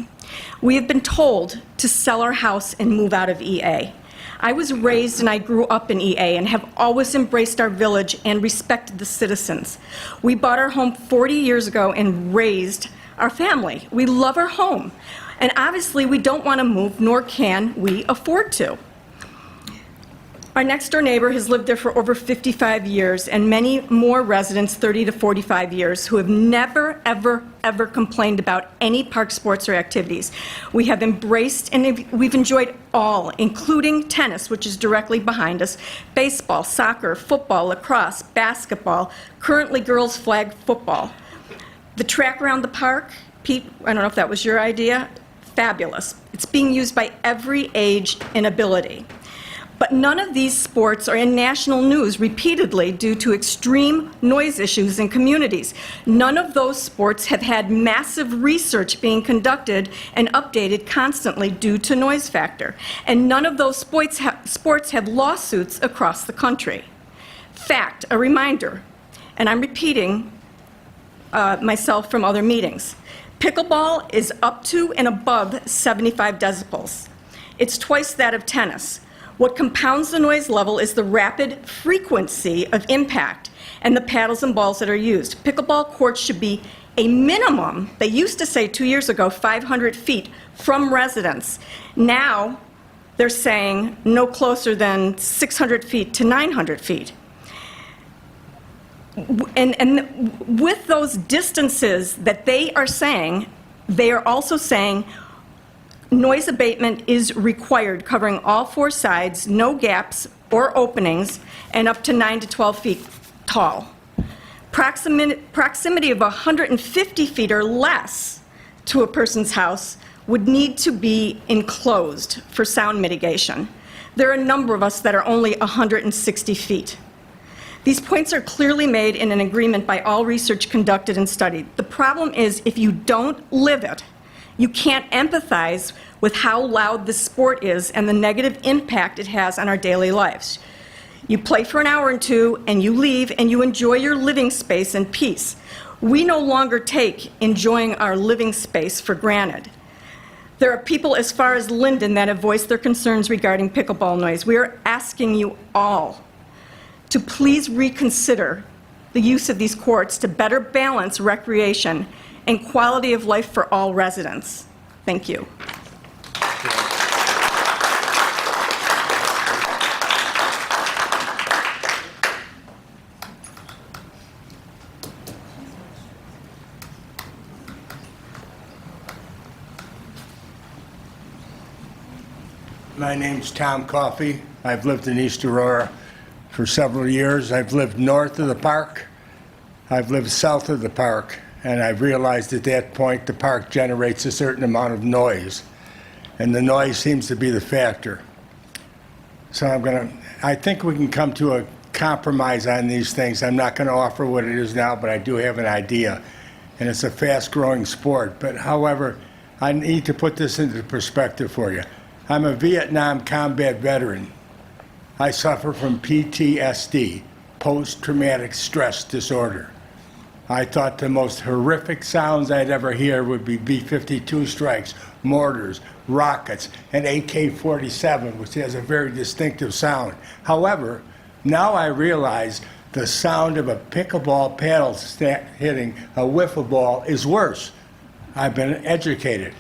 We have been told to sell our house and move out of EA. I was raised and I grew up in EA and have always embraced our village and respected the citizens. We bought our home 40 years ago and raised our family. We love our home. And obviously we don't want to move, nor can we afford to. Our next door neighbor has lived there for over 55 years, and many more residents 30 to 45 years who have never, ever, ever complained about any park sports or activities. We have embraced and we've enjoyed all, including tennis, which is directly behind us, baseball, soccer, football, lacrosse, basketball, currently girls flag football. The track around the park, Pete, I don't know if that was your idea, fabulous. It's being used by every age and ability. But none of these sports are in national news repeatedly due to extreme noise issues in communities. None of those sports have had massive research being conducted and updated constantly due to noise factor. And none of those sports have lawsuits across the country. Fact, a reminder, and I'm repeating myself from other meetings. Pickleball is up to and above 75 decibels. It's twice that of tennis. What compounds the noise level is the rapid frequency of impact and the paddles and balls that are used. Pickleball courts should be a minimum, they used to say 2 years ago, 500 feet from residents. Now they're saying no closer than 600 feet to 900 feet. And with those distances that they are saying, they are also saying noise abatement is required, covering all four sides, no gaps or openings, and up to 9 to 12 feet tall. Proximity of 150 feet or less to a person's house would need to be enclosed for sound mitigation. There are a number of us that are only 160 feet. These points are clearly made in an agreement by all research conducted and studied. The problem is, if you don't live it, you can't empathize with how loud the sport is and the negative impact it has on our daily lives. You play for an hour or two, and you leave, and you enjoy your living space in peace. We no longer take enjoying our living space for granted. There are people as far as Linden that have voiced their concerns regarding pickleball noise. We are asking you all to please reconsider the use of these courts to better balance recreation and quality of life for all residents. Thank you. My name's Tom Coffey. I've lived in East Aurora for several years. I've lived north of the park. I've lived south of the park. And I've realized at that point the park generates a certain amount of noise. And the noise seems to be the factor. So I think we can come to a compromise on these things. I'm not going to offer what it is now, but I do have an idea. And it's a fast-growing sport. But however, I need to put this into perspective for you. I'm a Vietnam combat veteran. I suffer from PTSD, post-traumatic stress disorder. I thought the most horrific sounds I'd ever hear would be B-52 strikes, mortars, rockets, and AK-47, which has a very distinctive sound. However, now I realize the sound of a pickleball paddle hitting a wiffle ball is worse. I've been educated.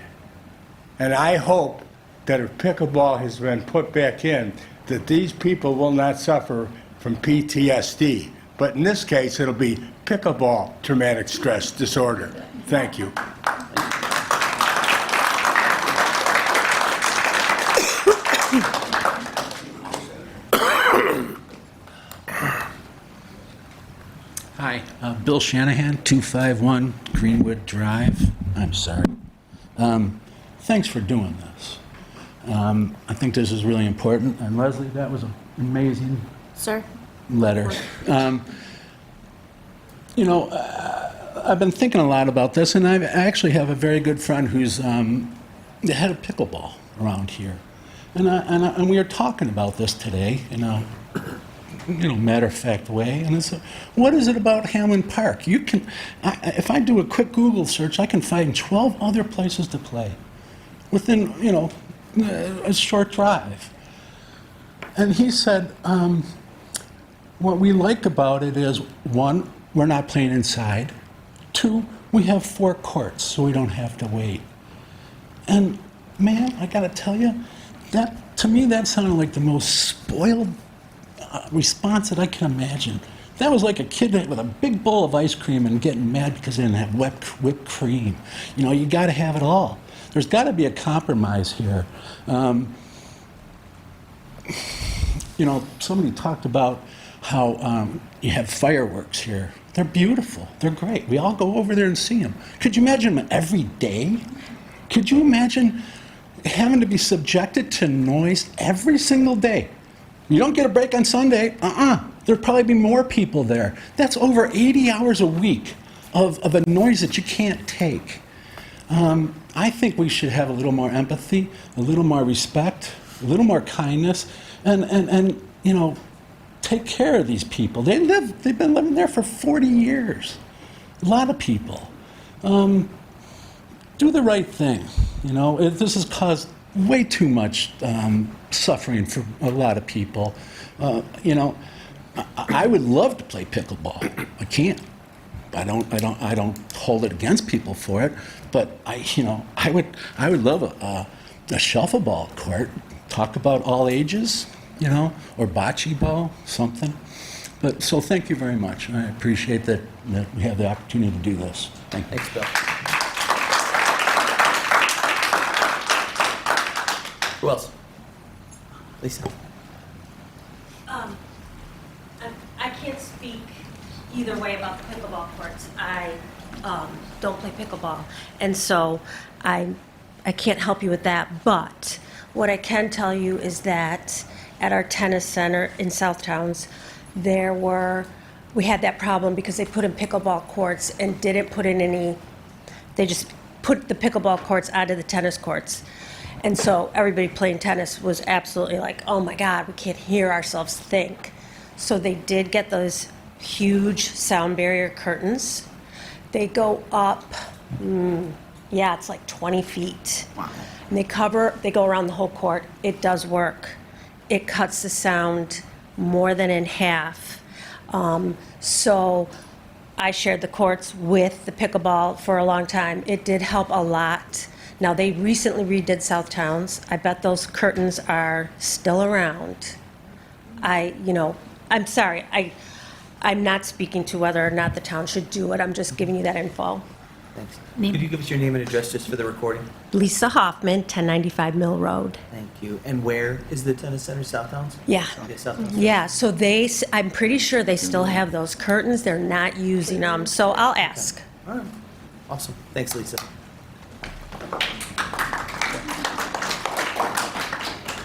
And I hope that if pickleball has been put back in, that these people will not suffer from PTSD. But in this case, it'll be pickleball traumatic stress disorder. Thank you. Hi, Bill Shanahan, 251 Greenwood Drive. I'm sorry. Thanks for doing this. I think this is really important. And Leslie, that was an amazing letter. You know, I've been thinking a lot about this, and I actually have a very good friend who's the head of pickleball around here. And we were talking about this today in a matter-of-fact way. And it's what is it about Hamlin Park? You can, if I do a quick Google search, I can find 12 other places to play within, a short drive. And he said, what we like about it is, one, we're not playing inside. Two, we have 4 courts, so we don't have to wait. And man, I gotta tell you, to me that sounded like the most spoiled response that I can imagine. That was like a kid with a big bowl of ice cream and getting mad because they didn't have whipped cream. You gotta have it all. There's gotta be a compromise here. Somebody talked about how you have fireworks here. They're beautiful. They're great. We all go over there and see them. Could you imagine them every day? Could you imagine having to be subjected to noise every single day? You don't get a break on Sunday. There'd probably be more people there. That's over 80 hours a week of a noise that you can't take. I think we should have a little more empathy, a little more respect, a little more kindness, and take care of these people. They've been living there for 40 years. A lot of people. Do the right thing. This has caused way too much suffering for a lot of people. I would love to play pickleball. I can't. I don't hold it against people for it. But I would love a shuffleball court. Talk about all ages. Or bocce ball, something. But so thank you very much. I appreciate that we have the opportunity to do this. Thank you. Thanks, Bill. Who else? Lisa. I can't speak either way about the pickleball courts. I don't play pickleball, and so I I can't help you with that. But what I can tell you is that at our tennis center in Southtowns, we had that problem because they put in pickleball courts and didn't put in any, they just put the pickleball courts onto the tennis courts. And so everybody playing tennis was absolutely like, oh my God, we can't hear ourselves think. So they did get those huge sound barrier curtains. They go up, it's like 20 feet. Wow. And they go around the whole court. It does work. It cuts the sound more than in half. So I shared the courts with the pickleball for a long time. It did help a lot. Now, they recently redid Southtowns. I bet those curtains are still around. I'm sorry. I'm not speaking to whether or not the town should do it. I'm just giving you that info. Thanks. Could you give us your name and address just for the recording? Lisa Hoffman, 1095 Mill Road. Thank you. And where is the tennis center, Southtowns? Yeah. Okay, Southtowns. Yeah, so I'm pretty sure they still have those curtains. They're not using them, so I'll ask. All right. Awesome. Thanks, Lisa.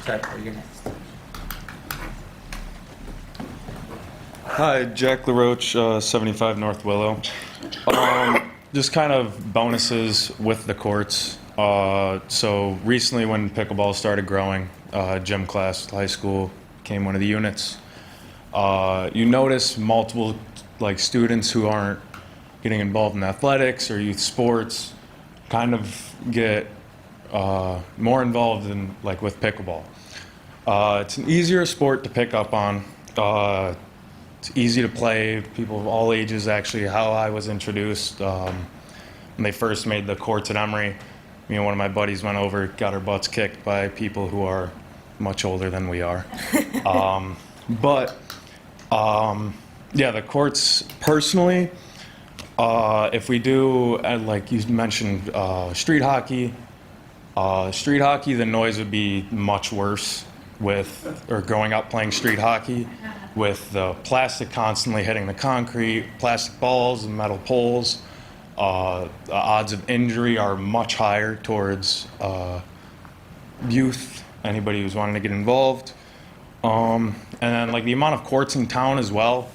Sorry, you're next. Hi, Jack LaRoche, 75 North Willow. Just kind of bonuses with the courts. So recently when pickleball started growing, gym class, high school, became one of the units. You notice multiple students who aren't getting involved in athletics or youth sports kind of get more involved in with pickleball. It's an easier sport to pick up on. It's easy to play. People of all ages, actually, how I was introduced when they first made the courts at Emory. Me and one of my buddies went over, got our butts kicked by people who are much older than we are. The courts, personally, if we do, like you mentioned, street hockey, the noise would be much worse growing up playing street hockey with the plastic constantly hitting the concrete, plastic balls and metal poles. The odds of injury are much higher towards youth, anybody who's wanting to get involved. And then the amount of courts in town as well.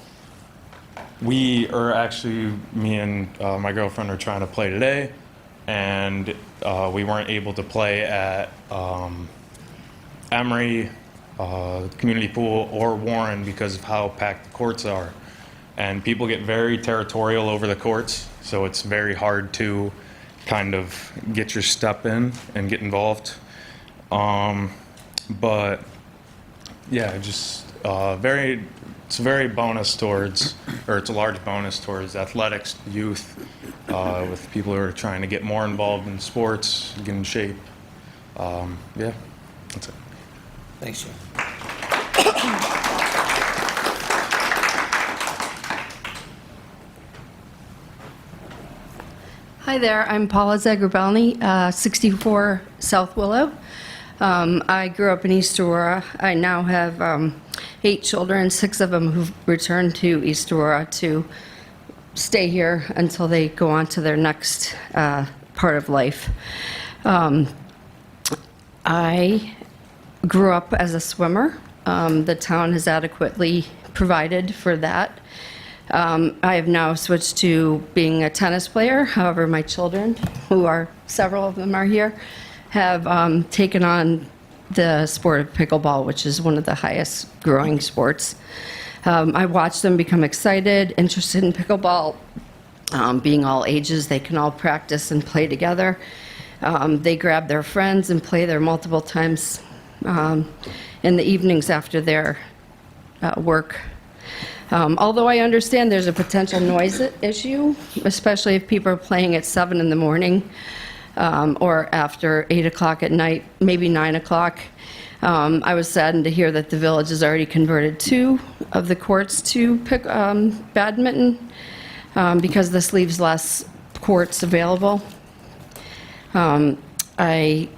Me and my girlfriend are trying to play today, and we weren't able to play at Emory, Community Pool, or Warren because of how packed the courts are. And people get very territorial over the courts, so it's very hard to kind of get your step in and get involved. It's a very bonus towards, or it's a large bonus towards athletics, youth, with people who are trying to get more involved in sports, get in shape. That's it. Thanks, Jim. Hi there, I'm Paula Zagrabelny, 64 South Willow. I grew up in East Aurora. I now have 8 children, 6 of them who've returned to East Aurora to stay here until they go on to their next part of life. I grew up as a swimmer. The town has adequately provided for that. I have now switched to being a tennis player. However, my children, several of them are here, have taken on the sport of pickleball, which is one of the highest growing sports. I watch them become excited, interested in pickleball. Being all ages, they can all practice and play together. They grab their friends and play there multiple times in the evenings after their work. Although I understand there's a potential noise issue, especially if people are playing at 7 in the morning or after 8 o'clock at night, maybe 9 o'clock. I was saddened to hear that the village has already converted 2 of the courts to badminton because this leaves less courts available. I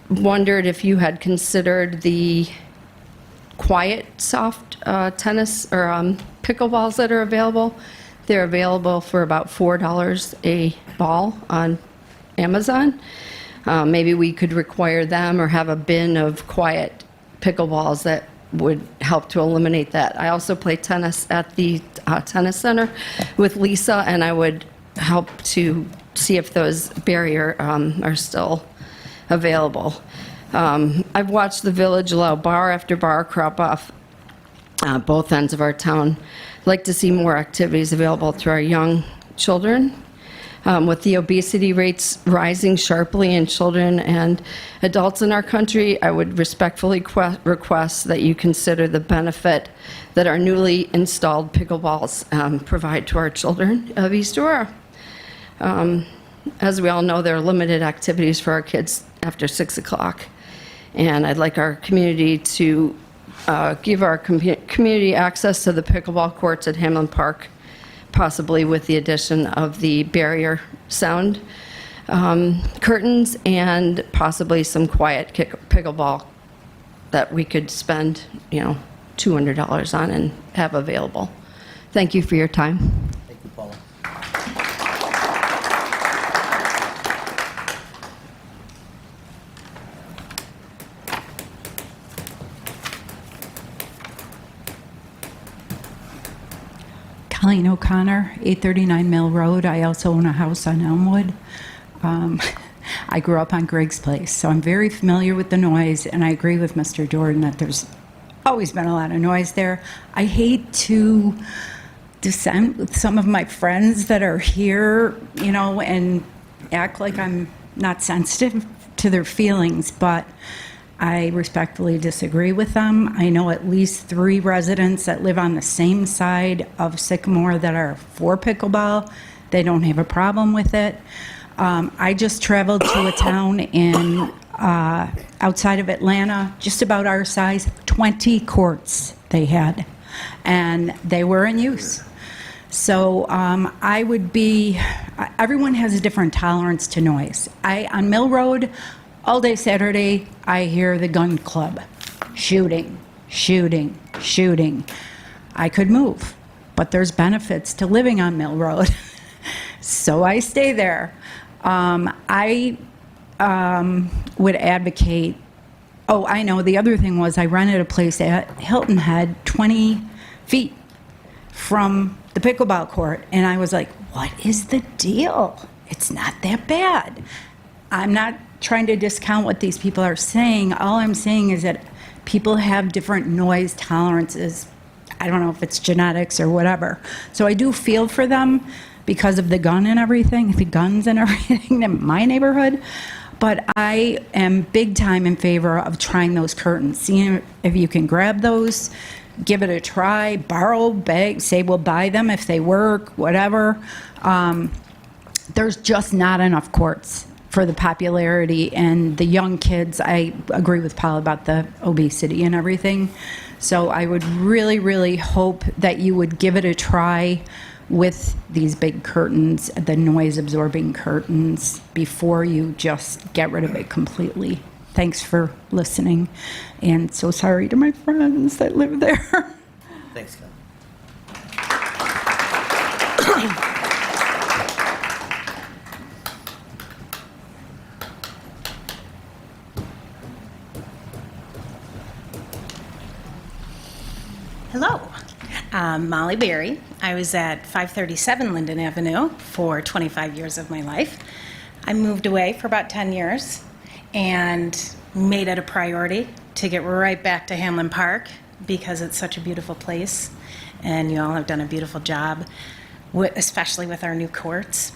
wondered if you had considered the quiet, soft tennis or pickleballs that are available. They're available for about $4 a ball on Amazon. Maybe we could require them or have a bin of quiet pickleballs that would help to eliminate that. I also play tennis at the tennis center with Lisa, and I would help to see if those barrier are still available. I've watched the village allow bar after bar crop off both ends of our town. I'd like to see more activities available to our young children. With the obesity rates rising sharply in children and adults in our country, I would respectfully request that you consider the benefit that our newly installed pickleballs provide to our children of East Aurora. As we all know, there are limited activities for our kids after 6 o'clock, and I'd like our community to give our community access to the pickleball courts at Hamlin Park, possibly with the addition of the barrier sound curtains and possibly some quiet pickleball that we could spend, $200 on and have available. Thank you for your time. Thank you, Paula. Colleen O'Connor, 839 Mill Road. I also own a house on Elmwood. I grew up on Griggs Place, so I'm very familiar with the noise, and I agree with Mr. Jordan that there's always been a lot of noise there. I hate to dissent with some of my friends that are here, and act like I'm not sensitive to their feelings, but I respectfully disagree with them. I know at least 3 residents that live on the same side of Sycamore that are for pickleball. They don't have a problem with it. I just traveled to a town in outside of Atlanta, just about our size, 20 courts they had, and they were in use. So I would be, everyone has a different tolerance to noise. On Mill Road, all day Saturday, I hear the gun club. Shooting, shooting, shooting. I could move, but there's benefits to living on Mill Road. So I stay there. I would advocate, I know, the other thing was I rented a place at Hilton Head 20 feet from the pickleball court, and I was like, what is the deal? It's not that bad. I'm not trying to discount what these people are saying. All I'm saying is that people have different noise tolerances. I don't know if it's genetics or whatever. So I do feel for them because of the guns and everything in my neighborhood. But I am big time in favor of trying those curtains, seeing if you can grab those, give it a try, borrow, beg, say we'll buy them if they work, whatever. There's just not enough courts for the popularity and the young kids. I agree with Paul about the obesity and everything. So I would really, really hope that you would give it a try with these big curtains, the noise absorbing curtains, before you just get rid of it completely. Thanks for listening, and so sorry to my friends that live there. Thanks, Ken. Hello, I'm Molly Berry. I was at 537 Linden Avenue for 25 years of my life. I moved away for about 10 years and made it a priority to get right back to Hamlin Park because it's such a beautiful place, and you all have done a beautiful job, especially with our new courts.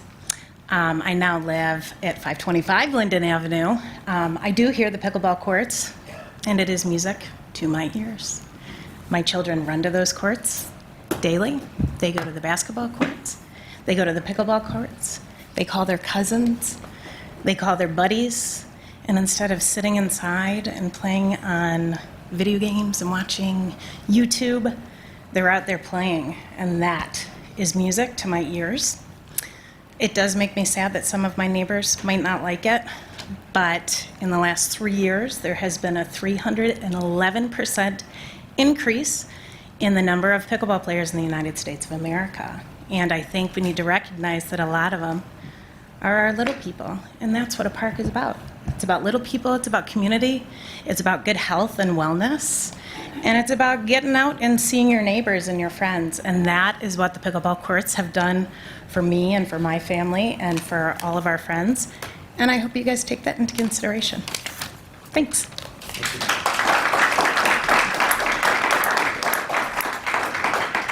I now live at 525 Linden Avenue. I do hear the pickleball courts, and it is music to my ears. My children run to those courts daily. They go to the basketball courts. They go to the pickleball courts. They call their cousins. They call their buddies. And instead of sitting inside and playing on video games and watching YouTube, they're out there playing. And that is music to my ears. It does make me sad that some of my neighbors might not like it. But in the last 3 years, there has been a 311% increase in the number of pickleball players in the United States of America. And I think we need to recognize that a lot of them are our little people, and that's what a park is about. It's about little people, it's about community, it's about good health and wellness, and it's about getting out and seeing your neighbors and your friends, and that is what the pickleball courts have done for me and for my family and for all of our friends, and I hope you guys take that into consideration. Thanks.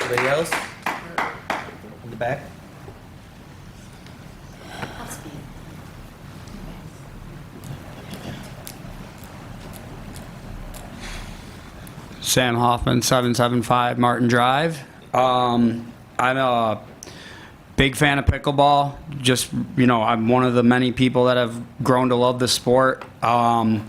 Anybody else? In the back? Sam Hoffman, 775 Martin Drive. I'm a big fan of pickleball. Just, I'm one of the many people that have grown to love the sport. And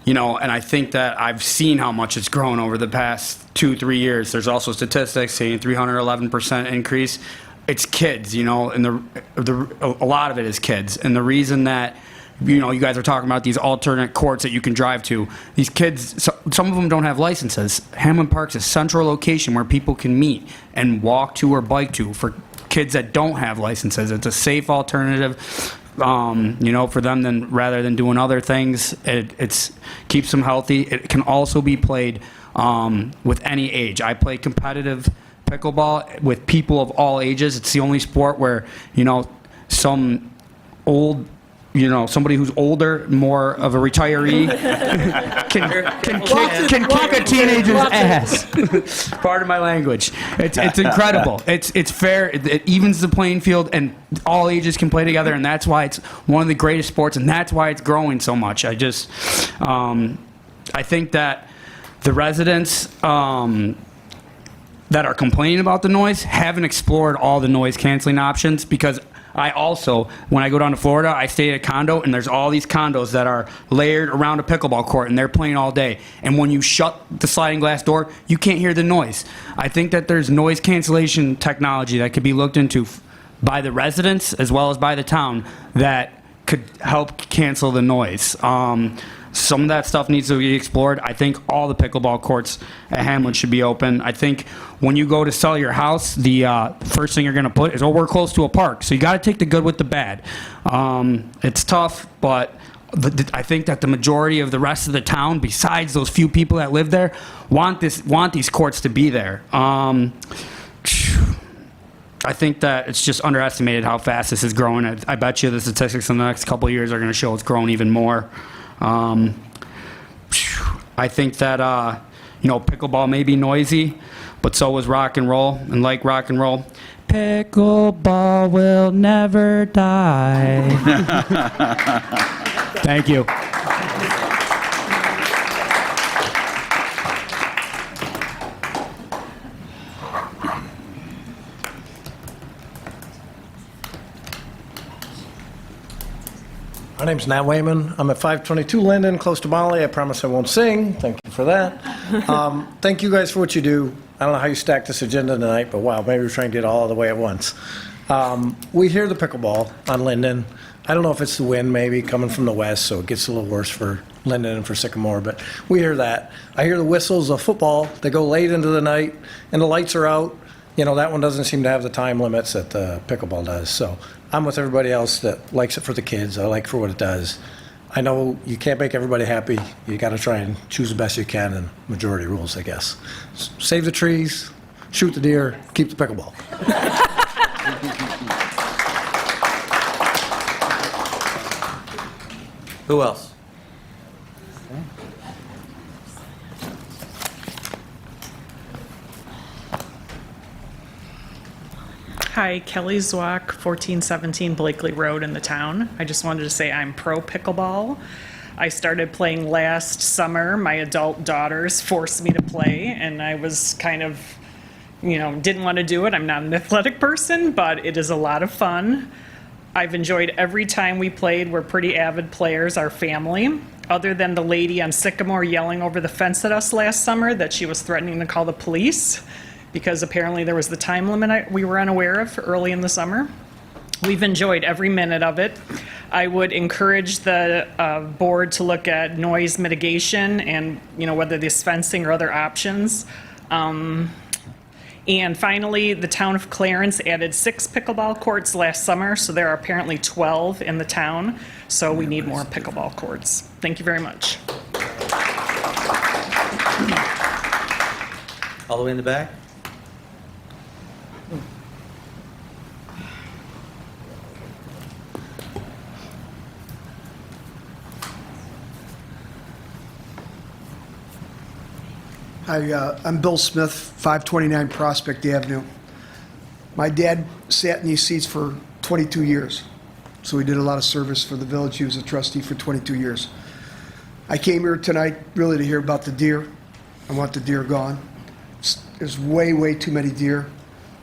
I think that I've seen how much it's grown over the past 2-3 years. There's also statistics saying 311% increase. It's kids, and a lot of it is kids. And the reason that you guys are talking about these alternate courts that you can drive to. These kids, some of them don't have licenses. Hamlin Park's a central location where people can meet and walk to or bike to for kids that don't have licenses. It's a safe alternative, for them rather than doing other things. It keeps them healthy. It can also be played with any age. I play competitive pickleball with people of all ages. It's the only sport where, some old somebody who's older, more of a retiree, can kick a teenager's ass. Pardon my language. It's incredible. It's fair. It evens the playing field, and all ages can play together, and that's why it's one of the greatest sports, and that's why it's growing so much. I think that the residents that are complaining about the noise haven't explored all the noise canceling options, because I also, when I go down to Florida, I stay at a condo, and there's all these condos that are layered around a pickleball court, and they're playing all day. And when you shut the sliding glass door, you can't hear the noise. I think that there's noise cancellation technology that could be looked into by the residents as well as by the town that could help cancel the noise. Some of that stuff needs to be explored. I think all the pickleball courts at Hamlin should be open. I think when you go to sell your house, the first thing you're going to put is, we're close to a park. So you got to take the good with the bad. It's tough, but I think that the majority of the rest of the town, besides those few people that live there, want these courts to be there. I think that it's just underestimated how fast this is growing. I bet you the statistics in the next couple of years are going to show it's growing even more. I think that, pickleball may be noisy, but so is rock and roll. And like rock and roll, pickleball will never die. Thank you. My name's Nat Wayman. I'm at 522 Linden, close to Molly. I promise I won't sing. Thank you for that. Thank you guys for what you do. I don't know how you stacked this agenda tonight, but wow, maybe we're trying to get all the way at once. We hear the pickleball on Linden. I don't know if it's the wind maybe coming from the west, so it gets a little worse for Linden and for Sycamore, but we hear that. I hear the whistles of football. They go late into the night, and the lights are out. That one doesn't seem to have the time limits that the pickleball does. So I'm with everybody else that likes it for the kids. I like it for what it does. I know you can't make everybody happy. You got to try and choose the best you can, and majority rules, I guess. Save the trees, shoot the deer, keep the pickleball. Who else? Hi, Kelly Zwack, 1417 Blakely Road in the town. I just wanted to say I'm pro pickleball. I started playing last summer. My adult daughters forced me to play, and I was kind of, didn't want to do it. I'm not an athletic person, but it is a lot of fun. I've enjoyed every time we played. We're pretty avid players, our family. Other than the lady on Sycamore yelling over the fence at us last summer that she was threatening to call the police, because apparently there was the time limit we were unaware of early in the summer. We've enjoyed every minute of it. I would encourage the board to look at noise mitigation and, whether there's fencing or other options. And finally, the town of Clarence added 6 pickleball courts last summer, so there are apparently 12 in the town. So we need more pickleball courts. Thank you very much. All the way in the back? Hi, I'm Bill Smith, 529 Prospect Avenue. My dad sat in these seats for 22 years, so he did a lot of service for the village. He was a trustee for 22 years. I came here tonight really to hear about the deer. I want the deer gone. There's way, way too many deer,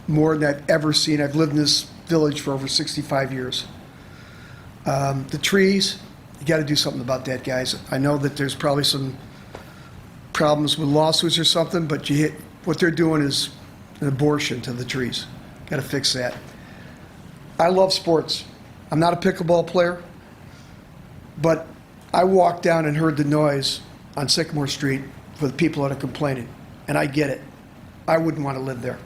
more than I've ever seen. I've lived in this village for over 65 years. The trees, you got to do something about that, guys. I know that there's probably some problems with lawsuits or something, but what they're doing is an abortion to the trees. Got to fix that. I love sports. I'm not a pickleball player, but I walked down and heard the noise on Sycamore Street for the people that are complaining, and I get it. I wouldn't want to live there.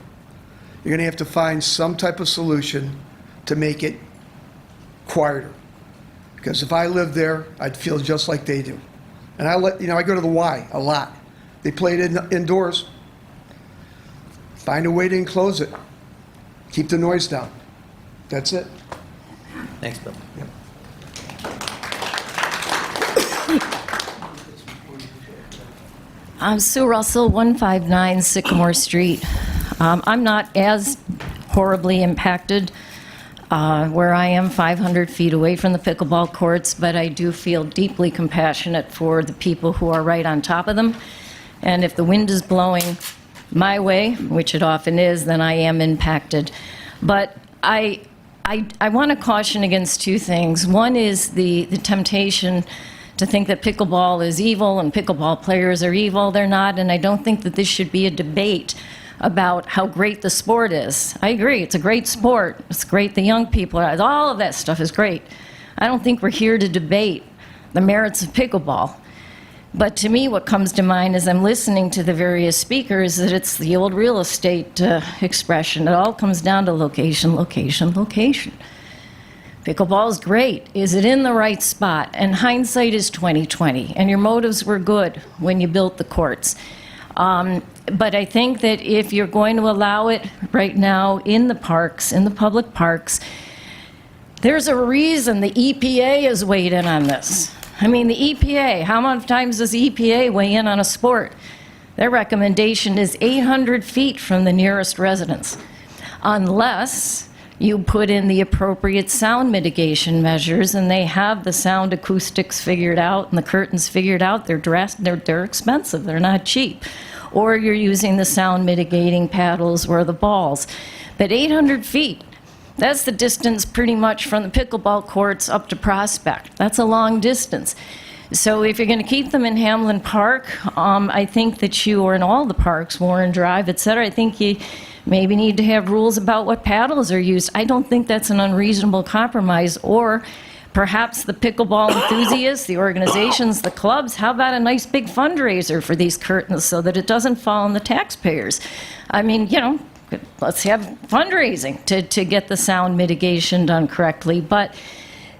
You're going to have to find some type of solution to make it quieter, because if I lived there, I'd feel just like they do. And I go to the Y a lot. They play it indoors. Find a way to enclose it. Keep the noise down. That's it. Thanks, Bill. Yep. I'm Sue Russell, 159 Sycamore Street. I'm not as horribly impacted where I am 500 feet away from the pickleball courts, but I do feel deeply compassionate for the people who are right on top of them. And if the wind is blowing my way, which it often is, then I am impacted. But I want to caution against two things. One is the temptation to think that pickleball is evil and pickleball players are evil. They're not, and I don't think that this should be a debate about how great the sport is. I agree, it's a great sport. It's great the young people are, all of that stuff is great. I don't think we're here to debate the merits of pickleball. But to me, what comes to mind as I'm listening to the various speakers, that it's the old real estate expression. It all comes down to location, location, location. Pickleball is great. Is it in the right spot? And hindsight is 20/20, and your motives were good when you built the courts. But I think that if you're going to allow it right now in the parks, in the public parks, there's a reason the EPA has weighed in on this. I mean, the EPA, how many times does the EPA weigh in on a sport? Their recommendation is 800 feet from the nearest residence, unless you put in the appropriate sound mitigation measures, and they have the sound acoustics figured out and the curtains figured out. They're expensive, they're not cheap. Or you're using the sound mitigating paddles or the balls. But 800 feet, that's the distance pretty much from the pickleball courts up to Prospect. That's a long distance. So if you're going to keep them in Hamlin Park, I think that you, or in all the parks, Warren Drive, et cetera, I think you maybe need to have rules about what paddles are used. I don't think that's an unreasonable compromise. Or perhaps the pickleball enthusiasts, the organizations, the clubs, how about a nice big fundraiser for these curtains so that it doesn't fall on the taxpayers? I mean, let's have fundraising to get the sound mitigation done correctly. But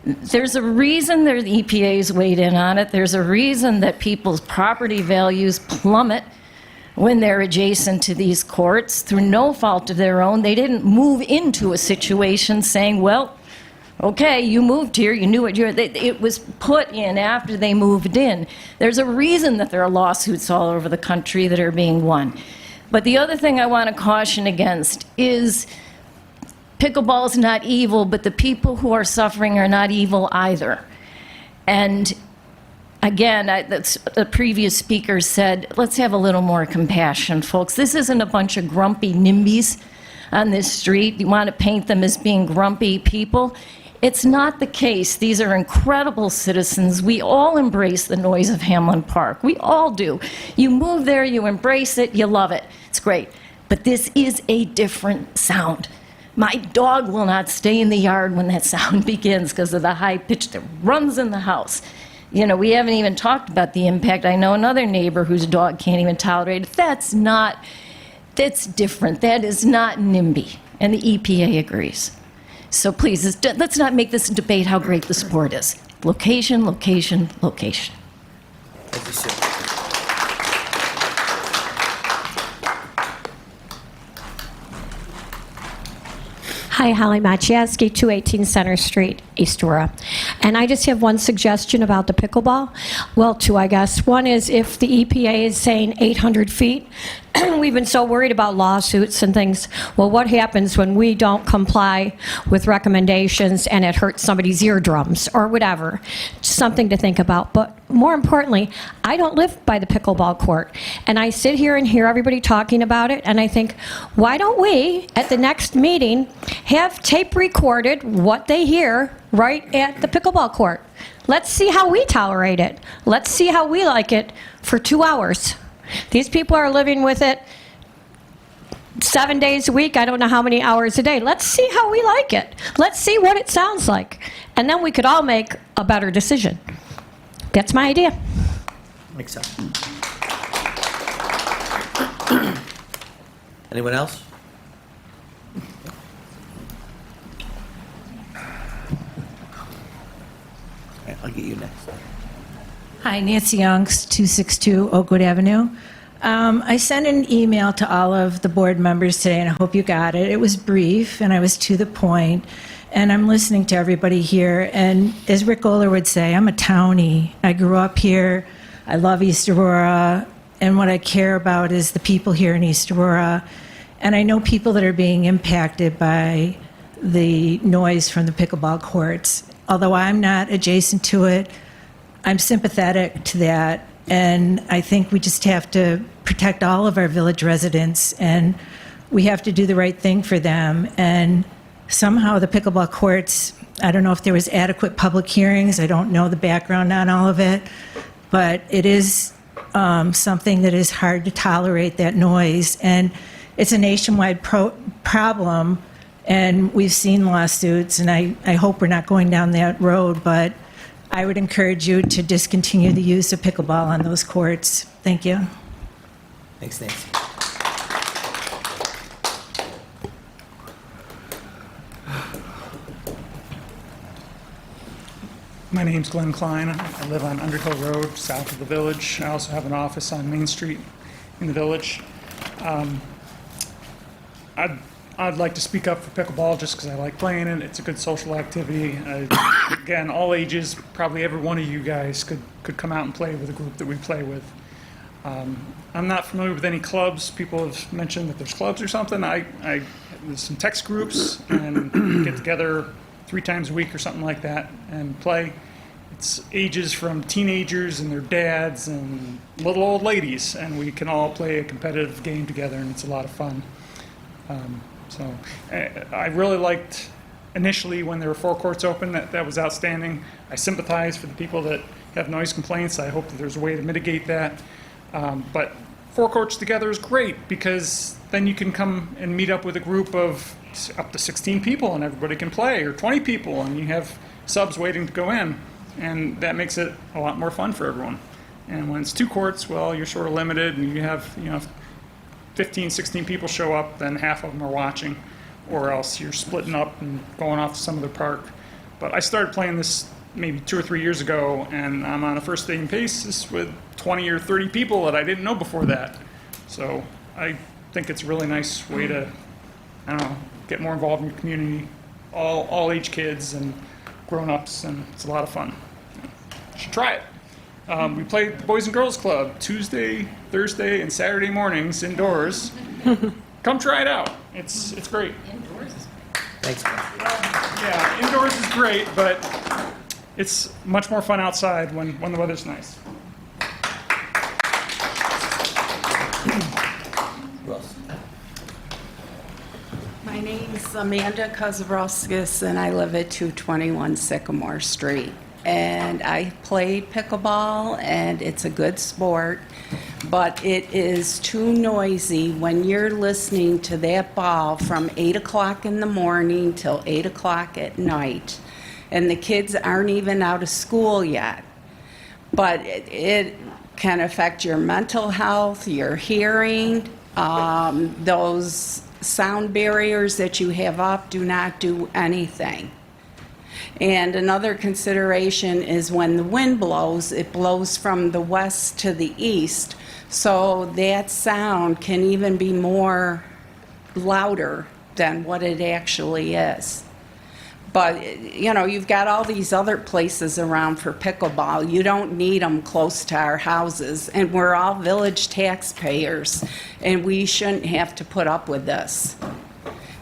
there's a reason the EPA's weighed in on it. There's a reason that people's property values plummet when they're adjacent to these courts through no fault of their own. They didn't move into a situation saying, well, okay, you moved here, you knew what it was put in after they moved in. There's a reason that there are lawsuits all over the country that are being won. But the other thing I want to caution against is pickleball is not evil, but the people who are suffering are not evil either. And again, the previous speaker said, let's have a little more compassion, folks. This isn't a bunch of grumpy NIMBYs on this street. You want to paint them as being grumpy people. It's not the case. These are incredible citizens. We all embrace the noise of Hamlin Park. We all do. You move there, you embrace it, you love it. It's great. But this is a different sound. My dog will not stay in the yard when that sound begins because of the high pitch that runs in the house. We haven't even talked about the impact. I know another neighbor whose dog can't even tolerate it. That's not That's different. That is not NIMBY, and the EPA agrees. So please, let's not make this a debate how great the sport is. Location, location, location. Thank you, Sue. Hi, Holly Maciejewski, 218 Center Street, East Aurora. And I just have one suggestion about the pickleball. Well, two, I guess. One is if the EPA is saying 800 feet, we've been so worried about lawsuits and things. Well, what happens when we don't comply with recommendations and it hurts somebody's eardrums or whatever? Something to think about. But more importantly, I don't live by the pickleball court. And I sit here and hear everybody talking about it, and I think, why don't we, at the next meeting, have tape recorded what they hear right at the pickleball court? Let's see how we tolerate it. Let's see how we like it for 2 hours. These people are living with it 7 days a week. I don't know how many hours a day. Let's see how we like it. Let's see what it sounds like. And then we could all make a better decision. That's my idea. Makes sense. Anyone else? All right, I'll get you next. Hi, Nancy Youngs, 262 Oakwood Avenue. I sent an email to all of the board members today, and I hope you got it. It was brief, and I was to the point, and I'm listening to everybody here. And as Rick Oler would say, I'm a townie. I grew up here. I love East Aurora, and what I care about is the people here in East Aurora. And I know people that are being impacted by the noise from the pickleball courts. Although I'm not adjacent to it, I'm sympathetic to that, and I think we just have to protect all of our village residents, and we have to do the right thing for them. And somehow the pickleball courts, I don't know if there was adequate public hearings, I don't know the background on all of it, but it is something that is hard to tolerate, that noise, and it's a nationwide problem, and we've seen lawsuits, and I hope we're not going down that road, but I would encourage you to discontinue the use of pickleball on those courts. Thank you. Thanks, Nancy. My name's Glenn Klein. I live on Underhill Road, south of the village. I also have an office on Main Street in the village. I'd like to speak up for pickleball just because I like playing it. It's a good social activity. Again, all ages, probably every one of you guys could come out and play with a group that we play with. I'm not familiar with any clubs. People have mentioned that there's clubs or something. There's some text groups, and we get together 3 times a week or something like that and play. It's ages from teenagers and their dads and little old ladies, and we can all play a competitive game together, and it's a lot of fun. So I really liked initially when there were 4 courts open, that was outstanding. I sympathize for the people that have noise complaints. I hope that there's a way to mitigate that. But 4 courts together is great because then you can come and meet up with a group of up to 16 people and everybody can play, or 20 people, and you have subs waiting to go in. And that makes it a lot more fun for everyone. And when it's 2 courts, well, you're sort of limited, and you have, 15, 16 people show up, then half of them are watching, or else you're splitting up and going off to some other park. But I started playing this maybe 2 or 3 years ago, and I'm on a first name basis with 20 or 30 people that I didn't know before that. So I think it's a really nice way to, get more involved in your community, all age kids and grown-ups, and it's a lot of fun. You should try it. We play the Boys and Girls Club Tuesday, Thursday, and Saturday mornings indoors. Come try it out. It's great. Indoors? Thanks, man. Yeah, indoors is great, but it's much more fun outside when the weather's nice. Who else? My name's Amanda Kozorowskis, and I live at 221 Sycamore Street. And I played pickleball, and it's a good sport, but it is too noisy when you're listening to that ball from 8 o'clock in the morning till 8 o'clock at night, and the kids aren't even out of school yet. But it can affect your mental health, your hearing. Those sound barriers that you have up do not do anything. And another consideration is when the wind blows, it blows from the west to the east, so that sound can even be more louder than what it actually is. But, you know, you've got all these other places around for pickleball. You don't need them close to our houses, and we're all village taxpayers, and we shouldn't have to put up with this.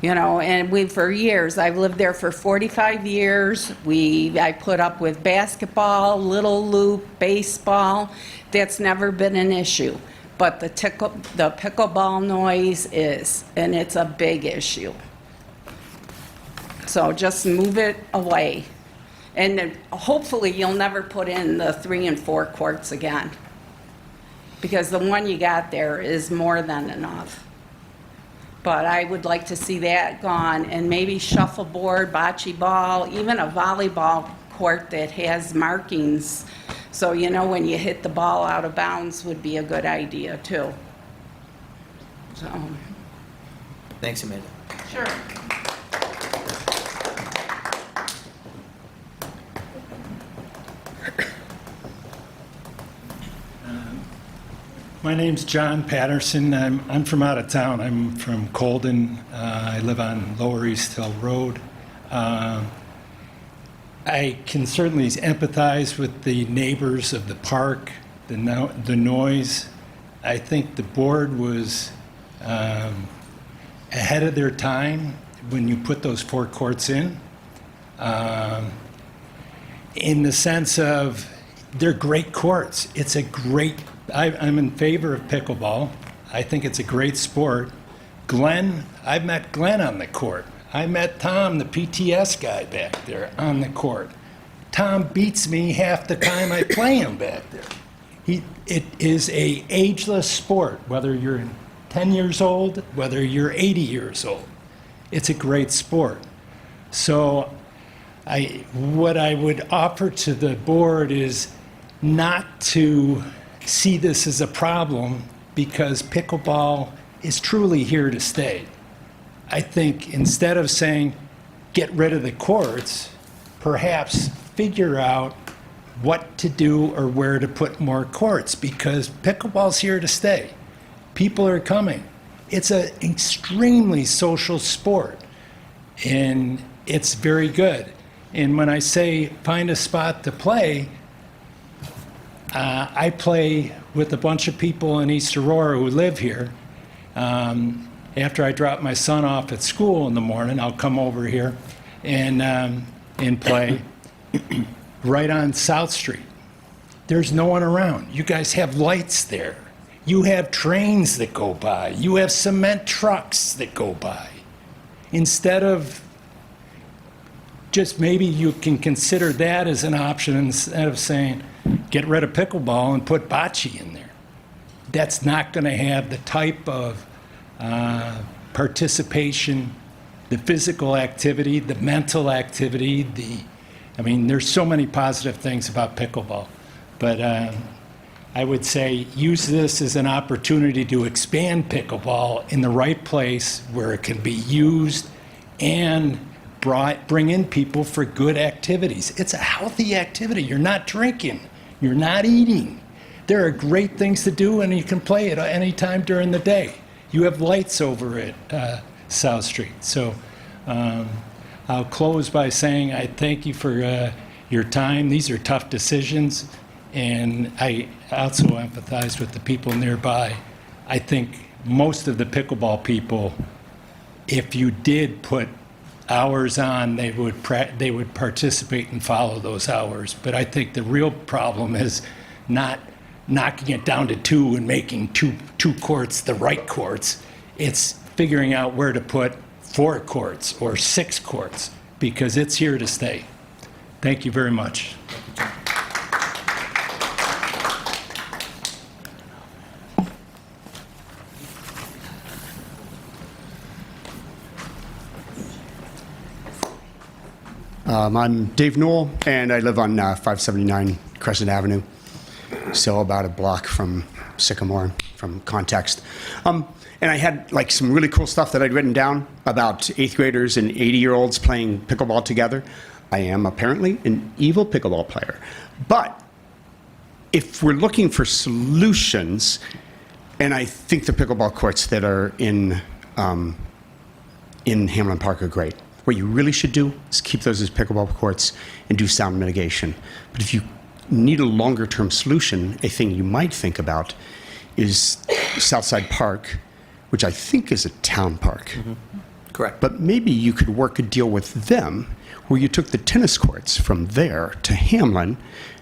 You know, and for years, I've lived there for 45 years. I put up with basketball, little loop, baseball. That's never been an issue. But the pickleball noise is, and it's a big issue. So just move it away. And then hopefully you'll never put in the 3 and 4 courts again, because the one you got there is more than enough. But I would like to see that gone, and maybe shuffleboard, bocce ball, even a volleyball court that has markings, so you know when you hit the ball out of bounds would be a good idea too. So. Thanks, Amanda. Sure. My name's John Patterson. I'm from out of town. I'm from Colden. I live on Lower East Hill Road. I can certainly empathize with the neighbors of the park, the noise. I think the board was ahead of their time when you put those 4 courts in the sense of they're great courts. It's a great I'm in favor of pickleball. I think it's a great sport. I've met Glenn on the court. I met Tom, the PTS guy back there, on the court. Tom beats me half the time I play him back there. It is a ageless sport, whether you're 10 years old, whether you're 80 years old. It's a great sport. So what I would offer to the board is not to see this as a problem, because pickleball is truly here to stay. I think instead of saying get rid of the courts, perhaps figure out what to do or where to put more courts, because pickleball's here to stay. People are coming. It's an extremely social sport, and it's very good. And when I say find a spot to play, I play with a bunch of people in East Aurora who live here. After I drop my son off at school in the morning, I'll come over here and play right on South Street. There's no one around. You guys have lights there. You have trains that go by. You have cement trucks that go by. Instead of just maybe you can consider that as an option instead of saying, get rid of pickleball and put bocce in there. That's not going to have the type of participation, the physical activity, the mental activity, there's so many positive things about pickleball. But I would say use this as an opportunity to expand pickleball in the right place where it can be used and bring in people for good activities. It's a healthy activity. You're not drinking. You're not eating. There are great things to do, and you can play it any time during the day. You have lights over at South Street. So I'll close by saying I thank you for your time. These are tough decisions, and I also empathize with the people nearby. I think most of the pickleball people, if you did put hours on, they would participate and follow those hours. But I think the real problem is not knocking it down to 2 and making two courts the right courts. It's figuring out where to put 4 courts or 6 courts, because it's here to stay. Thank you very much. I'm Dave Newell, and I live on 579 Crescent Avenue, so about a block from Sycamore. from context. And I had like some really cool stuff that I'd written down about 8th graders and 80-year-olds playing pickleball together. I am apparently an evil pickleball player. But if we're looking for solutions, and I think the pickleball courts that are in Hamlin Park are great. What you really should do is keep those as pickleball courts and do sound mitigation. But if you need a longer-term solution, a thing you might think about is Southside Park, which I think is a town park. Correct. But maybe you could work a deal with them where you took the tennis courts from there to Hamlin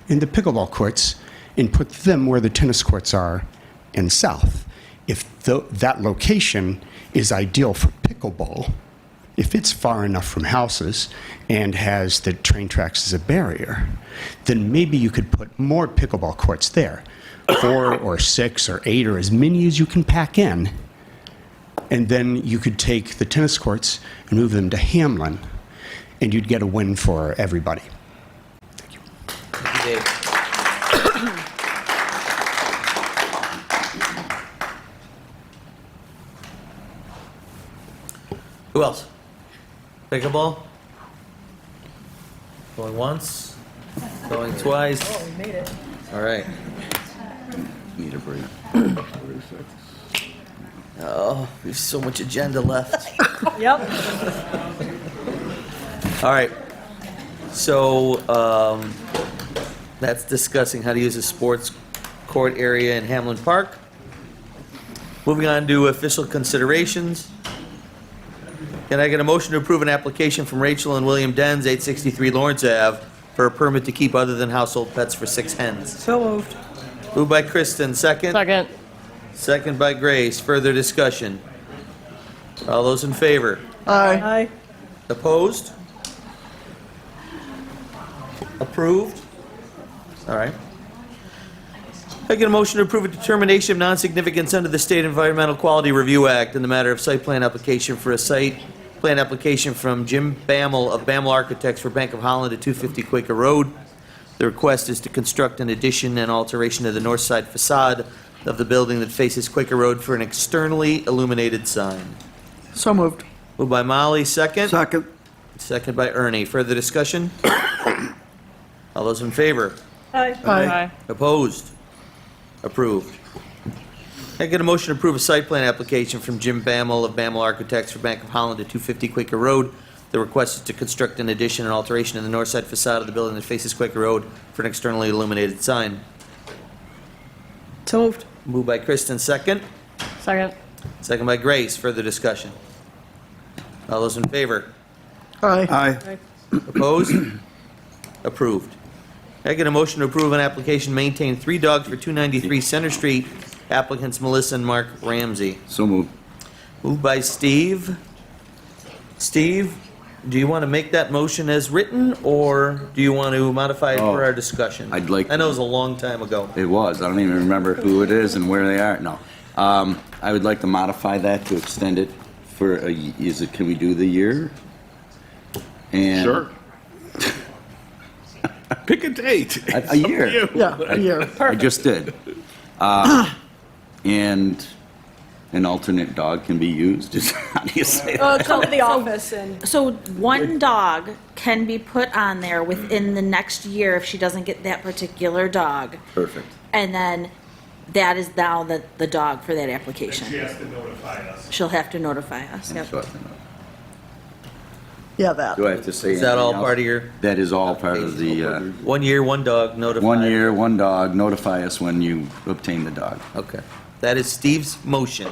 and the pickleball courts and put them where the tennis courts are in South. If that location is ideal for pickleball, if it's far enough from houses and has the train tracks as a barrier, then maybe you could put more pickleball courts there, 4 or 6 or 8 or as many as you can pack in. And then you could take the tennis courts and move them to Hamlin, and you'd get a win for everybody. Thank you, Dave. Who else? Pickleball? Going once? Going twice? Oh, we made it. All right. Need a break. Oh, there's so much agenda left. Yep. All right. So that's discussing how to use a sports court area in Hamlin Park. Moving on to official considerations. Can I get a motion to approve an application from Rachel and William Dens, 863 Lawrence Ave, for a permit to keep other than household pets for 6 hens? So moved. Moved by Kristen, second. Second. Second by Grace. Further discussion. All those in favor? Aye. Opposed? Approved? All right. I get a motion to approve a determination of non-significance under the State Environmental Quality Review Act in the matter of site plan application for a site plan application from Jim Bammel of Bammel Architects for Bank of Holland at 250 Quaker Road. The request is to construct an addition and alteration of the north side facade of the building that faces Quaker Road for an externally illuminated sign. So moved. Moved by Molly, second. Second. Second by Ernie. Further discussion? All those in favor? Aye. Aye. Opposed? Approved. I get a motion to approve a site plan application from Jim Bammel of Bammel Architects for Bank of Holland at 250 Quaker Road. The request is to construct an addition and alteration in the north side facade of the building that faces Quaker Road for an externally illuminated sign. So moved. Moved by Kristen, second. Second. Second by Grace. Further discussion. All those in favor? Aye. Aye. Opposed? Approved. I get a motion to approve an application to maintain 3 dogs for 293 Center Street. Applicants Melissa and Mark Ramsey. So moved. Moved by Steve. Steve, do you want to make that motion as written, or do you want to modify it for our discussion? I'd like- I know it was a long time ago. It was. I don't even remember who it is and where they are. No. I would like to modify that to extend it for can we do the year? And Sure. Pick a date. A year. Yeah, a year. I just did. And an alternate dog can be used. How do you say that? Come to the office and. So one dog can be put on there within the next year if she doesn't get that particular dog. Perfect. And then that is now the dog for that application. She has to notify us. She'll have to notify us, yep. So I have to know. Yeah, that. Do I have to say Is that all anything else? part of your? That is all part of the, 1 year, 1 dog, notify. 1 year, 1 dog, notify us when you obtain the dog. Okay. That is Steve's motion.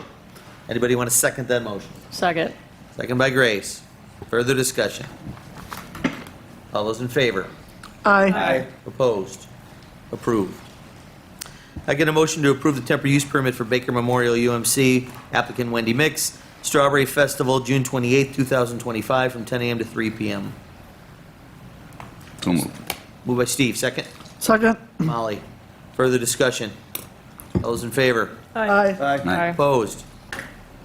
Anybody want to second that motion? Second. Second by Grace. Further discussion. All those in favor? Aye. Opposed? Approved. I get a motion to approve the temporary use permit for Baker Memorial UMC, applicant Wendy Mix, Strawberry Festival, June 28, 2025, from 10 a.m. to 3 p.m. So moved. Moved by Steve, second. Second. Molly. Further discussion. All those in favor? Aye. Aye. Opposed?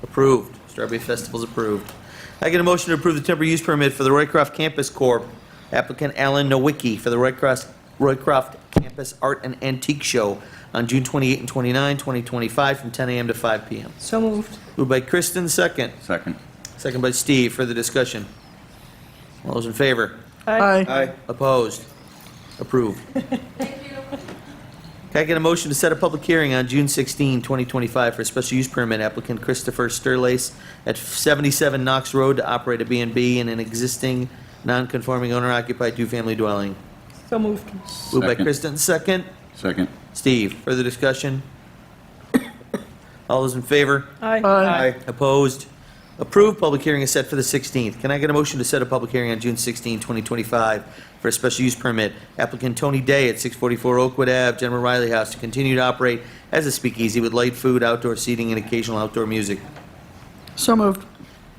Approved. Strawberry Festival's approved. I get a motion to approve the temporary use permit for the Roycroft Campus Corp. Applicant Alan Nowicki for the Roycroft Campus Art and Antique Show on June 28 and 29, 2025, from 10 a.m. to 5 p.m. So moved. Moved by Kristen, second. Second. Second by Steve. Further discussion? All those in favor? Aye. Opposed? Approved. Can I get a motion to set a public hearing on June 16, 2025 for a special use permit applicant Christopher Sturlace at 77 Knox Road to operate a B&B in an existing non-conforming owner-occupied two-family dwelling? So moved. Moved by Second. Kristen, second. Second. Steve, further discussion? All those in favor? Aye. Opposed? Approved. Public hearing is set for the 16th. Can I get a motion to set a public hearing on June 16, 2025 for a special use permit applicant Tony Day at 644 Oakwood Ave, General Riley House, to continue to operate as a speakeasy with light food, outdoor seating, and occasional outdoor music? So moved.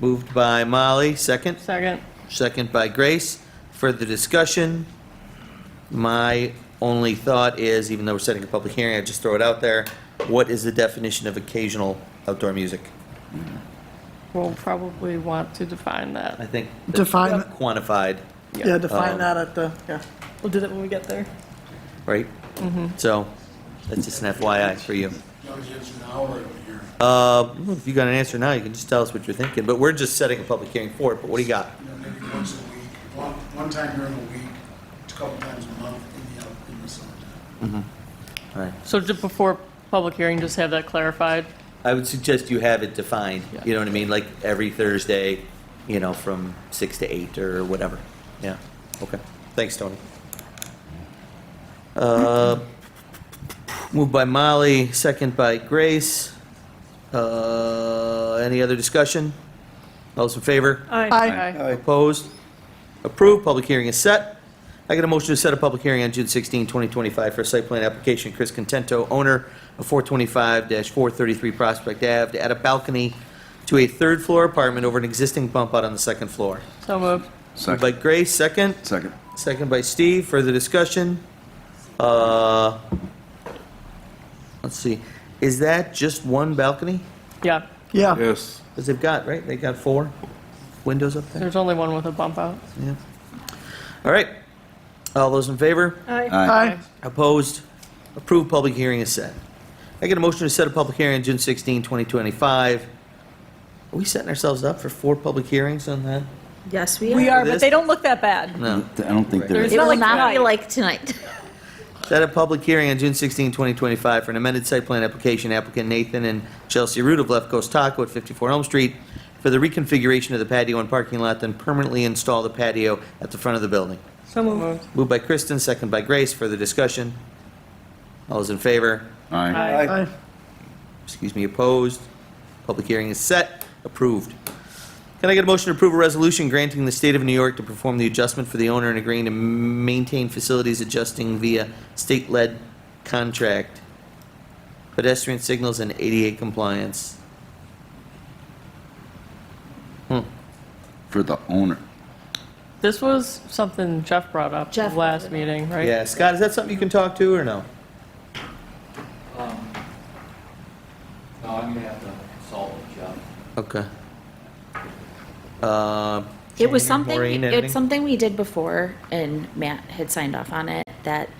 Moved by Molly, second. Second. Second by Grace. Further discussion? My only thought is, even though we're setting a public hearing, I just throw it out there, what is the definition of occasional outdoor music? We'll probably want to define that. I think Define- quantified, Yeah, define that at the, yeah. We'll do that when we get there. right? So, that's just an FYI for you. If you got an answer now, you can just tell us what you're thinking, but we're just setting a public hearing for it, but what do you got? Maybe once a week, one time during the week, a couple times a month in the summertime. All right. So just before public hearing, just have that clarified. I would suggest you have it defined, Yeah. you know what I mean, like every Thursday, you know, from 6 to 8 or whatever. Yeah, okay. Thanks, Tony. Moved by Molly, second by Grace. Any other discussion? All those in favor? Aye. Opposed? Approved. Public hearing is set. I get a motion to set a public hearing on June 16, 2025 for a site plan application, Chris Contento, owner of 425-433 Prospect Ave, to add a balcony to a third-floor apartment over an existing bump out on the second floor. So moved. Moved by Grace, second. Second. Second by Steve. Further discussion? Let's see. Is that just one balcony? Yeah, Yeah. Yes. Because they've got, right, they got 4 windows up there? there's only one with a bump out. Yeah. All right. All those in favor? Aye. Opposed? Approved. Public hearing is set. I get a motion to set a public hearing on June 16, 2025. Are we setting ourselves up for 4 public hearings on that? Yes, we are. We are, This? but they don't look that bad. No. I don't think there It is. not will like not be tonight. like tonight. Set a public hearing on June 16, 2025 for an amended site plan application applicant Nathan and Chelsea Root of Left Coast Taco at 54 Elm Street for the reconfiguration of the patio and parking lot, then permanently install the patio at the front of the building. So moved. Moved by Kristen, second by Grace. Further discussion? All those in favor? Aye. Aye. Excuse me, opposed? Public hearing is set. Approved. Can I get a motion to approve a resolution granting the State of New York to perform the adjustment for the owner and agreeing to maintain facilities adjusting via state-led contract, pedestrian signals, and ADA compliance? For the owner. This was something Jeff brought up Jeff. last meeting, right? Yeah, Scott, is that something you can talk to, or no? No, I'm gonna have to consult with Jeff. Okay. It was Jamie, something, Maureen, anything? it's something we did before, and Matt had signed off on it, that,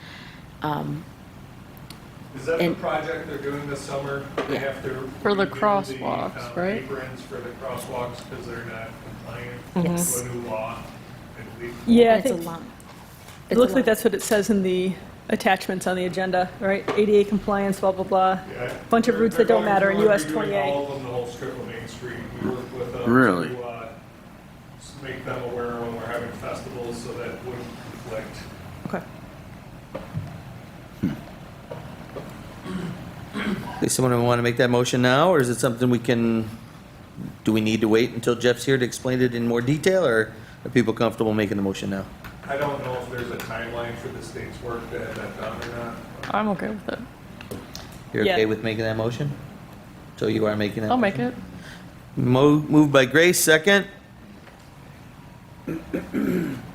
Is that the And- project they're doing this summer? They Yeah. have to For the redo crosswalks, right? Aprons for the crosswalks because they're not Yes. compliant to a new law. I believe. Yeah, I it's a think, lot. it looks like that's what it says in the attachments on the agenda, right? ADA compliance, blah, blah, blah. Yeah. Bunch of routes that don't matter in They're US redoing 28. all of them, the whole strip of Main Street. We worked with them Really? to make them aware when we're having festivals so that wouldn't conflict. Okay. Does someone want to make that motion now, or is it something we can, do we need to wait until Jeff's here to explain it in more detail, or are people comfortable making the motion now? I don't know if there's a timeline for the state's work to have that done or not. I'm okay with it. You're Yeah. okay with making that motion? So you are making that? I'll make it. Moved by Grace, second.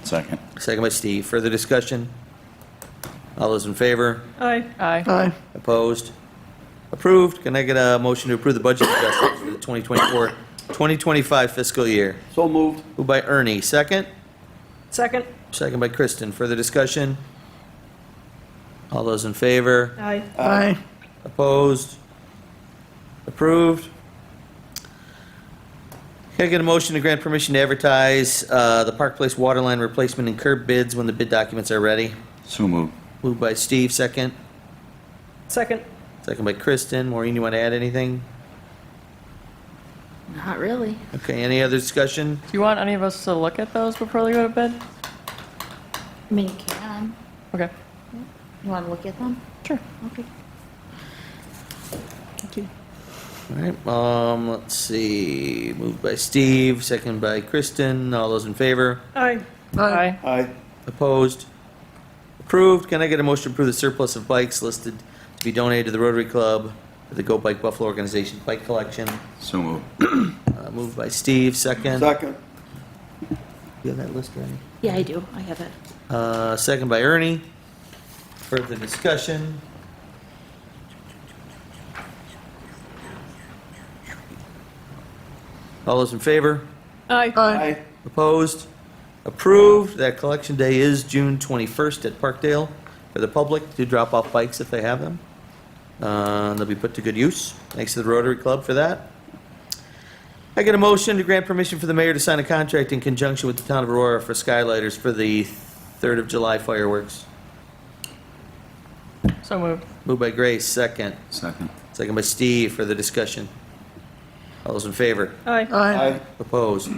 Second. Second by Steve. Further discussion? All those in favor? Aye. Aye. Aye. Opposed? Approved. Can I get a motion to approve the budget adjustments for the 2024-2025 fiscal year? So moved. Moved by Ernie, second. Second. Second by Kristen. Further discussion? All those in favor? Aye. Aye. Opposed? Approved. Can I get a motion to grant permission to advertise the Park Place water line replacement and curb bids when the bid documents are ready? So moved. Moved by Steve, second. Second. Second by Kristen. Maureen, you want to add anything? Not really. Okay, any other discussion? Do you want any of us to look at those before they go to bed? I mean, you can. Okay. You want to look at them? Sure. Okay. Thank you. All right, let's see. Moved by Steve, second by Kristen. All those in favor? Aye. Aye. Aye. Opposed? Approved. Can I get a motion to approve the surplus of bikes listed to be donated to the Rotary Club for the Go Bike Buffalo Organization bike collection? So moved. Moved by Steve, second. Second. You have that list ready? Yeah, I do. I have it. Second by Ernie. Further discussion? All those in favor? Aye. Aye. Opposed? Approved. That collection day is June 21st at Parkdale for the public to drop off bikes if they have them. They'll be put to good use. Thanks to the Rotary Club for that. I get a motion to grant permission for the mayor to sign a contract in conjunction with the town of Aurora for skylighters for the 3rd of July fireworks. So moved. Moved by Grace, second. Second. Second by Steve for the discussion. All those in favor? Aye. Aye. Opposed?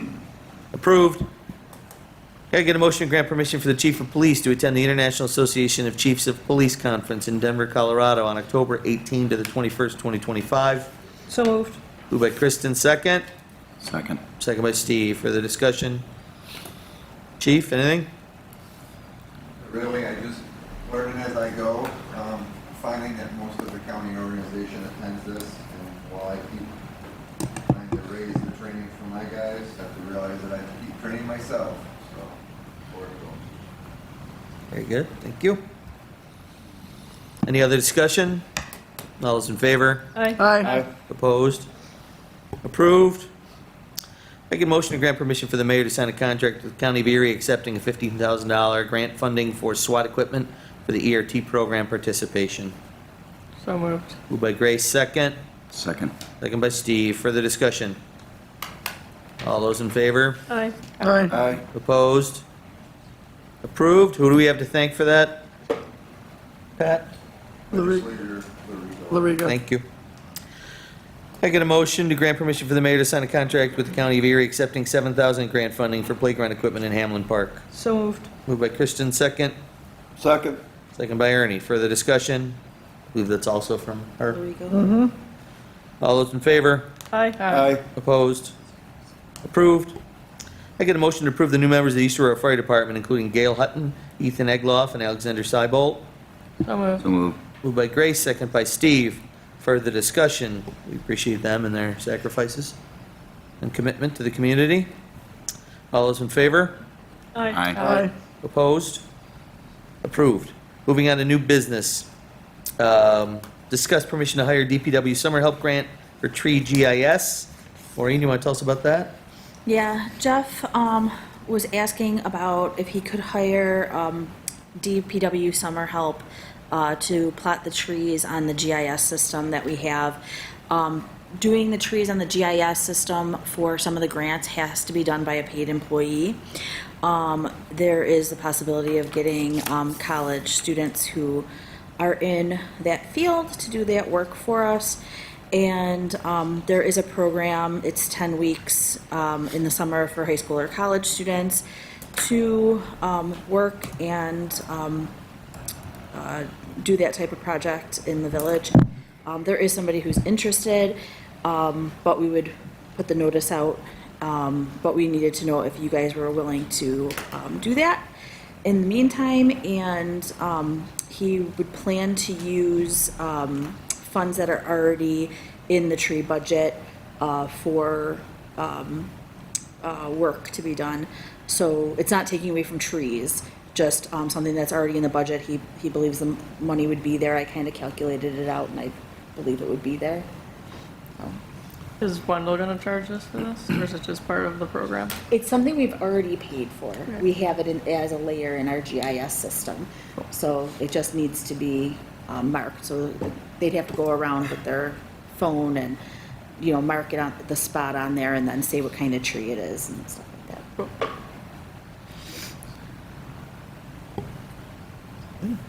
Approved. Can I get a motion to grant permission for the chief of police to attend the International Association of Chiefs of Police Conference in Denver, Colorado on October 18 to the 21st, 2025? So moved. Moved by Kristen, second. Second. Second by Steve. Further discussion? Chief, anything? Really, I just learning as I go, finding that most of the county organization attends this, and while I keep trying to raise the training for my guys, I have to realize that I have to keep training myself, so, forward it goes. Very good. Thank you. Any other discussion? All those in favor? Aye. Aye. Opposed? Approved. I get a motion to grant permission for the mayor to sign a contract with the County of Erie accepting a $15,000 grant funding for SWAT equipment for the ERT program participation. So moved. Moved by Grace, second. Second. Second by Steve. Further discussion? All those in favor? Aye. Aye. Aye. Opposed? Approved. Who do we have to thank for that? Pat? Legislator Lariga. Thank you. I get a motion to grant permission for the mayor to sign a contract with the County of Erie accepting $7,000 grant funding for playground equipment in Hamlin Park. So moved. Moved by Kristen, second. Second. Second by Ernie. Further discussion? I believe that's also from her. There we go. Mm-hmm. All those in favor? Aye. Aye. Opposed? Approved. I get a motion to approve the new members of the East Aurora Fire Department, including Gail Hutton, Ethan Egloff, and Alexander Seibolt. So moved. So moved. Moved by Grace, second by Steve. Further discussion? We appreciate them and their sacrifices and commitment to the community. All those in favor? Aye. Aye. Opposed? Approved. Moving on to new business. Discuss permission to hire DPW summer help grant for tree GIS. Maureen, you want to tell us about that? Yeah, Jeff was asking about if he could hire DPW summer help to plot the trees on the GIS system that we have. Doing the trees on the GIS system for some of the grants has to be done by a paid employee. There is the possibility of getting college students who are in that field to do that work for us. And there is a program, it's 10 weeks in the summer for high school or college students to work and do that type of project in the village. There is somebody who's interested, but we would put the notice out, but we needed to know if you guys were willing to do that in the meantime. And he would plan to use funds that are already in the tree budget for work to be done. So it's not taking away from trees, just something that's already in the budget. He believes the money would be there. I kind of calculated it out, and I believe it would be there. So. Is Wendell gonna charge us for this, or is it just part of the program? It's something we've already paid for. We have it as a layer in our GIS system. So it just needs to be marked. So they'd have to go around with their phone and, mark it on the spot on there and then say what kind of tree it is and stuff like that.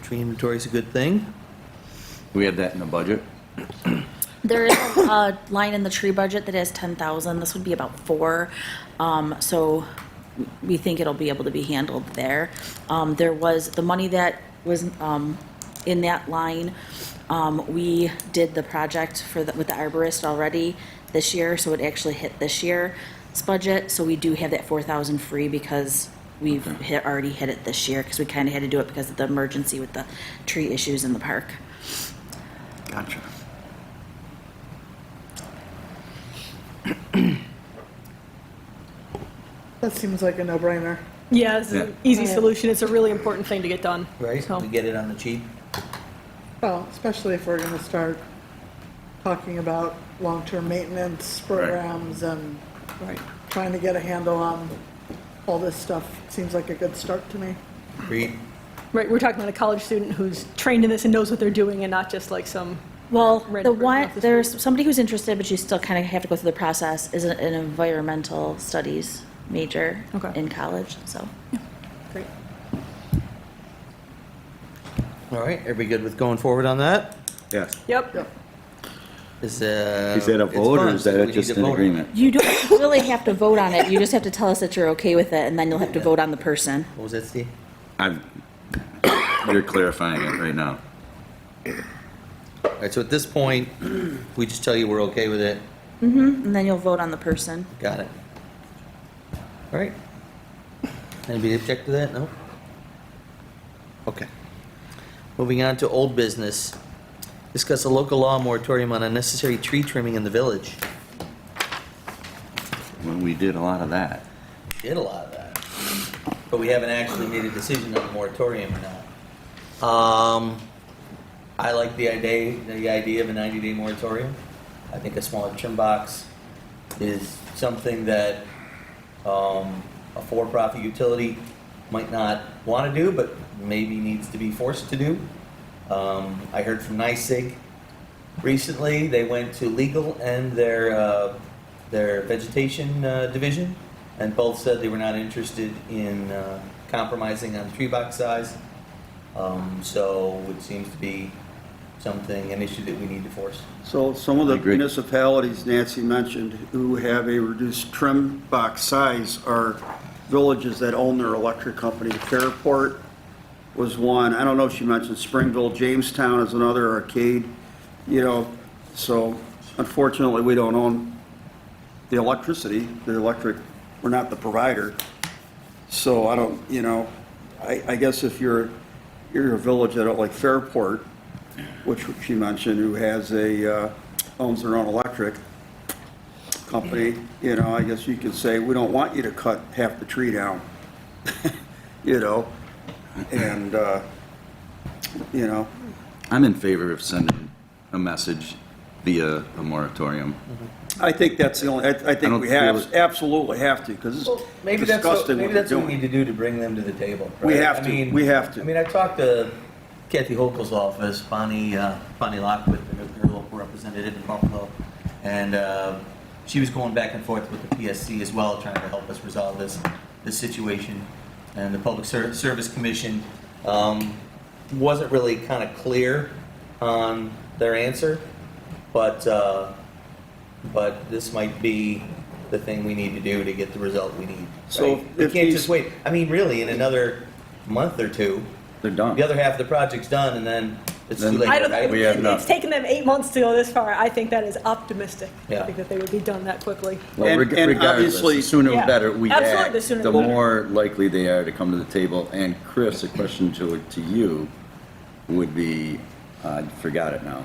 Tree inventory is a good thing. We have that in the budget? There is a line in the tree budget that has 10,000. This would be about 4. So we think it'll be able to be handled there. There was the money that was in that line. We did the project with the arborist already this year, so it actually hit this year's budget. So we do have that 4,000 free because we've already hit it this year because we kind of had to do it because of the emergency with the tree issues in the park. Gotcha. That seems like a no-brainer. Yeah, it's an Yeah. easy solution. It's a really important thing to get done. Right, So- we get it on the cheap. Well, especially if we're gonna start talking about long-term maintenance programs and trying to get a handle on all this stuff. Seems like a good start to me. Agreed. Right, we're talking about a college student who's trained in this and knows what they're doing and not just like some. Well, random the person one, off the there's somebody who's interested, but you still kind of have to go through the process, is an environmental studies major in college, so. Great. All right, everybody good with going forward on that? Yes. Yep. Is Is that a it's vote or fun, is so we that need just to an vote on it. agreement? You don't really have to vote on it, you just have to tell us that you're okay with it, and then you'll have to vote on the person. What was that, Steve? You're clarifying it right now. All right, so at this point, we just tell you we're okay with it. And then you'll vote on the person. Got it. All right. Anybody object to that? No? Okay. Moving on to old business. Discuss a local law moratorium on unnecessary tree trimming in the village. When we did a lot of that. Did a lot of that. But we haven't actually made a decision on the moratorium or not. I like the idea of a 90-day moratorium. I think a smaller trim box is something that a for-profit utility might not want to do, but maybe needs to be forced to do. I heard from NYSEG recently. They went to legal and their vegetation division, and both said they were not interested in compromising on tree box size. So it seems to be an issue that we need to force. So some of the municipalities Nancy mentioned who have a reduced trim box size are villages that own their electric company. Fairport was one. I don't know if she mentioned Springville. Jamestown is another. Arcade, so unfortunately we don't own the electricity. The electric, we're not the provider. So I don't, I guess if you're a village that like Fairport, which she mentioned, who has owns their own electric company, I guess you could say, we don't want you to cut half the tree down, and, I'm in favor of sending a message via a moratorium. I think that's the only, I think we absolutely have to, because it's Maybe that's disgusting what what they're we doing. need to do to bring them to the table. We right? have to. We have to. I mean, I talked to Kathy Hochul's office, Bonnie Lockwood, her local representative in Buffalo, and she was going back and forth with the PSC as well, trying to help us resolve this situation. And the Public Service Commission wasn't really kind of clear on their answer, but this might be the thing we need to do to get the result we need. So right? We can't just wait. I mean, really, in another month or two, they're done. The other half of the project's done, and then it's too late. I don't right? think it's taken them 8 months to go this far. I think that is optimistic. Yeah. I think that they would be done that quickly. Well, And regardless, obviously- the sooner Yeah. the better we Absolutely, act, the sooner the the better. more likely they are to come to the table. And Chris, a question to you would be, I forgot it now.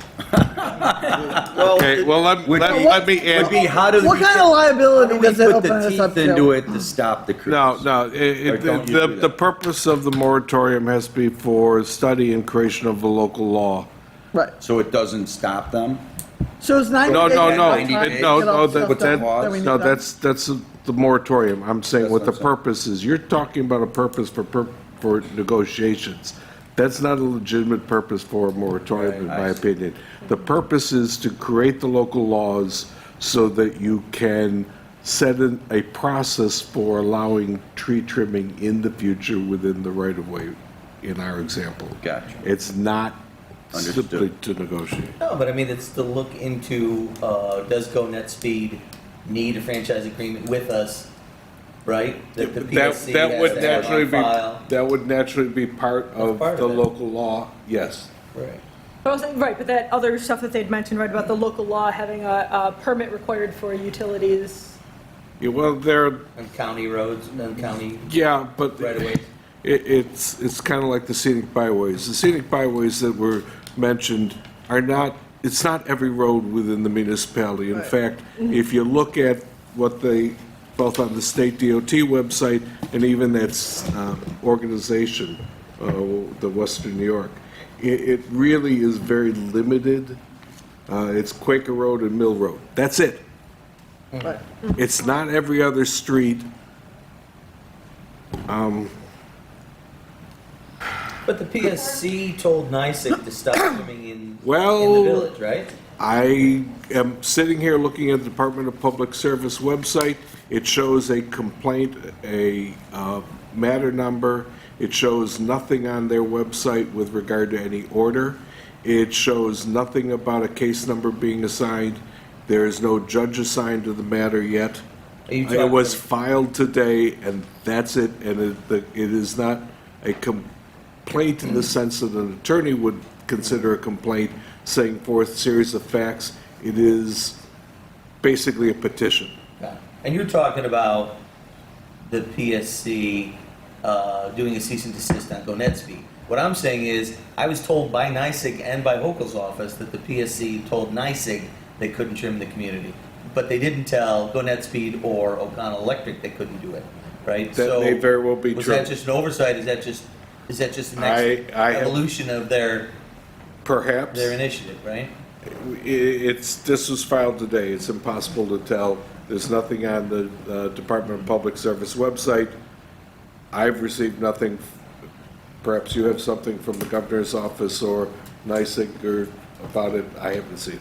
Okay, well, let me Would be how do What we kind of liability put does it open the us up teeth to? into it to stop the crews? No, Or don't you do the that? purpose of the moratorium has to be for study and creation of the local law. Right. So it doesn't stop them? So it's 90 No, days. no, no, Time to no, get no, all that, stuff done that we need no, done. that's the moratorium. I'm saying what the That's what I'm saying. purpose is. You're talking about a purpose for negotiations. That's not a legitimate purpose for a moratorium, in my opinion. The purpose is to create the local laws so that you can set a process for allowing tree trimming in the future within the right-of-way, in our example. Gotcha. It's not Understood. simply to negotiate. No, but I mean, it's to look into, does Go Net Speed need a franchise agreement with us, right? That the PSC That has would to have naturally on be, file. that would naturally be part of part the of it. local law, yes. Right. But I was saying, right, but that other stuff that they'd mentioned, right, about the local law having a permit required for utilities. Yeah, well, there, On county roads and county yeah, but right-of-ways. it's kind of like the scenic byways. The scenic byways that were mentioned are not, it's not every road within the municipality. In fact, if you look at what they, both on the state DOT website and even that organization, the Western New York, it really is very limited. It's Quaker Road and Mill Road. That's it. Right. It's not every other street. But the PSC told NICEAG to stop swimming in the Well, village, right? I am sitting here looking at the Department of Public Service website. It shows a complaint, a matter number. It shows nothing on their website with regard to any order. It shows nothing about a case number being assigned. There is no judge assigned to the matter yet. Are you It was talking- filed today, and that's it. And it is not a complaint in the sense that an attorney would consider a complaint, setting forth a series of facts. It is basically a petition. Yeah. And you're talking about the PSC doing a cease and desist on Go Net Speed. What I'm saying is, I was told by NICEAG and by Hochul's office that the PSC told NICEAG they couldn't trim the community. But they didn't tell Go Net Speed or O'Connell Electric they couldn't do it, right? That may very well be Was true. that just an oversight? Is that just the next I have- evolution of their Perhaps. initiative, right? This was filed today. It's impossible to tell. There's nothing on the Department of Public Service website. I've received nothing. Perhaps you have something from the governor's office or NICEAG or about it. I haven't seen it.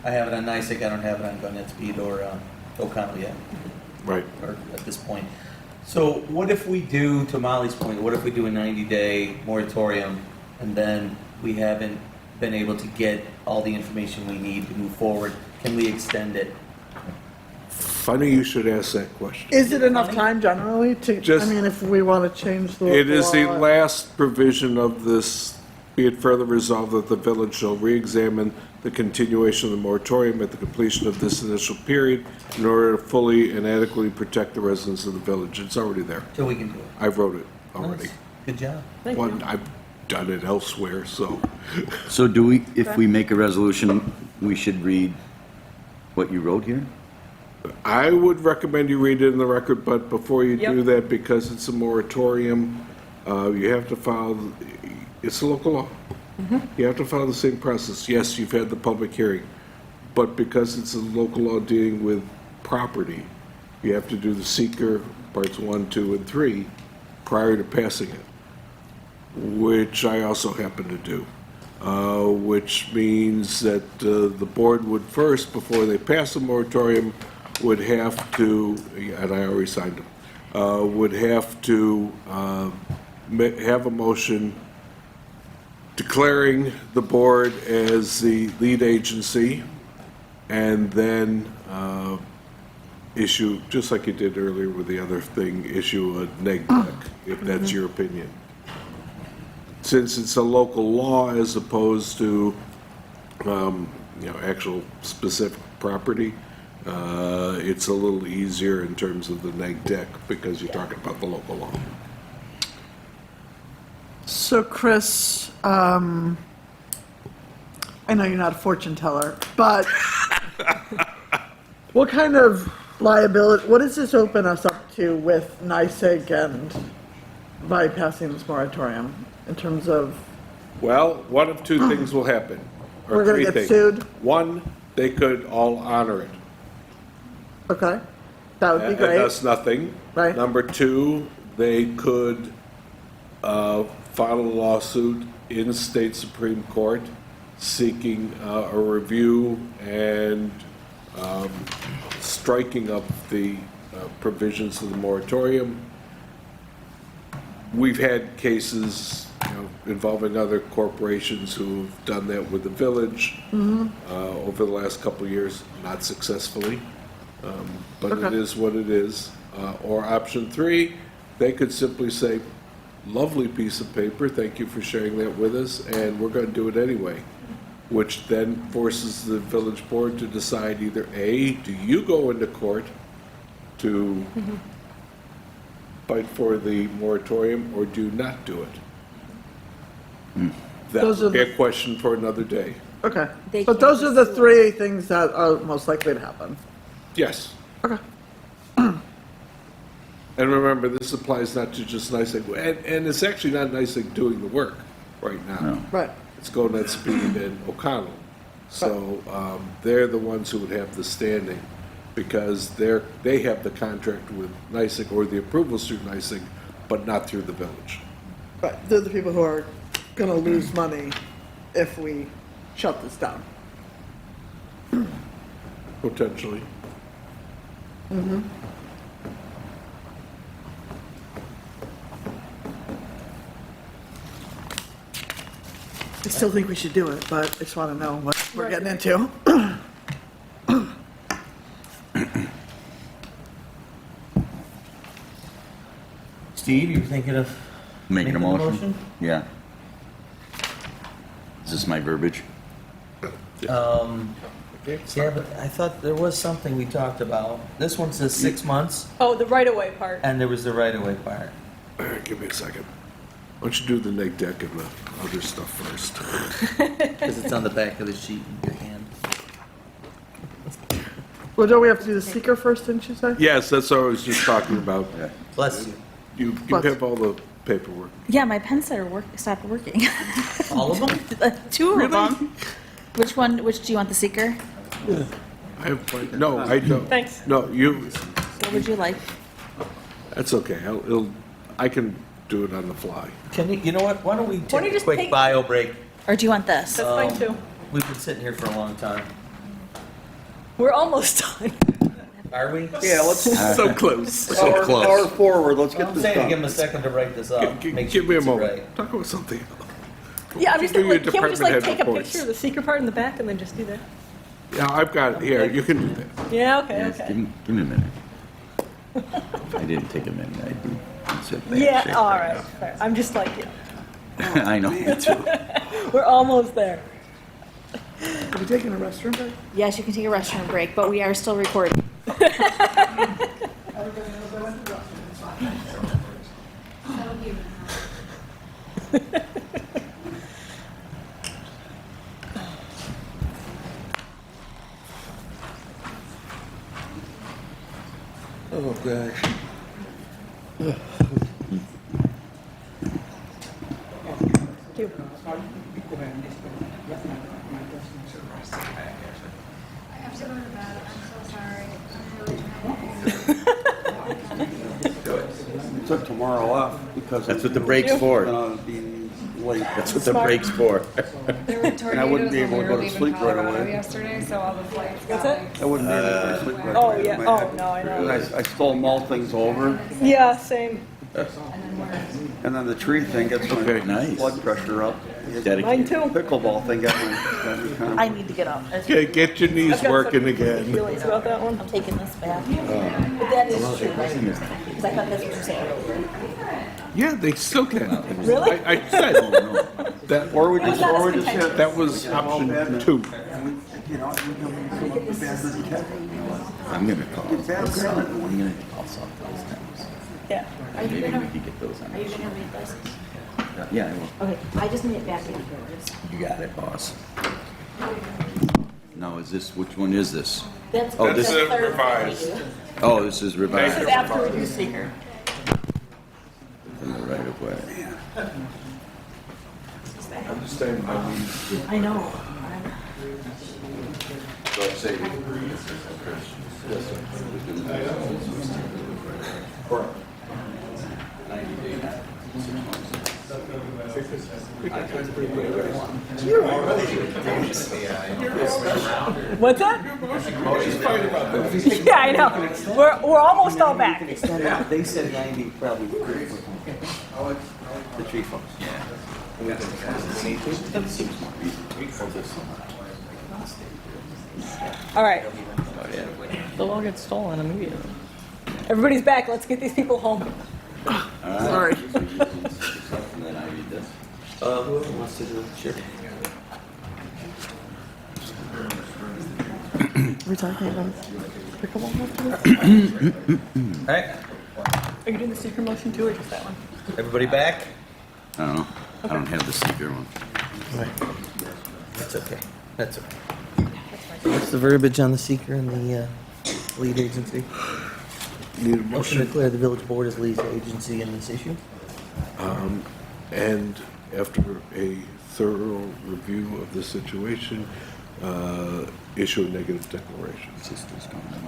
I have it on NICEAG, I don't have it on Go Net Speed or O'Connell yet. Right. Or at this point. So what if we do, to Molly's point, what if we do a 90-day moratorium and then we haven't been able to get all the information we need to move forward? Can we extend it? Funny you should ask that question. Is it enough time generally to, I Just- mean, if we want to change the It is the law? last provision of this, be it further resolved that the village shall re-examine the continuation of the moratorium at the completion of this initial period in order to fully and adequately protect the residents of the village. It's already there. So we can do it. I wrote it already. Nice. Good job. Well, I've done it elsewhere, so. So do we, if we make a resolution, we should read what you wrote here? I would recommend you read it in the record, but before you do Yep. that, because it's a moratorium, you have to follow, it's a local law. You have to follow the same process. Yes, you've had the public hearing, but because it's a local law dealing with property, you have to do the seeker parts 1, 2, and 3 prior to passing it, which I also happen to do. Which means that the board would first, before they pass a moratorium, would have to, and I already signed them, would have to have a motion declaring the board as the lead agency, and then issue, just like you did earlier with the other thing, issue a neg deck, if that's your opinion. Since it's a local law as opposed to, actual specific property, it's a little easier in terms of the neg deck because you're talking about the local law. So Chris, I know you're not a fortune teller, but what kind of liability, what does this open us up to with NICEAG and bypassing this moratorium in terms of? Well, one of two things will happen. We're gonna three get things. sued? One, they could all honor it. Okay, that would be And great. that's nothing. Right. Number two, they could file a lawsuit in state Supreme Court seeking a review and striking of the provisions of the moratorium. We've had cases, involving other corporations who've done that with the village over the last couple of years, not successfully. But it Okay. is what it is. Or option three, they could simply say, lovely piece of paper, thank you for sharing that with us, and we're going to do it anyway. Which then forces the village board to decide either A, do you go into court to fight for the moratorium, or do not do it? That Those would are be the- a question for another day. Okay, They but can't those are the just- three things that are most likely to happen. Yes. Okay. And remember, this applies not to just NICEAG, and it's actually not NICEAG doing the work right now. Right. It's going at Speed and O'Connell. So they're the ones who would have the standing, because they have the contract with NICEAG, or the approvals through NICEAG, but not through the village. Right, they're the people who are gonna lose money if we shut this down. Potentially. Mm-hmm. I still think we should do it, but I just wanna know what we're getting into. Steve, you were thinking of Making a making a motion? Yeah. Is this my verbiage? Yeah, but I thought there was something we talked about. This one says 6 months, Oh, the right-of-way part. and there was the right-of-way part. All right, give me a second. Why don't you do the neg deck and the other stuff first? Because it's on the back of the sheet in your hand. Well, don't we have to do the seeker first, didn't you say? Yes, that's what I was just talking about. Bless you. You have all the paperwork. Yeah, my pen setter stopped working. All of them? Two of them. Which one, which do you want, the seeker? I have, no, I don't. Thanks. No, you, What would you like? that's okay. I can do it on the fly. Can you know what? Why don't we Why don't take you a just quick take- bio break? Or do you want this? That's fine too. We've been sitting here for a long time. We're almost done. Are we? Yeah, let's, So close. So power close. forward, let's I'm get this saying to give done. him a second to write this up. Make sure Give me a it's moment. right. Talk about something. Yeah, I'm just Do your like, can't we just like department take head a reports. picture of the secret part in the back and then just do that? Yeah, I've got it here. You can do that. Yeah, okay, Yes, okay. give me a minute. If I didn't take a minute, I'd sit back. Yeah, shake all my right, fair. I'm just like, I know, me too. we're almost there. Are we taking a restroom break? Yes, you can take a restroom break, but we are still recording. Oh, gosh. Thank you. Took tomorrow off because. That's what the break's for. Gonna be late. That's what the break's for. There were And I wouldn't tornadoes be when able we to were go to leaving sleep right Colorado away. yesterday, so all the flights What's got that? like I wouldn't be able to go to sleep right Oh, away. yeah, My oh, head- no, I know. I still mull things over, Yeah, same. and then the tree thing gets my Nice. blood pressure up. Mine too. Pickleball thing got me kind of. I need to get up. Okay, get your knees I've got working some again. feelings about that one. I'm taking this back. But that is true, right? Because I thought that's what you said. Yeah, they still can. Really? I said that, Or we just have. that was option 2. You know, I'm gonna call. I'm gonna call some of those times. Yeah. Maybe we could get those on. Are you gonna read this? Yeah, I will. Okay, I just need it back in yours. You got it, boss. Now, is this, which one is this? That's Oh, the this is third revised. one. Oh, this is This revised. is after we do seeker. In the right of way. I'm just saying, I know. What's that? Yeah, I know. We're almost all back. They said 90, probably. The tree folks. All right. They'll all get stolen immediately. Everybody's back. Let's get these people home. Sorry. Whoever wants to do it, sure. Are we talking about pickleball after this? All right, Are you doing the secret motion too, or just that one? everybody back? I don't know. I don't have the secret one. That's okay. That's okay. What's the verbiage on the seeker and the lead agency? Need a Motion to motion? declare the village board as lead agency in this issue? And after a thorough review of the situation, issue a negative declaration.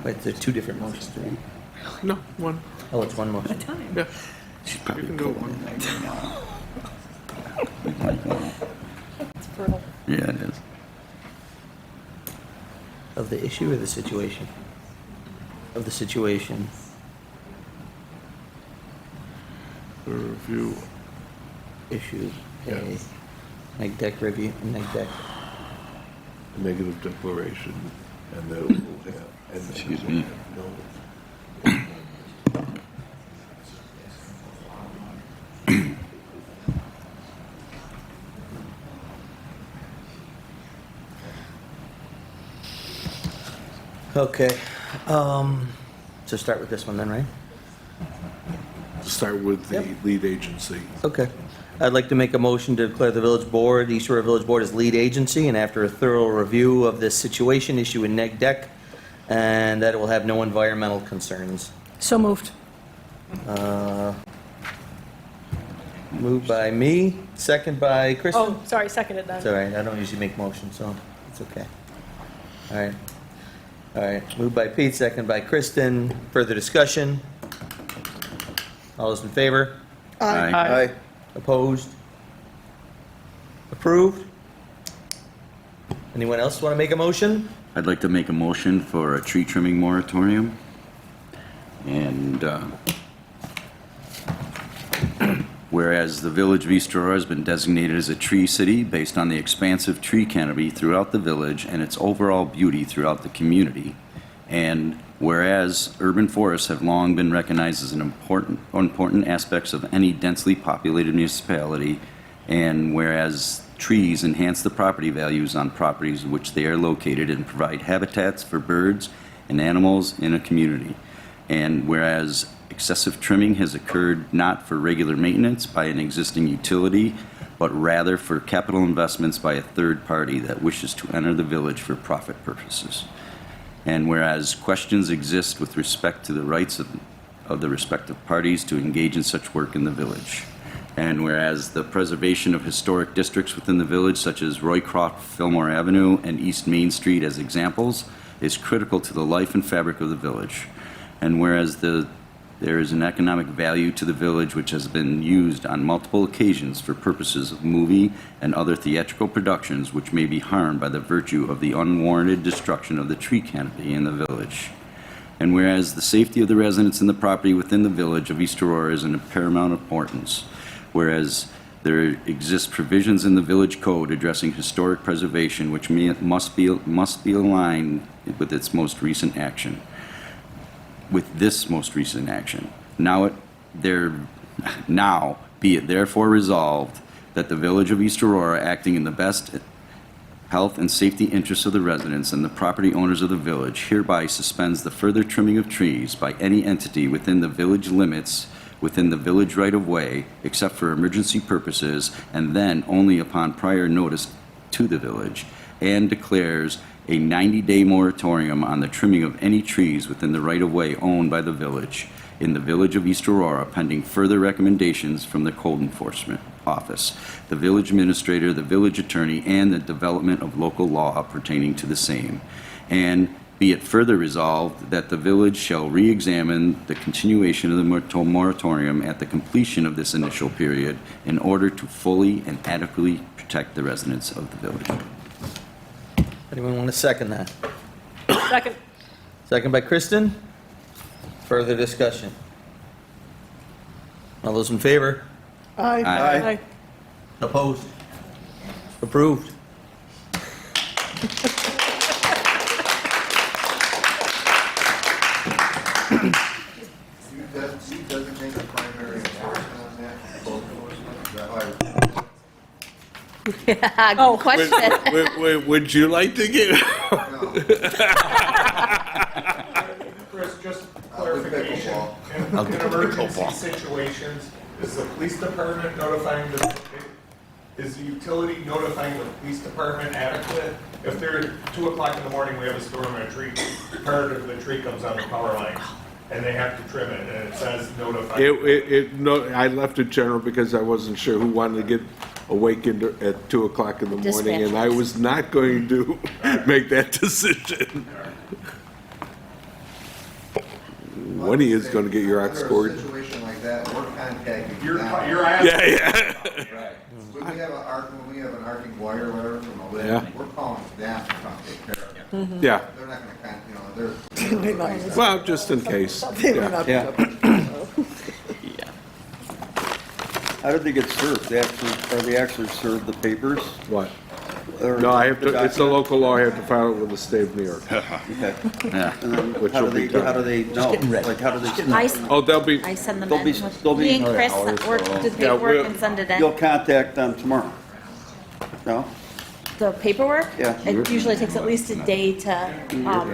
Wait, there are two different motions, right? No, one. Oh, it's one motion. Yeah. She's probably You can go one. It's fertile. Yeah, it is. Of the issue or the situation? Of the situation. The review. Issue, Yeah. a neg deck review, neg deck. Negative declaration, and that will have. And Excuse me. No. Okay, so start with this one then, right? Start with the lead agency. Okay. I'd like to make a motion to declare the village board, East Aurora Village Board as lead agency, and after a thorough review of this situation, issue a neg deck, and that it will have no environmental concerns. So moved. Moved by me, second by Kristen. Oh, sorry, seconded then. It's all right, I don't usually make motions, so it's okay. All right. All right, moved by Pete, second by Kristen. Further discussion? All those in favor? Aye. Aye. Opposed? Approved? Anyone else want to make a motion? I'd like to make a motion for a tree trimming moratorium. And whereas the village of East Aurora has been designated as a tree city based on the expansive tree canopy throughout the village and its overall beauty throughout the community. And whereas urban forests have long been recognized as an important aspects of any densely populated municipality, and whereas trees enhance the property values on properties in which they are located and provide habitats for birds and animals in a community. And whereas excessive trimming has occurred not for regular maintenance by an existing utility, but rather for capital investments by a third party that wishes to enter the village for profit purposes. And whereas questions exist with respect to the rights of the respective parties to engage in such work in the village. And whereas the preservation of historic districts within the village, such as Roycroft, Fillmore Avenue, and East Main Street as examples, is critical to the life and fabric of the village. And whereas there is an economic value to the village which has been used on multiple occasions for purposes of movie and other theatrical productions which may be harmed by the virtue of the unwarranted destruction of the tree canopy in the village. And whereas the safety of the residents and the property within the village of East Aurora is of paramount importance, whereas there exist provisions in the village code addressing historic preservation which must be aligned with its most recent action. With this most recent action. Now be it therefore resolved that the Village of East Aurora, acting in the best health and safety interests of the residents and the property owners of the village, hereby suspends the further trimming of trees by any entity within the village limits within the village right-of-way, except for emergency purposes, and then only upon prior notice to the village, and declares a 90-day moratorium on the trimming of any trees within the right-of-way owned by the village in the Village of East Aurora, pending further recommendations from the Code Enforcement Office, the village administrator, the village attorney, and the development of local law pertaining to the same. And be it further resolved that the village shall re-examine the continuation of the moratorium at the completion of this initial period in order to fully and adequately protect the residents of the village. Anyone want to second that? Second. Second by Kristen. Further discussion? All those in favor? Aye. Aye. Opposed? Approved. You designate a primary enforcement on that? Code enforcement? Is that how Yeah, Oh. good question. Would you like to get? Chris, just I'll do clarification. pickleball. In emergency situations, is the police department notifying is the utility notifying the police department adequate? If they're 2 o'clock in the morning, we have a storm and a tree, part of the tree comes on the power line, and they have to trim it, and it says notify. No, I left it general because I wasn't sure who wanted to get awakened at 2 o'clock in the morning, and I was not going to make that decision. Winnie is going to get your ox Under a scored. situation like that, we're contacting You're them. asking. Yeah. Right. When we have an arcing wire or whatever from a lift, Yeah. we're calling them to come take care of it. Yeah. They're not gonna, they're. Well, just in case. They may Yeah. not be Yeah. up. How did they get served? Are they actually served the papers? What? Or No, I have the to, it's a document? local law, I have to file it with the state of New York. Okay. Yeah. And then Which how will do be they, done. how do they know? Like, how do they? Oh, they'll be, I send them They'll in. be- they'll be- Me and Chris hours work, or- do the Yeah, paperwork we'll- and send it You'll in. contact them tomorrow? No? The paperwork? Yeah. It usually takes at least a day to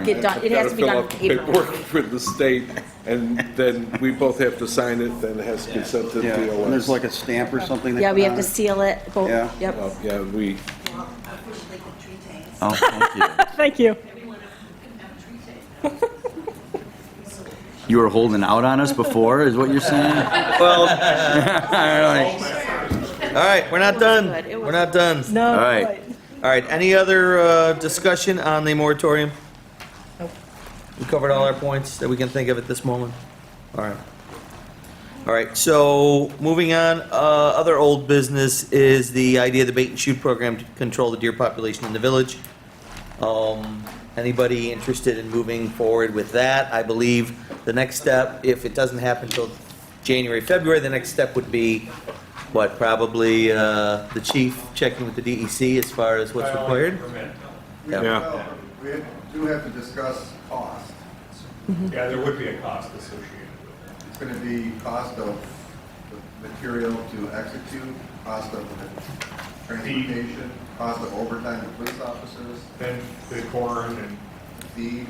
get done. It has to be gotta done fill out the paperwork. paperwork for the state, and then we both have to sign it, then it has to be sent to Yeah, and there's DOS. like a stamp or something? they Yeah, put we have on to it? seal it, both, Yeah. yep. Yeah, we, Oh, thank you. Thank you. You were holding out on us before, is what you're saying? Well, all right, we're not done. good. It was We're not done. No. All right. All right, any other discussion on the moratorium? We covered all our points that we can think of at this moment? All right. All right, so moving on, other old business is the idea of the bait and shoot program to control the deer population in the village. Anybody interested in moving forward with that? I believe the next step, if it doesn't happen until January, February, the next step would be, what, probably the chief checking with the DEC as far as what's required? yeah. We do have to discuss cost. Yeah, there would be a cost associated with it. It's gonna be cost of the material to execute, cost of the transportation, cost of overtime to police officers, Then the corn and feed.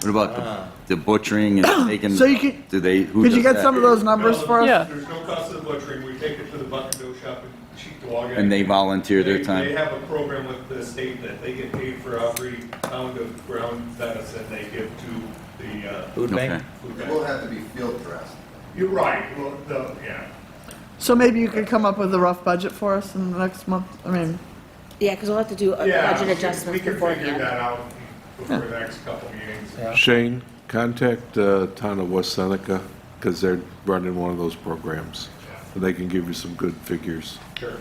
What about the butchering and taking? So you could- Do they, who Could you does get that? some of those numbers for us? Yeah. There's no cost of the butchering. We take it to the buck and dough shop and cheat the wall guy. And they volunteer their They time? have a program with the state that they get paid for every pound of ground venison they give to the Food bank? Okay. food It will bank. have to be field dressed. You're right. Well, yeah. So maybe you could come up with a rough budget for us in the next month? I mean, Yeah, because we'll have to do a Yeah, budget adjustments we can figure beforehand. that out before the next couple meetings. Shane, contact town of West Seneca, because they're running one of those programs, and they can give you some good figures. Sure.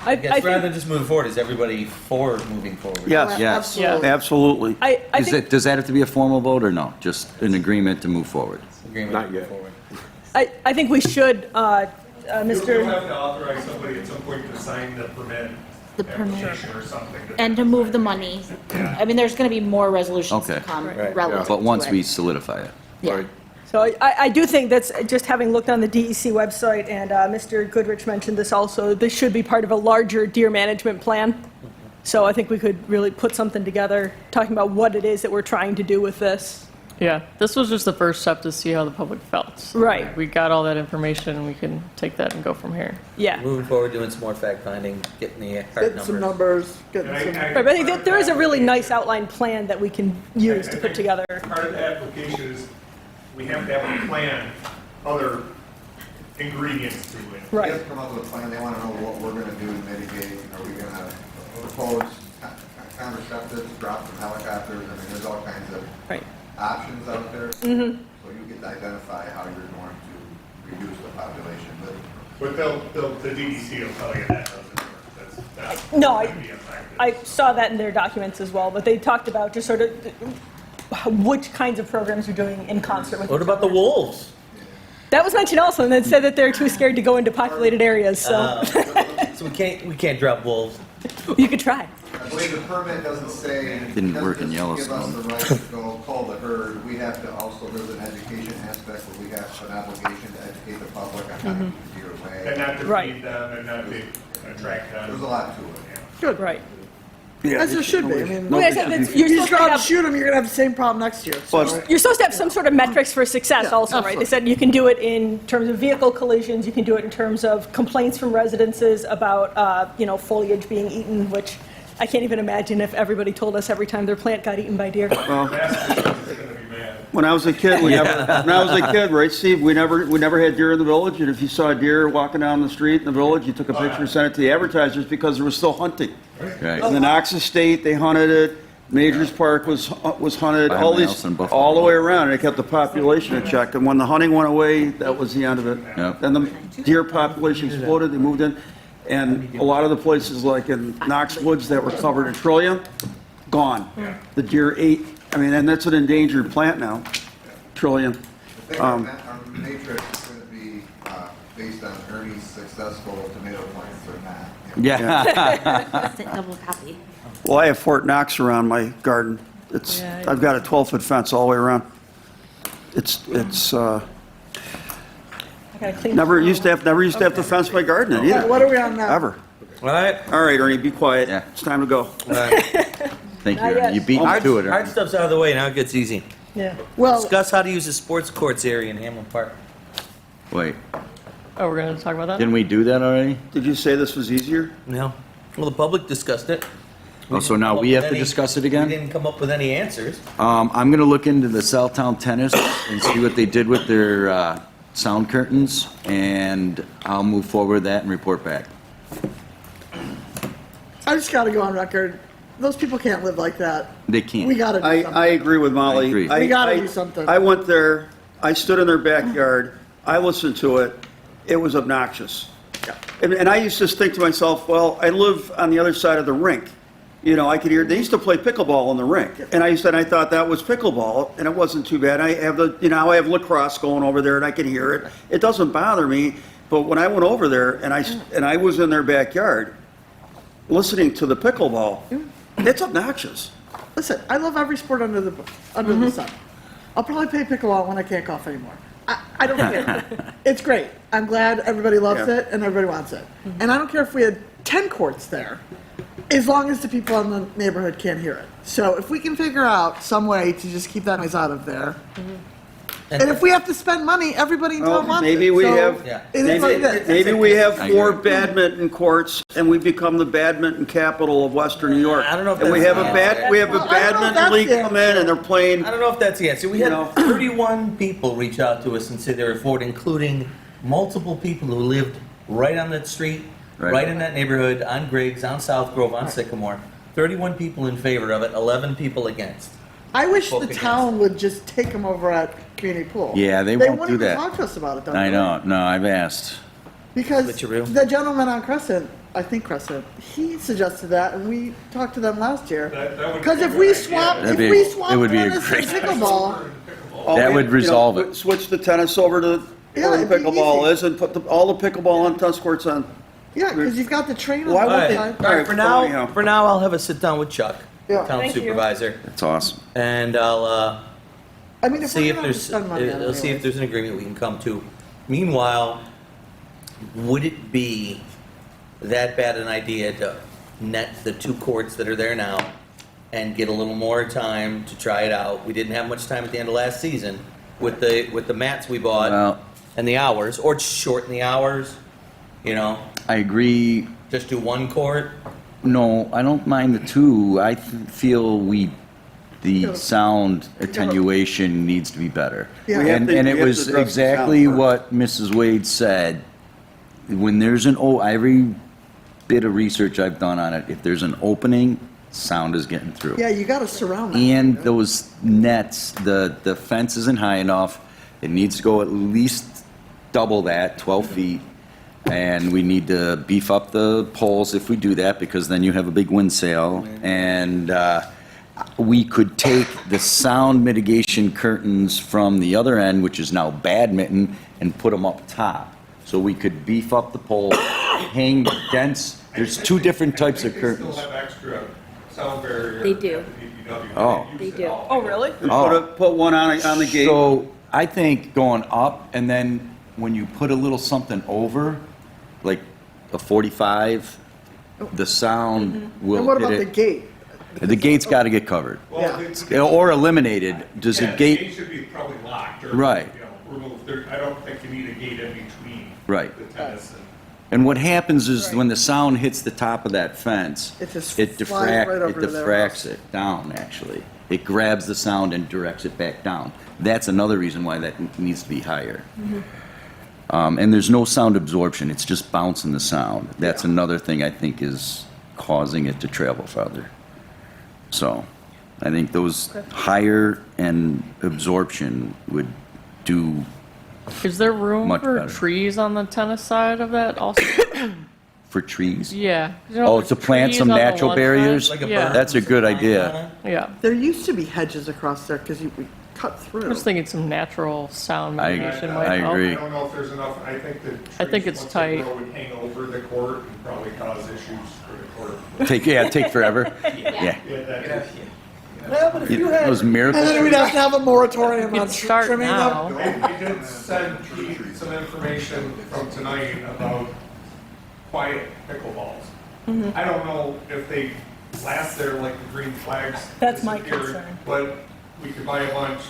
I guess rather than just moving forward, is everybody for moving forward? Yes, Yes. absolutely. I Is think, it, does that have to be a formal vote or no? Just an agreement to move forward? Agreement Not to move yet. forward. I think we should, You'll Mr. have to authorize somebody at some point to sign the permit The permit. application or something. And to move the money. I mean, there's going to be more resolutions to Okay. come Right. relative But to once it. we solidify it? Yeah. Right. So I do think that's, just having looked on the DEC website, and Mr. Goodrich mentioned this also, this should be part of a larger deer management plan. So I think we could really put something together, talking about what it is that we're trying to do with this. Yeah, this was just the first step to see how the public felt. Right. We got all that information, and we can take that and go from here. Yeah. Moving forward, doing some more fact finding, getting the hard getting some numbers. numbers, getting some. Right, but I think that there is a really nice outline plan that we can use to put together. Part of the application is we have to have a plan, other ingredients to it. They Right. have to come up with a plan, they wanna know what we're gonna do to mitigate, are we gonna propose contraceptives dropped from helicopters. I mean, there's all kinds of Right. options out there. Mhm. So you get to identify how you're going to reduce the population. But the DDC will tell you that doesn't work. That's No, gonna be effective. I saw that in their documents as well, but they talked about just sort of which kinds of programs you're doing in concert with. What about the wolves? That was mentioned also, and it said that they're too scared to go into populated areas, so So we can't drop wolves. you could try. I believe the permit doesn't say. Didn't work in doesn't Yellowstone. Give us the right to go call the herd. We have to also, there's an education aspect where we have an obligation to educate the public on how to keep the deer away. And not to Right. feed them and not to attract them. There's a lot to it. Good. Right. As there should be. I mean, Well, I said that you're you supposed just to go out and have- shoot them, you're gonna have the same problem next year. So. You're supposed to have some sort of metrics for success Yeah, also, right? They absolutely. said you can do it in terms of vehicle collisions, you can do it in terms of complaints from residences about, foliage being eaten, which I can't even imagine if everybody told us every time their plant got eaten by deer. When I was a kid, right, Steve, we never had deer in the village, and if you saw a deer walking down the street in the village, you took a picture and sent it to the advertisers because there was still hunting. Right. In the Knox Estate, they hunted it, Majors Park was hunted, all Firehouse these, and Buffalo. all the way around, and it kept the population in check, and when the hunting went away, that was the end of it. Yep. Then the deer population exploded, they moved in, and a lot of the places like in Knox Woods that were covered in trillium, gone. The deer ate, and that's an endangered plant now, trillium. I think our matrix is going to be based on Ernie's successful tomato plants or not. Yeah. Double copy. Well, I have Fort Knox around my garden. I've got a 12-foot fence all the way around. It's I gotta clean never used to have to fence my garden Okay, either. what are we on now? Ever. All right. All right, Ernie, be quiet. Yeah. It's time to go. Thank you, Not yet. Ernie. You beat me to it, Hard Ernie. stuff's out of the way, now it gets easy. Yeah. Well, Discuss how to use the sports courts area in Hamlin Park. Wait, Oh, we're gonna talk about that? didn't we do that already? Did you say this was easier? No. Well, the public discussed it. Oh, so now we have to discuss it We again? didn't come up with any answers. I'm gonna look into the Southtown Tennis and see what they did with their sound curtains, and I'll move forward with that and report back. I just gotta go on record. Those people can't live like that. They can't. We gotta do something. I agree with Molly. I agree. We gotta do something. I went there, I stood in their backyard, I listened to it, it was obnoxious. And I used to think to myself, well, I live on the other side of the rink. I could hear, they used to play pickleball in the rink. And I thought that was pickleball, and it wasn't too bad. I have I have lacrosse going over there, and I can hear it. It doesn't bother me, but when I went over there, and I was in their backyard, listening to the pickleball, it's obnoxious. Listen, I love every sport under the sun. I'll probably play pickleball when I can't golf anymore. I don't care. It's great. I'm glad everybody loves Yeah. it and everybody wants it. And I don't care if we had 10 courts there, as long as the people in the neighborhood can't hear it. So if we can figure out some way to just keep that noise out of there. And if we have to spend money, everybody in town wants it. Maybe we So have, it is what it is. maybe we have I 4 agree. badminton courts, and we become the badminton capital of Western New York. I don't know if And we that's have a the answer. we have a Well, I don't know if badminton that's league the come in, and they're playing. I don't know if that's the answer. We had 31 people reach out to us and say they were for it, including multiple people who lived right on that street, right in that neighborhood, on Griggs, on South Grove, on Sycamore. 31 people in favor of it, 11 people against. I wish the Against. town would just take them over at community pool. Yeah, they won't wouldn't do even that. talk to us about it, don't I they? know, no, I've asked. Because Switcheroo. the gentleman on Crescent, I think Crescent, he suggested that, and we talked to them last year. That would Because be a if good we idea. swap, That'd if be- we it swap would be a tennis and great pickleball, That would resolve it. Switch the tennis over to Yeah, where the it'd be pickleball easy. is, and put all the pickleball on tennis courts on. yeah, because you've got the trainer Why all would the they- time. All right, anyhow. for now, I'll have a sit down with Chuck, Yeah. town Thank you. supervisor, That's awesome. and I'll I mean, if see we're if gonna there's spend money on it see if anyways. there's an agreement we can come to. Meanwhile, would it be that bad an idea to net the 2 courts that are there now and get a little more time to try it out? We didn't have much time at the end of last season with the mats we bought Well, and the hours, or shorten the hours. I agree. Just do 1 court. No, I don't mind the 2. I feel the sound attenuation needs to be better. Yeah. We have And to- and we it have to was address the exactly sound first. what Mrs. Wade said. When there's every bit of research I've done on it, if there's an opening, sound is getting through. Yeah, you gotta surround that. And those nets, the fence isn't high enough. It needs to go at least double that, 12 feet. And we need to beef up the poles if we do that, because then you have a big wind sail. And we could take the sound mitigation curtains from the other end, which is now badminton, and put them up top. So we could beef up the pole, hang dense. There's two different types of curtains. They still have extra sound barrier. They do. at the DPW. Oh. They do. Oh, really? Put one on the gate. So I think going up, and then when you put a little something over, like a 45, the sound will And what hit about the it. gate? The gate's got to get covered. Well, Yeah. Or eliminated. Does yeah, the the gate, gate should be probably locked or, Right. removed. I don't think you need a gate in between right. the tennis and. And what happens is when the sound hits the top of that fence, It just it flies right over to their diffracts it down, actually. It grabs the sound and directs it back down. That's another reason why that needs to be higher. And there's no sound absorption, it's just bouncing the sound. That's another thing I think is causing it to travel farther. So, I think those higher and absorption would do, Is there room Much for better. trees on the tennis side of that also? for trees. Yeah. You know, Oh, there's to plant trees some on the natural one side. barriers? Like a Yeah. berm. That's a good idea. Yeah. There used to be hedges across there because we cut through. I'm just thinking some natural sound I- mitigation I might help. agree. I don't know if there's enough, I think the I think trees, it's once they tight. grow, would hang over the court and probably cause issues for the court. Take forever. Yeah. Yeah, that, Yeah, but if you had, Those and miracle then we'd have to have a moratorium You on could start trimming now. them. I did send Keith some information from tonight about quiet pickleballs. Mm-hmm. I don't know if they last there like the green flags. That's my disappeared, concern. But we could buy a bunch.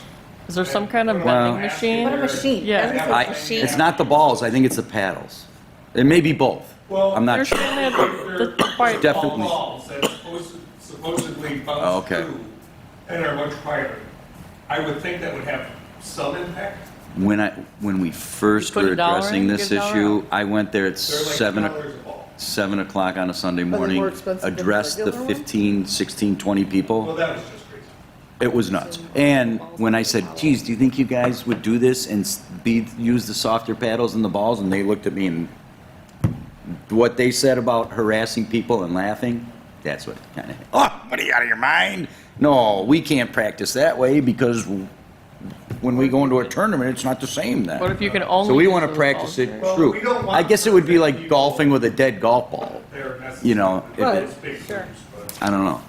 Is there some kind of Put 'em on vending the machine? basket What a machine. Yeah. That's I, a machine. it's not the balls, I think it's the paddles. It may be both. Well, I'm not There's sure. one that the quiet Definitely. balls that supposedly Oh, bounce okay. through and are much quieter. I would think that would have some impact. When we first put a were dollar addressing in, this get a dollar issue, out. I went there at They're like seven $2 a ball. 7 o'clock on a Sunday they morning, more expensive than the addressed the regular one? 15, 16, 20 people. Well, that was just crazy. It was nuts. And when I said, geez, do you think you guys would do this and use the softer paddles and the balls? And they looked at me and what they said about harassing people and laughing, that's what kind of, oh, what are you out of your mind? No, we can't practice that way because when we go into a tournament, it's not the same then. What if you can only So we use want to those practice balls? it Well, true. we don't want I guess it would be like people- golfing with a dead golf ball. They're necessary. You know, if Right. it, Big groups, but I don't know.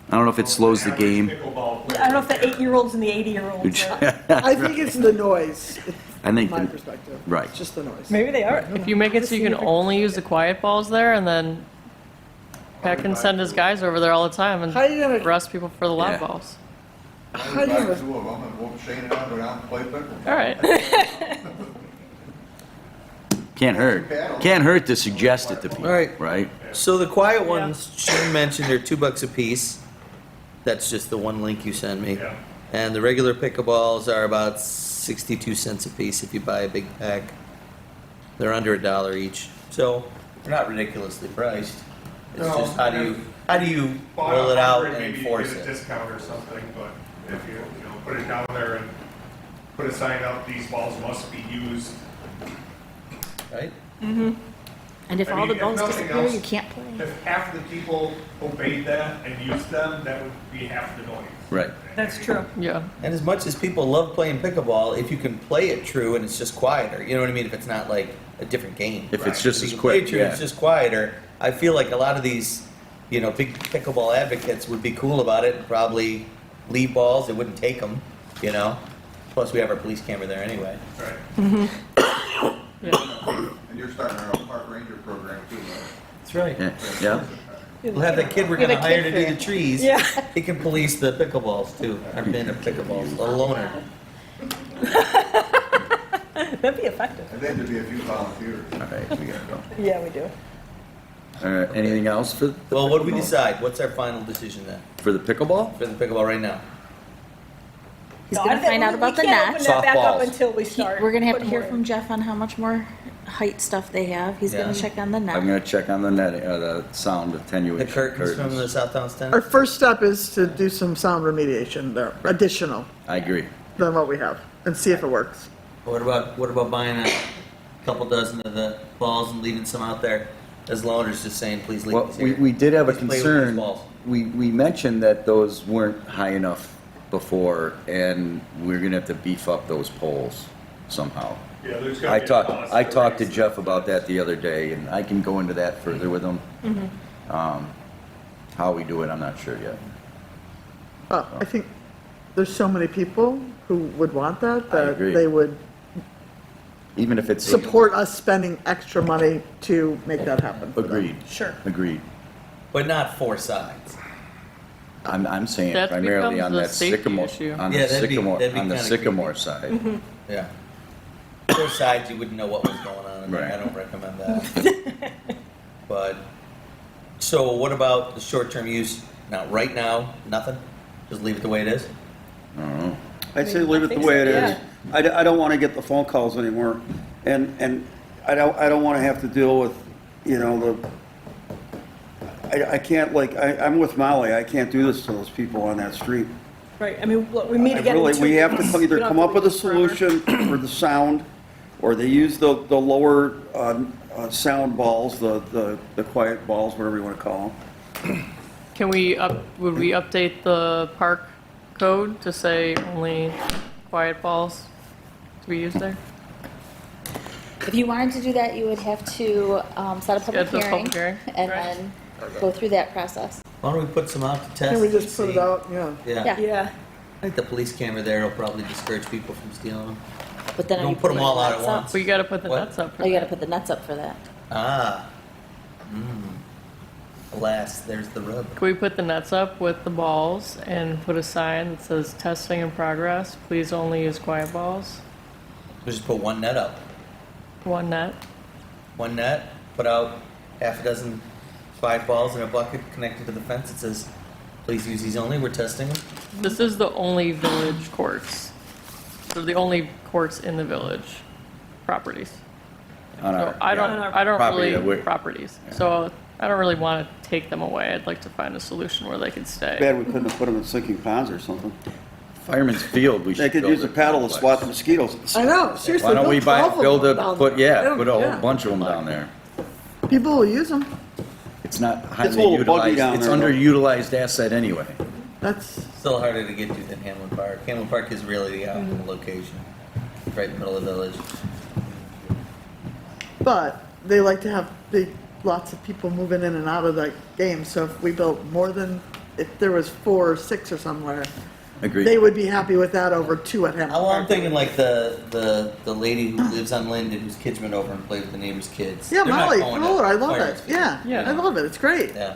I don't know if it slows the average game. pickleball player- I don't know if the 8-year-olds and the 80-year-olds are. I think it's the noise, I think my the- perspective. right. It's just the noise. Maybe they are. If you make it so you can only use the quiet balls there, and then Pat can send his guys over there all the time How are you gonna- and rest people for the loud Yeah. balls. I'll buy two of them and we'll Shane and I go down and play pickleball. All right. Can't hurt. Can't hurt to suggest it to people, All right. right? So the quiet ones, Shane mentioned, are $2 a piece. That's just the one link you send me. Yeah. And the regular pickleballs are about 62 cents a piece if you buy a big pack. They're under $1 each. So they're not ridiculously priced. It's No, just how do you Bought roll it out 100, and maybe you enforce get a it? discount or something, but if you put it down there and put a sign up, these balls must be used. Right? And if I all mean, the if balls nothing disappear, else, you can't play. If half the people obeyed that and used them, that would be half the noise. Right. That's true. Yeah. And as much as people love playing pickleball, if you can play it true and it's just quieter, you know what I mean? If it's not like a different game. If it's just If as you can play quick, it true and yeah. it's just quieter, I feel like a lot of these, big pickleball advocates would be cool about it and probably leave balls, they wouldn't take them, Plus, we have our police camera there anyway. Right. And you're starting our park ranger program too, right? That's right. Yeah. We'll have that kid we're We have gonna a hire kid to do fair. the trees. Yeah. He can police the pickleballs too. I've been to pickleballs, a loner. That'd be effective. And then there'd be a few volunteers. All right, we gotta go. Yeah, we do. All right, anything else for Well, what do we decide? What's our final decision then the pickleball? for the pickleball right now? He's No, gonna I think find out we about the can't net. open that back up Softballs. until we start. We're gonna have to putting hear more from in. Jeff on how much more height stuff they have. He's Yeah. gonna check on the net. I'm gonna check on the net, the sound The attenuation curtains from the Southtown stand? Our first step is to do some sound remediation there, additional I agree. than what we have, and see if it works. What about buying a couple dozen of the balls and leaving some out there as loaners, just saying, please leave Well, these here. we did have a Please play with these concern. balls. We mentioned that those weren't high enough before, and we're gonna have to beef up those poles somehow. Yeah, there's gonna be a cost I to talked to raise Jeff about that the other day, and I can go into that further with him. How we do it, I'm not sure yet. I think there's so many people who would want that, I that agree. they would Even if it's. support us spending extra money to make that happen. for them. Agreed. Sure. Agreed. But not four sides. I'm saying That primarily on becomes a that safety sycamore, issue. on Yeah, the that'd be sycamore, on the kinda sycamore creepy. side. Yeah. Four sides, you wouldn't know what was going on in there. Right. I don't recommend that. But, so what about the short-term use? Now, right now, nothing? Just leave it the way it is? I don't know. I'd say leave it the way it is. I don't want to get the phone calls anymore, and I don't want to have to deal with, you know, I can't, like, I'm with Molly, I can't do this to those people on that street. Right, I mean, look, we meet again in 2 We have to weeks. either We don't come have up to with a leave forever. solution for the sound, or they use the lower sound balls, the quiet balls, whatever you want to call them. Can we would we update the park code to say only quiet balls to be used there? If you wanted to do that, you would have to set a public Schedule a hearing, public hearing, and right. then go through that process. Why don't we put some out to test? Can we and just put it see? out? Yeah. Yeah. Yeah. I think the police camera there will probably discourage people from stealing them. But then are Don't you put 'em putting all the out at nets up? once. We gotta put the What? nets up for Oh, you that. gotta put the nets up for that. Ah. Alas, there's the rub. Can we put the nets up with the balls and put a sign that says testing in progress, please only use quiet balls? We just put one net up. One net. One net, put out half a dozen 5 balls in a bucket connected to the fence. It says, please use these only, we're testing them. This is the only village courts. They're the only courts in the village properties. On So our- I don't Property that really, we're- properties. So I don't really want to take them away. I'd like to find a solution where they can stay. Bad we couldn't have put them in sinking ponds or something. Fireman's Field, we should They could build use a paddle to swat the mosquitoes. I know, seriously. Why don't we build 12 of build them down there. put a whole Yeah. bunch of them down there? People will use them. It's not It's a highly little buggy utilized, down it's there, though. underutilized asset anyway. That's, Still harder to get to than Hamlin Park. Hamlin Park is really the optimal location, right in the middle of the village. but they like to have lots of people moving in and out of that game, so if we built more than, if there was 4 or 6 or somewhere, Agreed. they would be happy with that over 2 at Hamilton Well, I'm Park. thinking like the lady who lives on Linden whose kids went over and played with the neighbor's kids. Yeah, They're not Molly, going to Fuller, I love it. Fireman's Field. Yeah, Yeah. I love it. It's great. Yeah.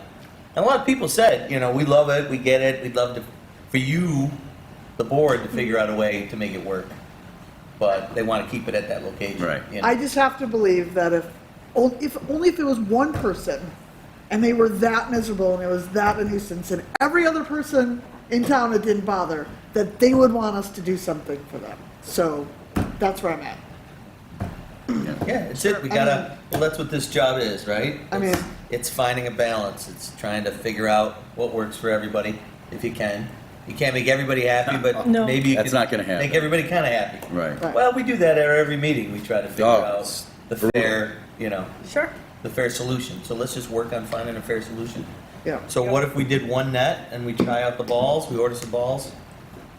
And a lot of people said, you know, we love it, we get it, we'd love to, for you, the board, to figure out a way to make it work. But they want to keep it at that location. Right. you know. I just have to believe that if only if it was one person and they were that miserable and it was that a nuisance and every other person in town that didn't bother, that they would want us to do something for them. So that's where I'm at. Yeah, it's it. We gotta, well, that's what this job is, right? I mean- It's finding a balance. It's trying to figure out what works for everybody, if you can. You can't make everybody happy, but No. maybe you That's can not gonna happen. make everybody kind of happy. Right. Right. Well, we do that at every meeting. We try to figure Oh, out it's the fair, you know, Sure. the fair solution. So let's just work on finding a fair solution. Yeah. So what if we did one net and we try out the balls, we order some balls,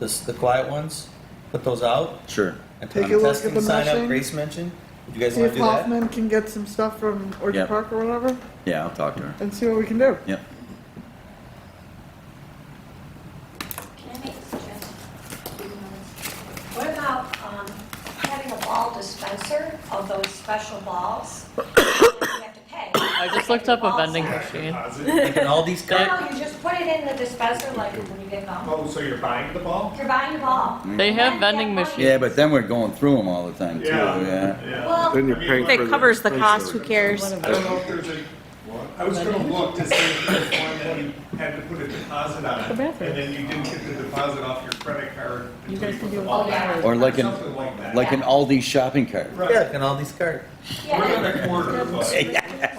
the quiet ones, put those out Sure. and put Take on a look testing at the sign up meshing. Grace mentioned? Would you guys See want if to do that? Hoffman can get some stuff from Orchard Yep. Park or whatever Yeah, I'll talk to her. and see what we can do. Yep. Can I make a suggestion? What about having a ball dispenser of those special balls? You have to pay. I just looked up a vending machine. Like an Aldi's cup? No, you just put it in the dispenser like when you get home. Oh, so you're buying the ball? You're buying a ball. They have vending machines. Yeah, but then we're going through them all the time too, Yeah. yeah. Well, Then you're paying for If it covers the cost, who dispenser. cares? I don't know if there's a, I was gonna look to see if there's one that you had to put a deposit on it, and then you didn't get the deposit off your credit card. You guys can do all all that. Or like an, Something like that. Like an Aldi shopping cart. Yeah, like an Aldi's cart. We're in a quarter, but.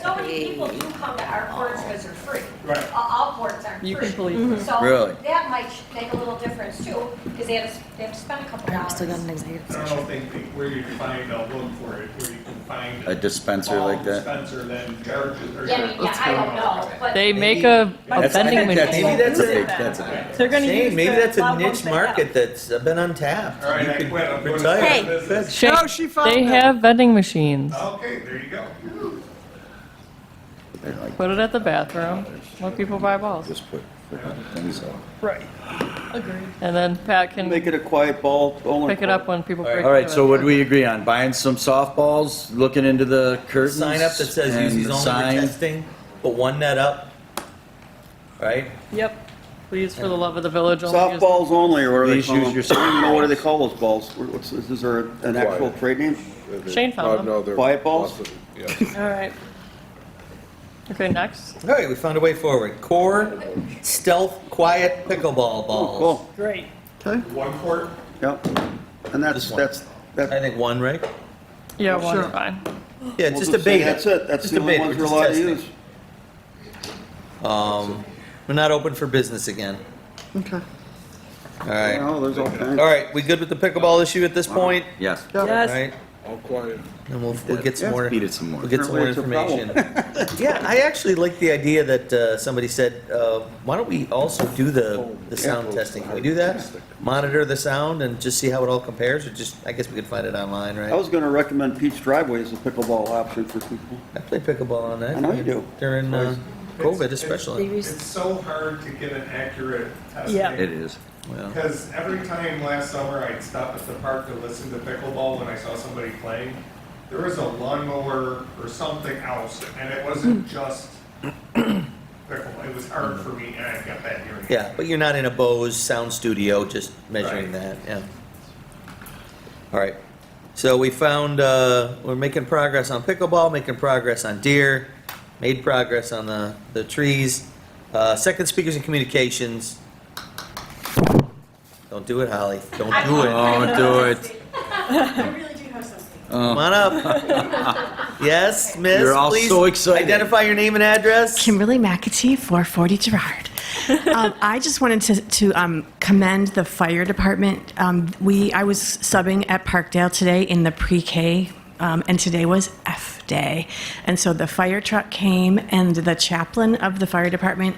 So many people do come to our courts because they're free. Right. All courts aren't free. You can police So Really? that might make a little difference too, because they have to spend a couple dollars. Still got an executive I don't session. know if they think where you can find, I'll look for it, where you can find. A dispenser like that? Dispenser then charges or. Yeah, I mean, yeah, I don't know, but. They make a That's- I vending think that's- machine. Maybe that's Maybe a, that's a- They're going to use Shane, maybe the that's a loud niche ones they have. market that's been untapped. All right, You I could quit. I'm going to retire. start Good. business. Shane, No, she found they it. have vending machines. Okay, there you go. They're like, Put it at the bathroom. Let people buy balls. just put things up. Right. Agreed. And then Pat can Make it a quiet ball only. pick it up when people break All right, into so it. what did we agree on? Buying some softballs, looking into the curtains? Sign up that says and use these the only sign. for testing, put one net up, right? Yep. Please, for the love of the village, only use Softballs only, or what do they Please call use them? your I don't even know what do they call those balls. Is there an actual Quiet. trade name? Shane found them. No, they're. Quiet balls? Yeah. All right. Okay, next. All right, we found a way forward. Core, stealth, quiet pickleball balls. Cool. Great. Okay, 1 quart? yep. And Just one. that's. I think one, right? Yeah, one's Sure. fine. Yeah, we'll just just a say beta. That's it, that's Just the a only beta. ones We're we're just allowed to testing. use. We're not open for business again. Okay. All right. Oh, there's all kinds. All right, we good with the pickleball issue at this point? Yes. All Yes. right, All quiet. and we'll get some more. Beat it some more. We'll get some more Apparently it's a information. Yeah, I actually like the idea that somebody said, why don't we also do the sound testing? Can we do that? Monitor the sound and just see how it all compares, or just, I guess we could find it online, I right? was gonna recommend Pete's Driveway as a pickleball option for people. I play pickleball on that. I know you do. During COVID especially. It's so hard to get an accurate test. Yeah. It is. Well, Because every time last summer I'd stop at the park to listen to pickleball when I saw somebody playing, there was a lawnmower or something else, and it wasn't just pickleball. It was hard for me, and I've got bad hearing. yeah, but you're not in a Bose sound studio just measuring that, yeah. All right, so we found, we're making progress on pickleball, making progress on deer, made progress on the trees. Second, speakers and communications. Don't do it, Holly, don't do it. Don't do it. I really do have something. Come on up. Yes, miss, You're all please so excited. identify your name and address. Kimberly McAtee, 440 Gerard. I just wanted to commend the fire department. I was subbing at Parkdale today in the pre-K, and today was F day. And so the fire truck came, and the chaplain of the fire department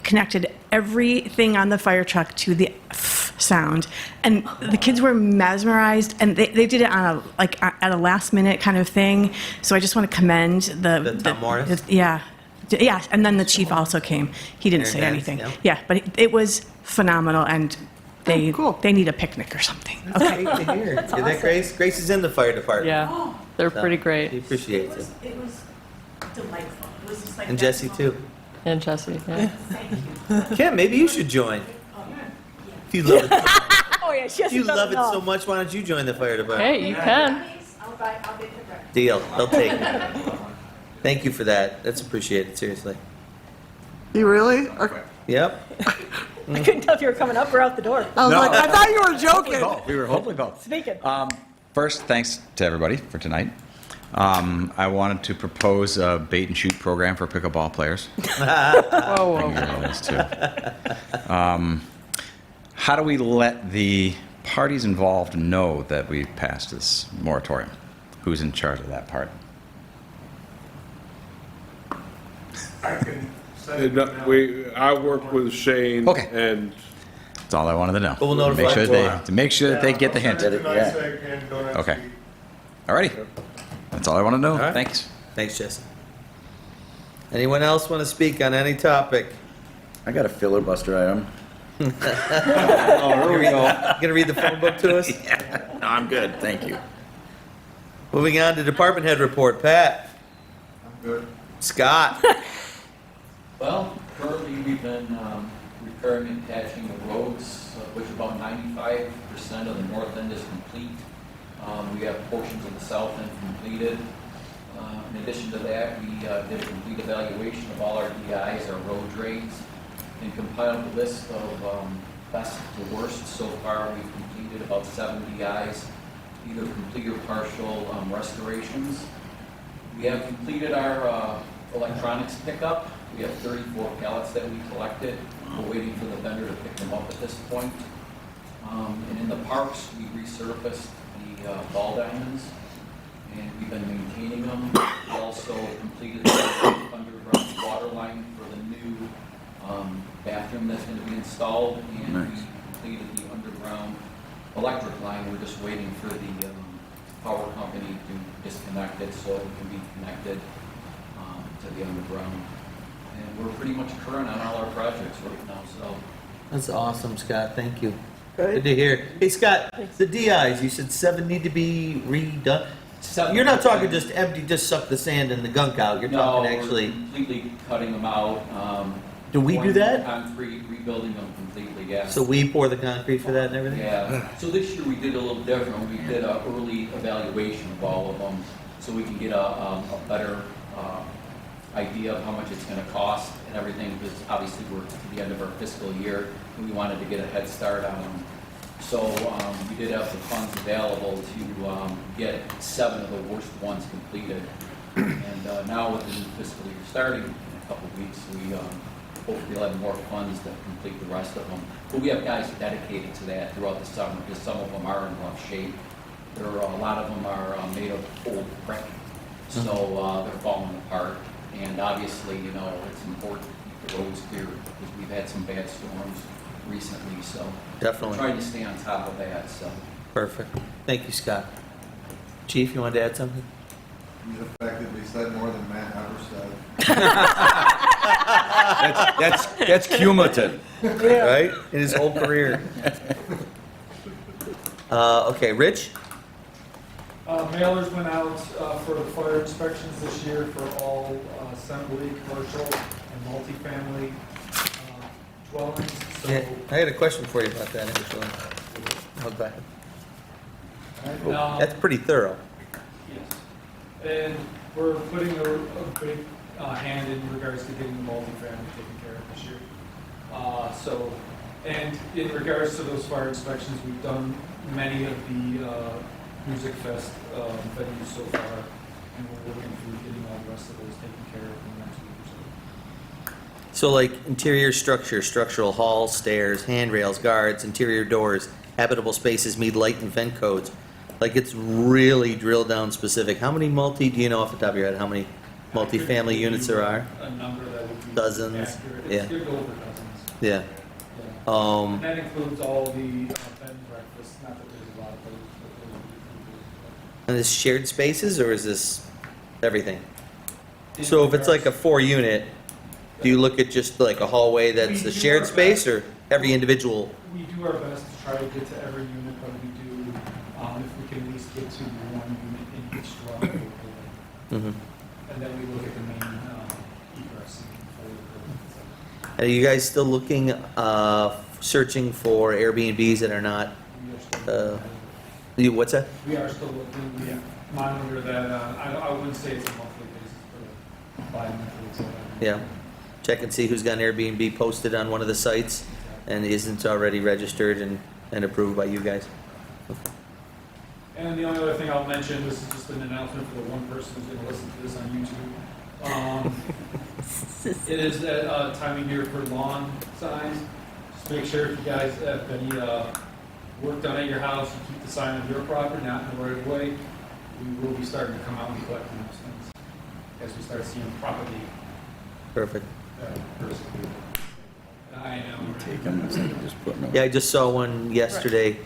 connected everything on the fire truck to the F sound, and the kids were mesmerized, and they did it on at a last minute kind of thing. So I just want to commend The Tom Morris? yeah, and then the chief also came. He didn't say Aaron anything. Dance, Yeah, but it was phenomenal, and they need a picnic or something. Okay. Great to hear. Did that, Grace? Grace is in the fire department. Yeah, they're So, pretty great. He appreciates it. It was delightful. It was just like And Jesse too. And Jesse, yeah. Kim, maybe you should join. If you love it, Oh, yeah, she if you hasn't done love it enough. so much, why don't you join the fire department? Hey, you can. Deal. They'll take it. Thank you for that. That's appreciated, seriously. You really? Yep. I couldn't tell if you were coming up or out the door. I was like, I thought you were joking. We were hopefully both. Speaking. First, thanks to everybody for tonight. I wanted to propose a bait and shoot program for pickleball players. Whoa, whoa. You're on this too. How do we let the parties involved know that we've passed this moratorium? Who's in charge of that part? I can send And, it now. I work with Shane. Okay. And That's all I wanted to know. We'll notify Make sure tomorrow. to make sure that they get the hint. Tonight's and go next Okay. week. Alrighty. That's all I want to know. All right. Thanks. Thanks, Jesse. Anyone else want to speak on any topic? I got a filibuster item. Oh, here we go. Gonna read the phone book to us? No, I'm good. Thank you. Moving on to department head report. Pat? I'm good. Scott? Well, currently we've been repairing and patching the roads, which about 95% of the north end is complete. We have portions of the south end completed. In addition to that, we did a complete evaluation of all our DIs, our road drains, and compiled a list of best to worst. So far, we've completed about 7 DIs. either complete or partial restorations. We have completed our electronics pickup. We have 34 pallets that we collected. We're waiting for the vendor to pick them up at this point. And in the parks, we resurfaced the ball diamonds, and we've been maintaining them. We also completed the underground water line for the new bathroom that's going to be installed, and we completed the underground electric line. We're just waiting for the power company to disconnect it so it can be connected to the underground. And we're pretty much current on all our projects right now, so. That's awesome, Scott. Thank you. Good to hear. Hey, Scott, the DIs, you said 7 need to be redone. You're not talking just empty, just suck the sand and the gunk out. You're talking actually. We're completely cutting them out. Do we do pouring that? Concrete, rebuilding them completely, yes. So we pour the concrete for that and everything? Yeah. So this year we did a little different. We did an early evaluation of all of them so we can get a better idea of how much it's going to cost and everything, because obviously we're to the end of our fiscal year and we wanted to get a head start on them. So we did have the funds available to get 7 of the worst ones completed. And now with the new fiscal year starting in a couple of weeks, we hopefully will have more funds to complete the rest of them. But we have guys dedicated to that throughout the summer, because some of them are in rough shape. A lot of them are made of old brick, so they're falling apart. And obviously, you know, it's important to keep the roads clear, because we've had some bad storms recently, so. Definitely. Trying to stay on top of that, so. Perfect. Thank you, Scott. Chief, you wanted to add something? He's effectively said more than Matt ever said. That's cumulative. Right? In his whole career. Okay, Rich? Mailers went out for the fire inspections this year for all assembly, commercial, and multifamily dwellings. So, Yeah, I had a question for you about that, actually. Oh, go ahead. That's pretty thorough. yes. And we're putting a big hand in regards to getting the multifamily taken care of this year. And in regards to those fire inspections, we've done many of the Music Fest venues so far, and we're working through getting all the rest of those taken care of in the next week or so. So like interior structure, structural halls, stairs, handrails, guards, interior doors, habitable spaces meet light and vent codes. Like it's really drilled down specific. How many do you know off the top of your head, how many multifamily units there are? A number that would be Dozens. accurate. Yeah. It's good over dozens. Yeah. And that includes all the bed and breakfast, not that there's a lot of those, but those would And is shared spaces or is this everything? So if it's like a 4-unit, do you look at just like a hallway that's the shared space or every individual? We do our best to try to get to every unit, but we do, if we can at least get to 1 unit in each dwelling. Mhm. And then we look at the main egress for the building. Are you guys still looking, searching for Airbnbs that are not, what's that? We are still looking, we monitor that, I wouldn't say it's a monthly basis, but bi-monthly, so. Yeah. Check and see who's got an Airbnb posted on one of the sites and isn't already registered and approved by you guys. And the only other thing I'll mention, this is just an announcement for the one person who's gonna listen to this on YouTube. It is that time of year for lawn signs. Just make sure if you guys have any work done at your house, you keep the sign on your property, not in the right of way. We will be starting to come out and collect those things as we start seeing propagate. Perfect. I know. Take them instead of just putting them. Yeah, I just saw one yesterday.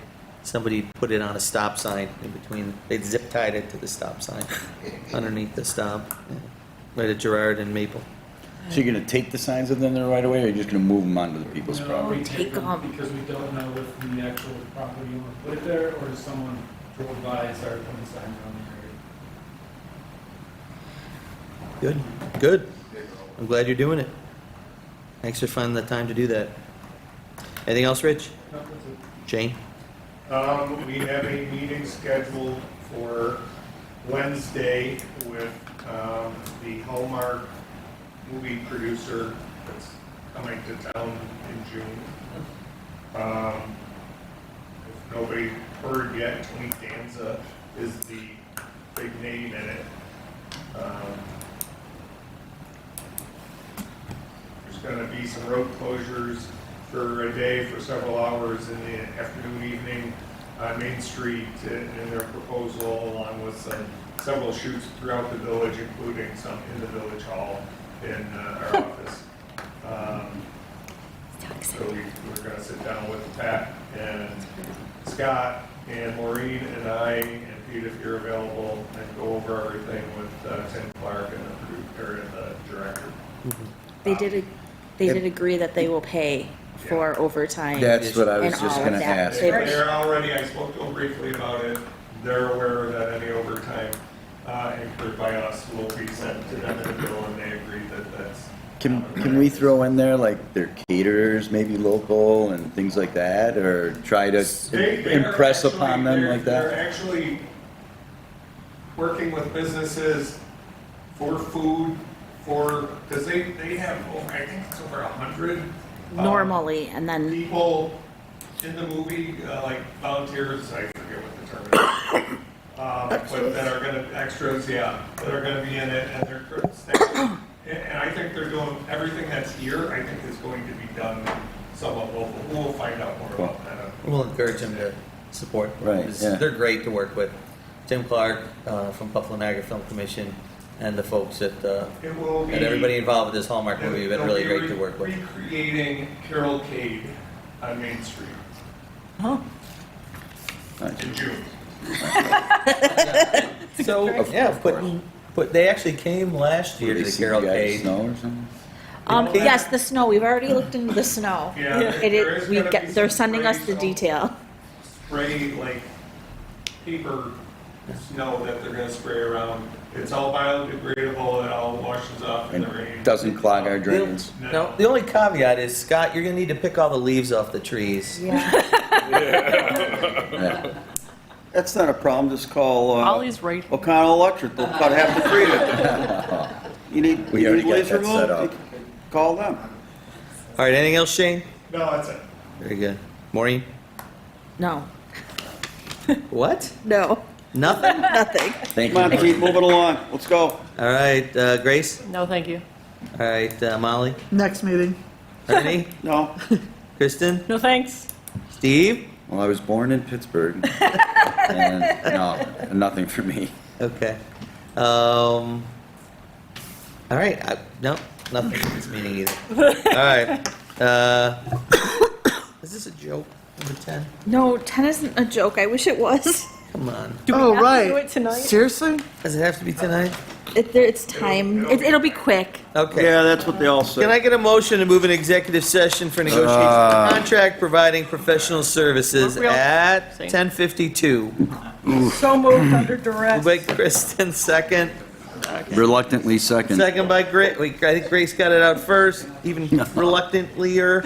Somebody put it on a stop sign in between, they zip tied it to the stop sign underneath the stop, right at Gerard and Maple. So you're going to take the signs within the right of way, or you're just going to move them onto the people's No, property? we take them because we don't know if the actual property owner put it there or if someone drove by and started putting signs around the area. Good, good. I'm glad you're doing it. Thanks for finding the time to do that. Anything else, Rich? No, that's it. Jane? We have a meeting scheduled for Wednesday with the Hallmark movie producer that's coming to town in June. If nobody heard yet. Tony Danza is the big name in it. There's gonna be some road closures for a day for several hours in the afternoon, evening on Main Street in their proposal, along with several shoots throughout the village, including some in the village hall in our office. So we're gonna sit down with Pat and Scott and Maureen and I, and Pete, if you're available, and go over everything with Tim Clark and the producer and the director. They did agree that they will pay for overtime. That's what I was and just all of gonna that. ask. They're already, I spoke to them briefly about it, they're aware that any overtime incurred by us will be sent to them in the bill, and they agree that that's. Can we throw in there like their caterers, maybe local and things like that, or try to They are impress actually- upon them like They're that? actually working with businesses for food, because they have, I think it's over 100. Normally, and then People in the movie, like volunteers, I forget what the term is. But that are gonna, extras, yeah, that are gonna be in it, and they're, and I think they're doing, everything that's here, I think is going to be done somewhat local. We'll find out more about that. We'll encourage them to support. Right, yeah. They're great to work with. Tim Clark from Buffalo Niagara Film Commission and the folks at, It will be. and everybody involved with this Hallmark movie have been really They'll be great to work with. Recreating Carol Cade on Main Street oh, in June. So, yeah, but they actually came last year to the Carol Cade. Snow or something? yes, the snow. We've already looked into the snow. Yeah, It there is, is we gonna get, be they're some sending us the spray, detail. Spray like paper snow that they're gonna spray around. It's all biodegradable, it all washes off in the rain. Doesn't clog our drains. No, the only caveat is, Scott, you're gonna need to pick all the leaves off the trees. Yeah. That's not a problem, just call Ollie's right. O'Connell Electric, they'll cut half the tree. You need, We you already need got leaves that set removed, up. call them. All right, anything else, Shane? No, that's it. Very good. Maureen? No, What? no, Nothing? nothing. Thank Come on, you. keep moving along, let's go. All right, Grace? No, thank you. All right, Molly? Next meeting. Ernie? No, Kristen? No, thanks. Steve? Well, I was born in Pittsburgh. And no, nothing for me. Okay. All right, no, nothing for this meeting either. All right. Is this a joke, number 10? No, 10 isn't a joke. I wish it was. Come on. Oh, have to right. do it tonight? Seriously? Does it have to be tonight? It's time. It'll be quick. Okay. yeah, that's what they all say. Can I get a motion to move an executive session for negotiation of contract providing professional services Real- at Same. 10:52? So moved under duress. Moved by Kristen, second. Reluctantly second. Second by Grace. I think Grace got it out first, even reluctantly-er.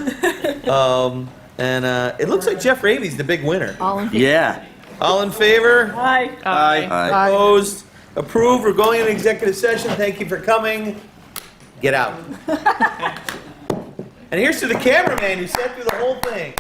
And it looks like Jeff Raby's the big winner. All in favor? Yeah. All in favor? Aye. Aye. Opposed? Approved? We're going into executive session. Thank you for coming. Get out. And here's to the cameraman who sat through the whole thing.